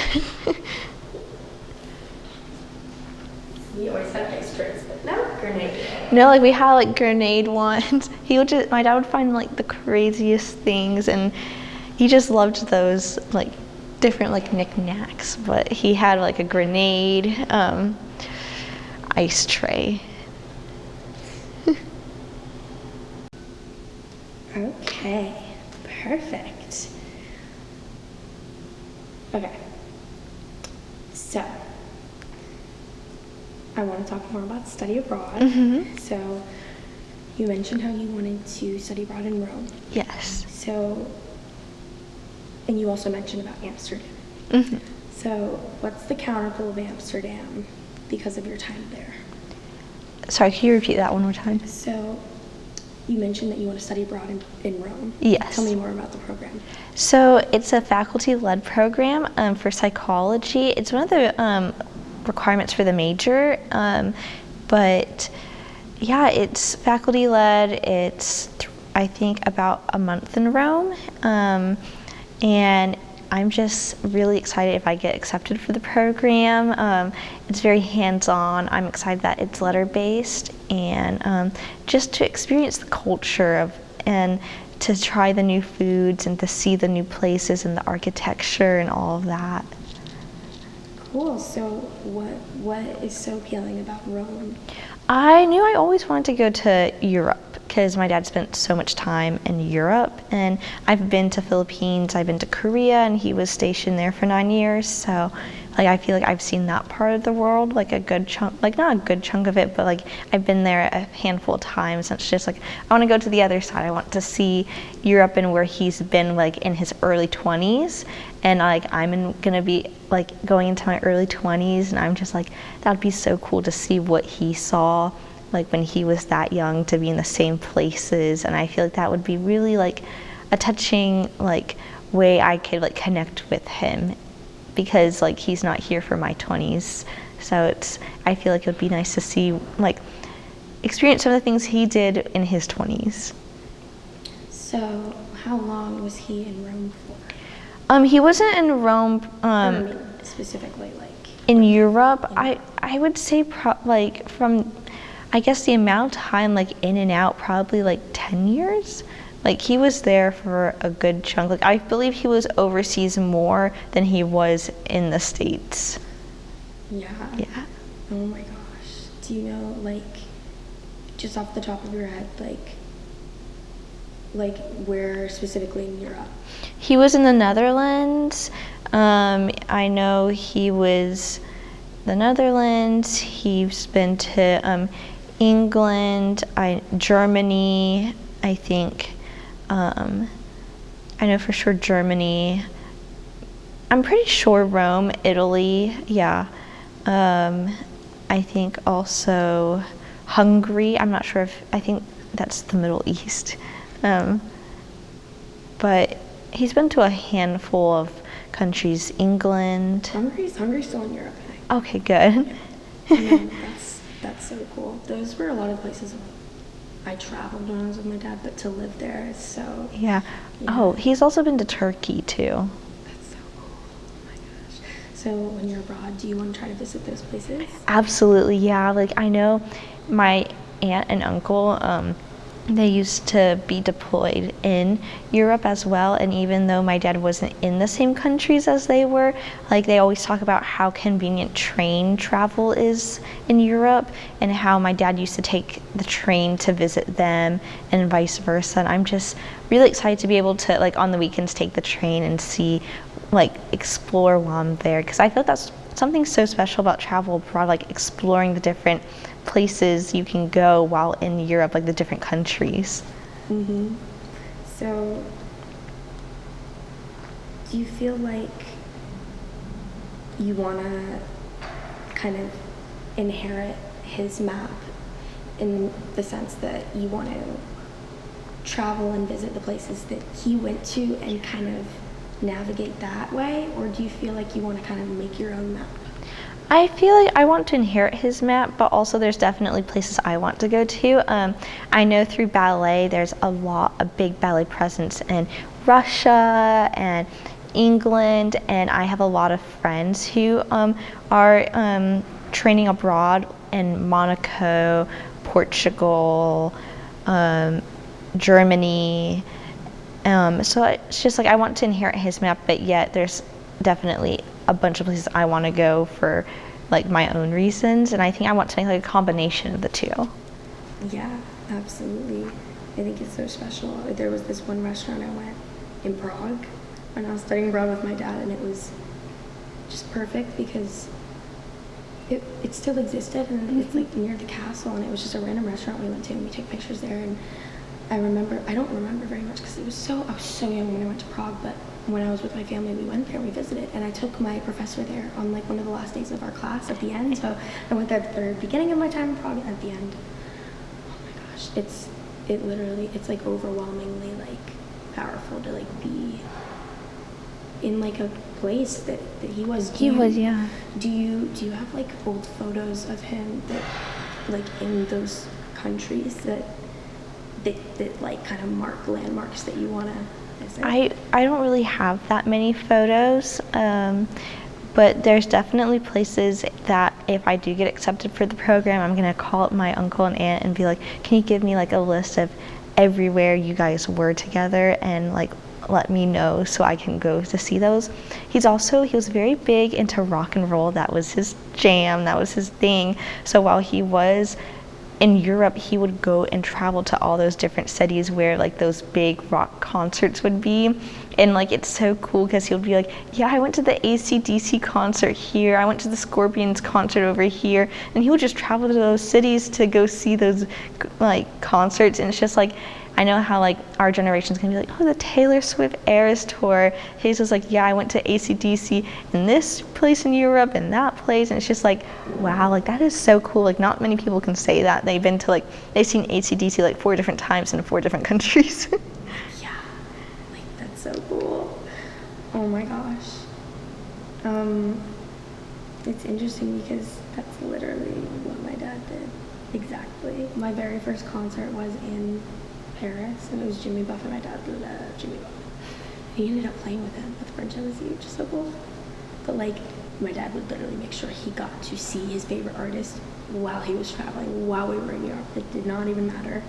We always had ice trays, but no grenade. No, like we had like grenade ones. My dad would find like the craziest things, and he just loved those like different like knickknacks. But he had like a grenade ice tray. Okay, perfect. Okay, so I want to talk more about study abroad. Mm-hmm. So you mentioned how you wanted to study abroad in Rome. Yes. So, and you also mentioned about Amsterdam. Mm-hmm. So what's the counterpole of Amsterdam because of your time there? Sorry, can you repeat that one more time? So you mentioned that you want to study abroad in Rome. Yes. Tell me more about the program. So it's a faculty-led program for psychology. It's one of the requirements for the major, but yeah, it's faculty-led. It's I think about a month in Rome, and I'm just really excited if I get accepted for the program. It's very hands-on. I'm excited that it's letter-based, and just to experience the culture and to try the new foods and to see the new places and the architecture and all of that. Cool. So what is so appealing about Rome? I knew I always wanted to go to Europe because my dad spent so much time in Europe, and I've been to Philippines, I've been to Korea, and he was stationed there for 9 years. So like I feel like I've seen that part of the world, like a good chunk, like not a good chunk of it, but like I've been there a handful of times. And it's just like I want to go to the other side. I want to see Europe and where he's been like in his early 20s, and like gonna be like going into my early 20s, and I'm just like that'd be so cool to see what he saw like when he was that young, to be in the same places. And I feel like that would be really like a touching like way I could like connect with him, because like he's not here for my 20s. So I feel like it would be nice to see like experience some of the things he did in his 20s. So how long was he in Rome for? He wasn't in Rome specifically like in Europe. I would say like from I guess the amount of time like in and out, probably like 10 years. Like he was there for a good chunk. Like I believe he was overseas more than he was in the States. Yeah. Yeah. Oh my gosh. Do you know like just off the top of your head like where specifically in Europe? He was in the Netherlands. I know he was the Netherlands. He's been to England, Germany, I think. I know for sure Germany. I'm pretty sure Rome, Italy, yeah. I think also Hungary. I'm not sure I think that's the Middle East. But he's been to a handful of countries, England. Hungary's still in Europe. Okay, good. Yeah. That's so cool. Those were a lot of places I traveled when I was with my dad, but to live there is so... Yeah. Oh, he's also been to Turkey too. That's so cool. Oh my gosh. So when you're abroad, do you want to try to visit those places? Absolutely, yeah. Like I know my aunt and uncle, they used to be deployed in Europe as well, and even though my dad wasn't in the same countries as they were, like they always talk about how convenient train travel is in Europe, and how my dad used to take the train to visit them and vice versa. And I'm just really excited to be able to like on the weekends take the train and see, like explore while I'm there, because I feel that's something so special about travel abroad, like exploring the different places you can go while in Europe, like the different countries. Mm-hmm. So, do you feel like you want to kind of inherit his map in the sense that you want to travel and visit the places that he went to and kind of navigate that way, or do you feel like you want to kind of make your own map? I feel like I want to inherit his map, but also there's definitely places I want to go to. I know through ballet there's a big ballet presence in Russia and England, and I have a lot of friends who are training abroad in Monaco, Portugal, Germany. So it's just like I want to inherit his map, but yet there's definitely a bunch of places I want to go for like my own reasons, and I think I want to make like a combination of the two. Yeah, absolutely. I think it's so special. There was this one restaurant I went in Prague when I was studying abroad with my dad, and it was just perfect because it still existed, and it's like near the castle, and it was just a random restaurant we went to, and we took pictures there. And I don't remember very much because I was so young when I went to Prague, but when I was with my family, we went there, we visited, and I took my professor there on like one of the last days of our class at the end. So I went there at the beginning of my time in Prague and at the end. Oh my gosh, it's like overwhelmingly like powerful to like be in like a place that he was. Yeah. Do you have like old photos of him that like in those countries that like kind of mark landmarks that you want to visit? I don't really have that many photos, but there's definitely places that if I do get accepted for the program, I'm gonna call up my uncle and aunt and be like, can you give me like a list of everywhere you guys were together and like let me know so I can go to see those. He was very big into rock and roll. That was his jam, that was his thing. So while he was in Europe, he would go and travel to all those different cities where like those big rock concerts would be. And like it's so cool because he'll be like, yeah, I went to the AC/DC concert here, I went to the Scorpions concert over here, and he would just travel to those cities to go see those like concerts. And it's just like, I know how like our generation's gonna be like, oh, the Taylor Swift Eras tour. His was like, yeah, I went to AC/DC in this place in Europe and that place, and it's just like, wow, like that is so cool. Like not many people can say that they've seen AC/DC like 4 different times in 4 different countries. Yeah, like that's so cool. Oh my gosh. It's interesting because that's literally what my dad did. Exactly. My very first concert was in Paris, and it was Jimmy Buffett. My dad loved Jimmy Buffett. He ended up playing with him at the French Embassy, which is so cool. But like, my dad would literally make sure he got to see his favorite artist while he was traveling, while we were in Europe. It did not even matter.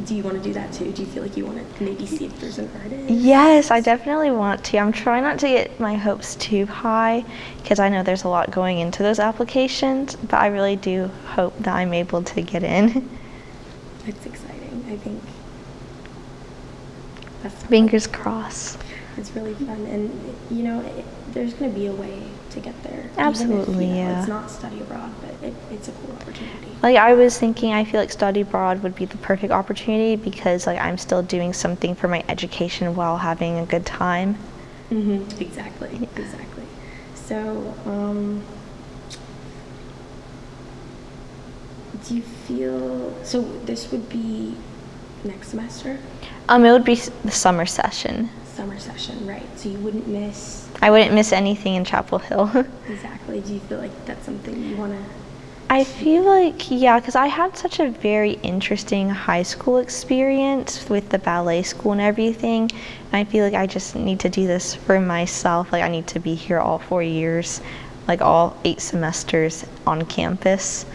Do you want to do that too? Do you feel like you want to maybe see if there's an artist? Yes, I definitely want to. I'm trying not to get my hopes too high because I know there's a lot going into those applications, but I really do hope that I'm able to get in. It's exciting. I think that's fingers crossed. It's really fun, and you know, there's going to be a way to get there. Absolutely, even if, yeah. It's not study abroad, but it's a cool opportunity. Like I was thinking, I feel like study abroad would be the perfect opportunity because like I'm still doing something for my education while having a good time. Exactly. So, do you feel, so this would be next semester? It would be the summer session. Summer session, right. So you wouldn't miss... I wouldn't miss anything in Chapel Hill. Exactly. Do you feel like that's something you want to... I feel like, yeah, because I had such a very interesting high school experience with the ballet school and everything. And I feel like I just need to do this for myself. Like I need to be here all 4 years, like all 8 semesters on campus.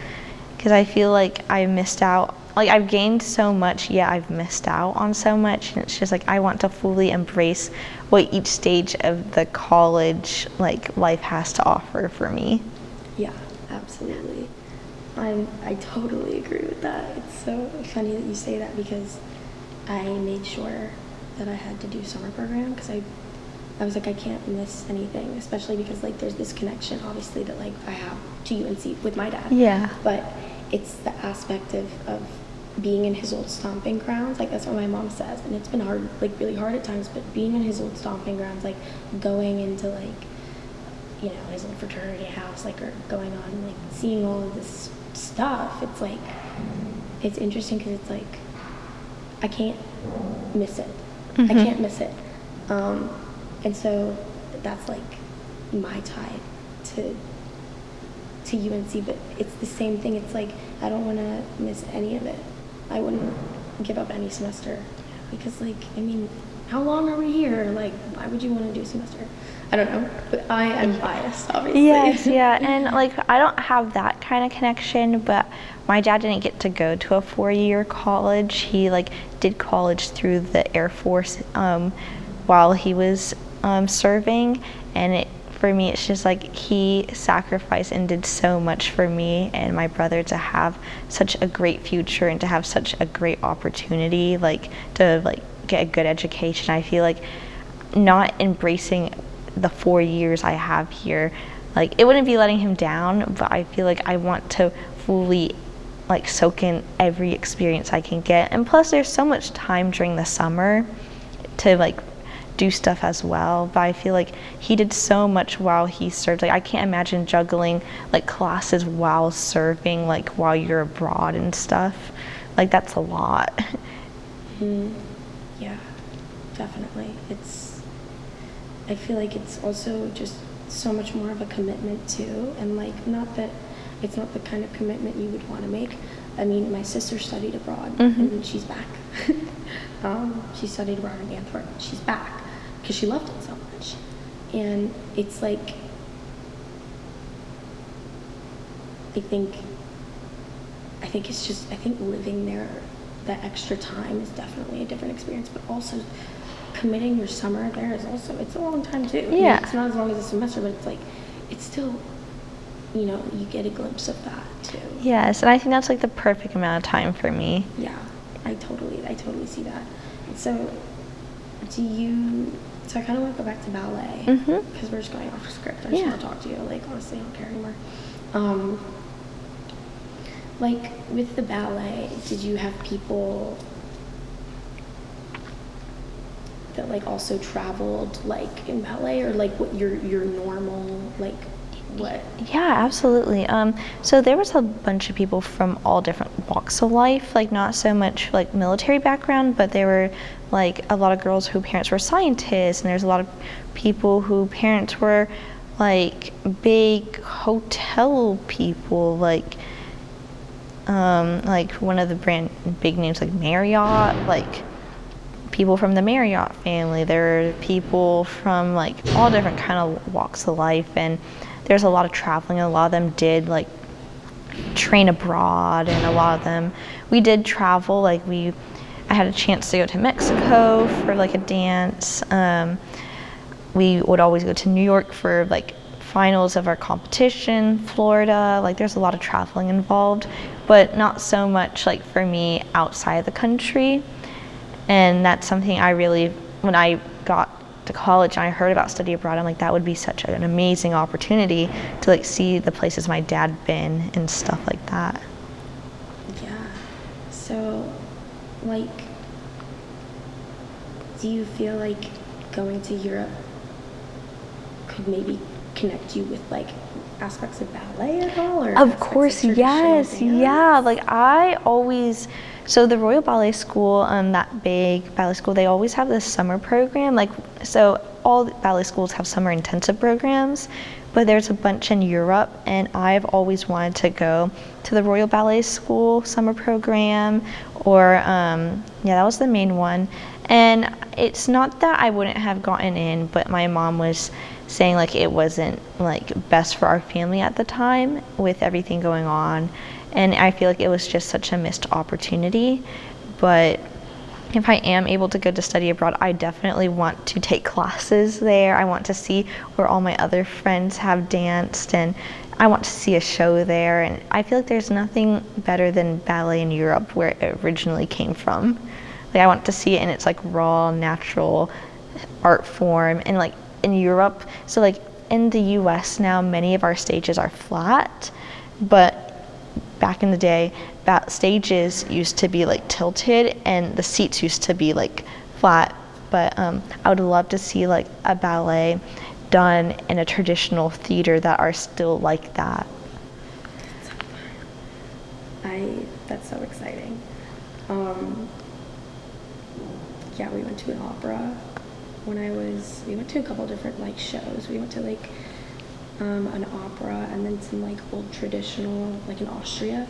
Because I feel like I missed out. Like I've gained so much, yet I've missed out on so much. And it's just like I want to fully embrace what each stage of the college like life has to offer for me. Yeah, absolutely. I totally agree with that. It's so funny that you say that because I made sure that I had to do summer program because I was like, I can't miss anything, especially because like there's this connection obviously that like I have to UNC with my dad. Yeah. But it's the aspect of being in his old stomping grounds, like that's what my mom says, and it's been hard, like really hard at times, but being in his old stomping grounds, like going into like, you know, his old fraternity house, like, or going on, like seeing all of this stuff, it's like, it's interesting because it's like, I can't miss it. I Mhm. can't miss it. And so that's like my tie to UNC, but it's the same thing. It's like I don't want to miss any of it. I wouldn't give up any semester because, like, I mean, how long are we here? Like, why would you want to do a semester? I don't know, but I am biased, obviously. Yes, yeah, and like I don't have that kind of connection, but my dad didn't get to go to a 4-year college. He like did college through the Air Force while he was serving, and for me it's just like he sacrificed and did so much for me and my brother to have such a great future and to have such a great opportunity, like to like get a good education. I feel like not embracing the 4 years I have here, like it wouldn't be letting him down, but I feel like I want to fully like soak in every experience I can get. And plus there's so much time during the summer to like do stuff as well, but I feel like he did so much while he served. Like I can't imagine juggling like classes while serving, like while you're abroad and stuff. Like that's a lot. Yeah, definitely. I feel like it's also just so much more of a commitment too, and like not that it's not the kind of commitment you would want to make. I mean, my sister studied abroad and she's back. She studied abroad in Antwerp. She's back because she loved it so much, and it's like I think it's just living there that extra time is definitely a different experience, but also committing your summer there is also, it's a long time too. I mean, Yeah. it's not as long as a semester, but it's like, it's still, you know, you get a glimpse of that too. Yes, and I think that's like the perfect amount of time for me. Yeah, I totally see that. And so, so I kind of want to go back to ballet, because we're just going off script. I just want to talk to you, like, honestly, I don't care anymore. Like, with the ballet, did you have people that like also traveled like in ballet, or like what your normal, like what? Yeah, absolutely. So there was a bunch of people from all different walks of life, like not so much like military background, but there were like a lot of girls whose parents were scientists, and there's a lot of people whose parents were like big hotel people, like one of the big names like Marriott, like people from the Marriott family. There are people from like all different kind of walks of life, and there's a lot of traveling. A lot of them did like train abroad, and a lot of them we did travel. Like I had a chance to go to Mexico for like a dance. We would always go to New York for like finals of our competition, Florida. Like there's a lot of traveling involved, but not so much like for me outside the country. And that's something I really, when I got to college and I heard about study abroad, I'm like, that would be such an amazing opportunity to like see the places my dad been and stuff like that. Yeah. So, like, do you feel like going to Europe could maybe connect you with like aspects of ballet at all? Or of course, yes. Yeah, like so the Royal Ballet School, that big ballet school, they always have this summer program. Like, so all ballet schools have summer intensive programs, but there's a bunch in Europe, and I've always wanted to go to the Royal Ballet School summer program, or that was the main one. And it's not that I wouldn't have gotten in, but my mom was saying like it wasn't like best for our family at the time with everything going on. And I feel like it was just such a missed opportunity. But if I am able to go to study abroad, I definitely want to take classes there. I want to see where all my other friends have danced, and I want to see a show there. And I feel like there's nothing better than ballet in Europe, where it originally came from. Like, I want to see it in its like raw, natural art form. And like in Europe, so like in the US now, many of our stages are flat, but back in the day, stages used to be like tilted and the seats used to be like flat. But I would love to see like a ballet done in a traditional theater that are still like that. That's so exciting. yeah, we went to an opera when we went to a couple different like shows. We went to like an opera and then some like old traditional, like in Austria.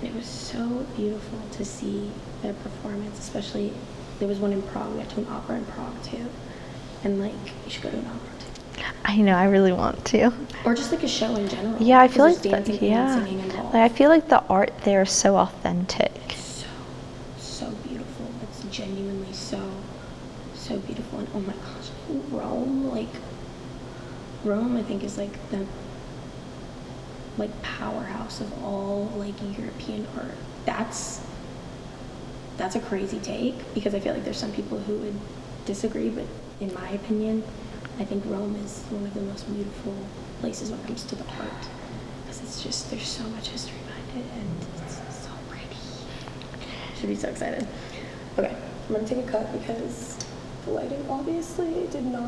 And it was so beautiful to see their performance, especially there was one in Prague. We went to an opera in Prague too. And like, you should go to an opera too. I know, I really want to. Or just like a show in general. Yeah, I feel There's like dancing and singing involved. Like, I feel like the art there is so authentic. So beautiful. It's genuinely so beautiful. And oh my gosh, Rome I think is like the like powerhouse of all like European art. That's a crazy take because I feel like there's some people who would disagree, but in my opinion, I think Rome is one of the most beautiful places when it comes to the art because it's just there's so much history behind it and it's so pretty. Should be so excited. Okay, I'm gonna take a cut because the lighting obviously did not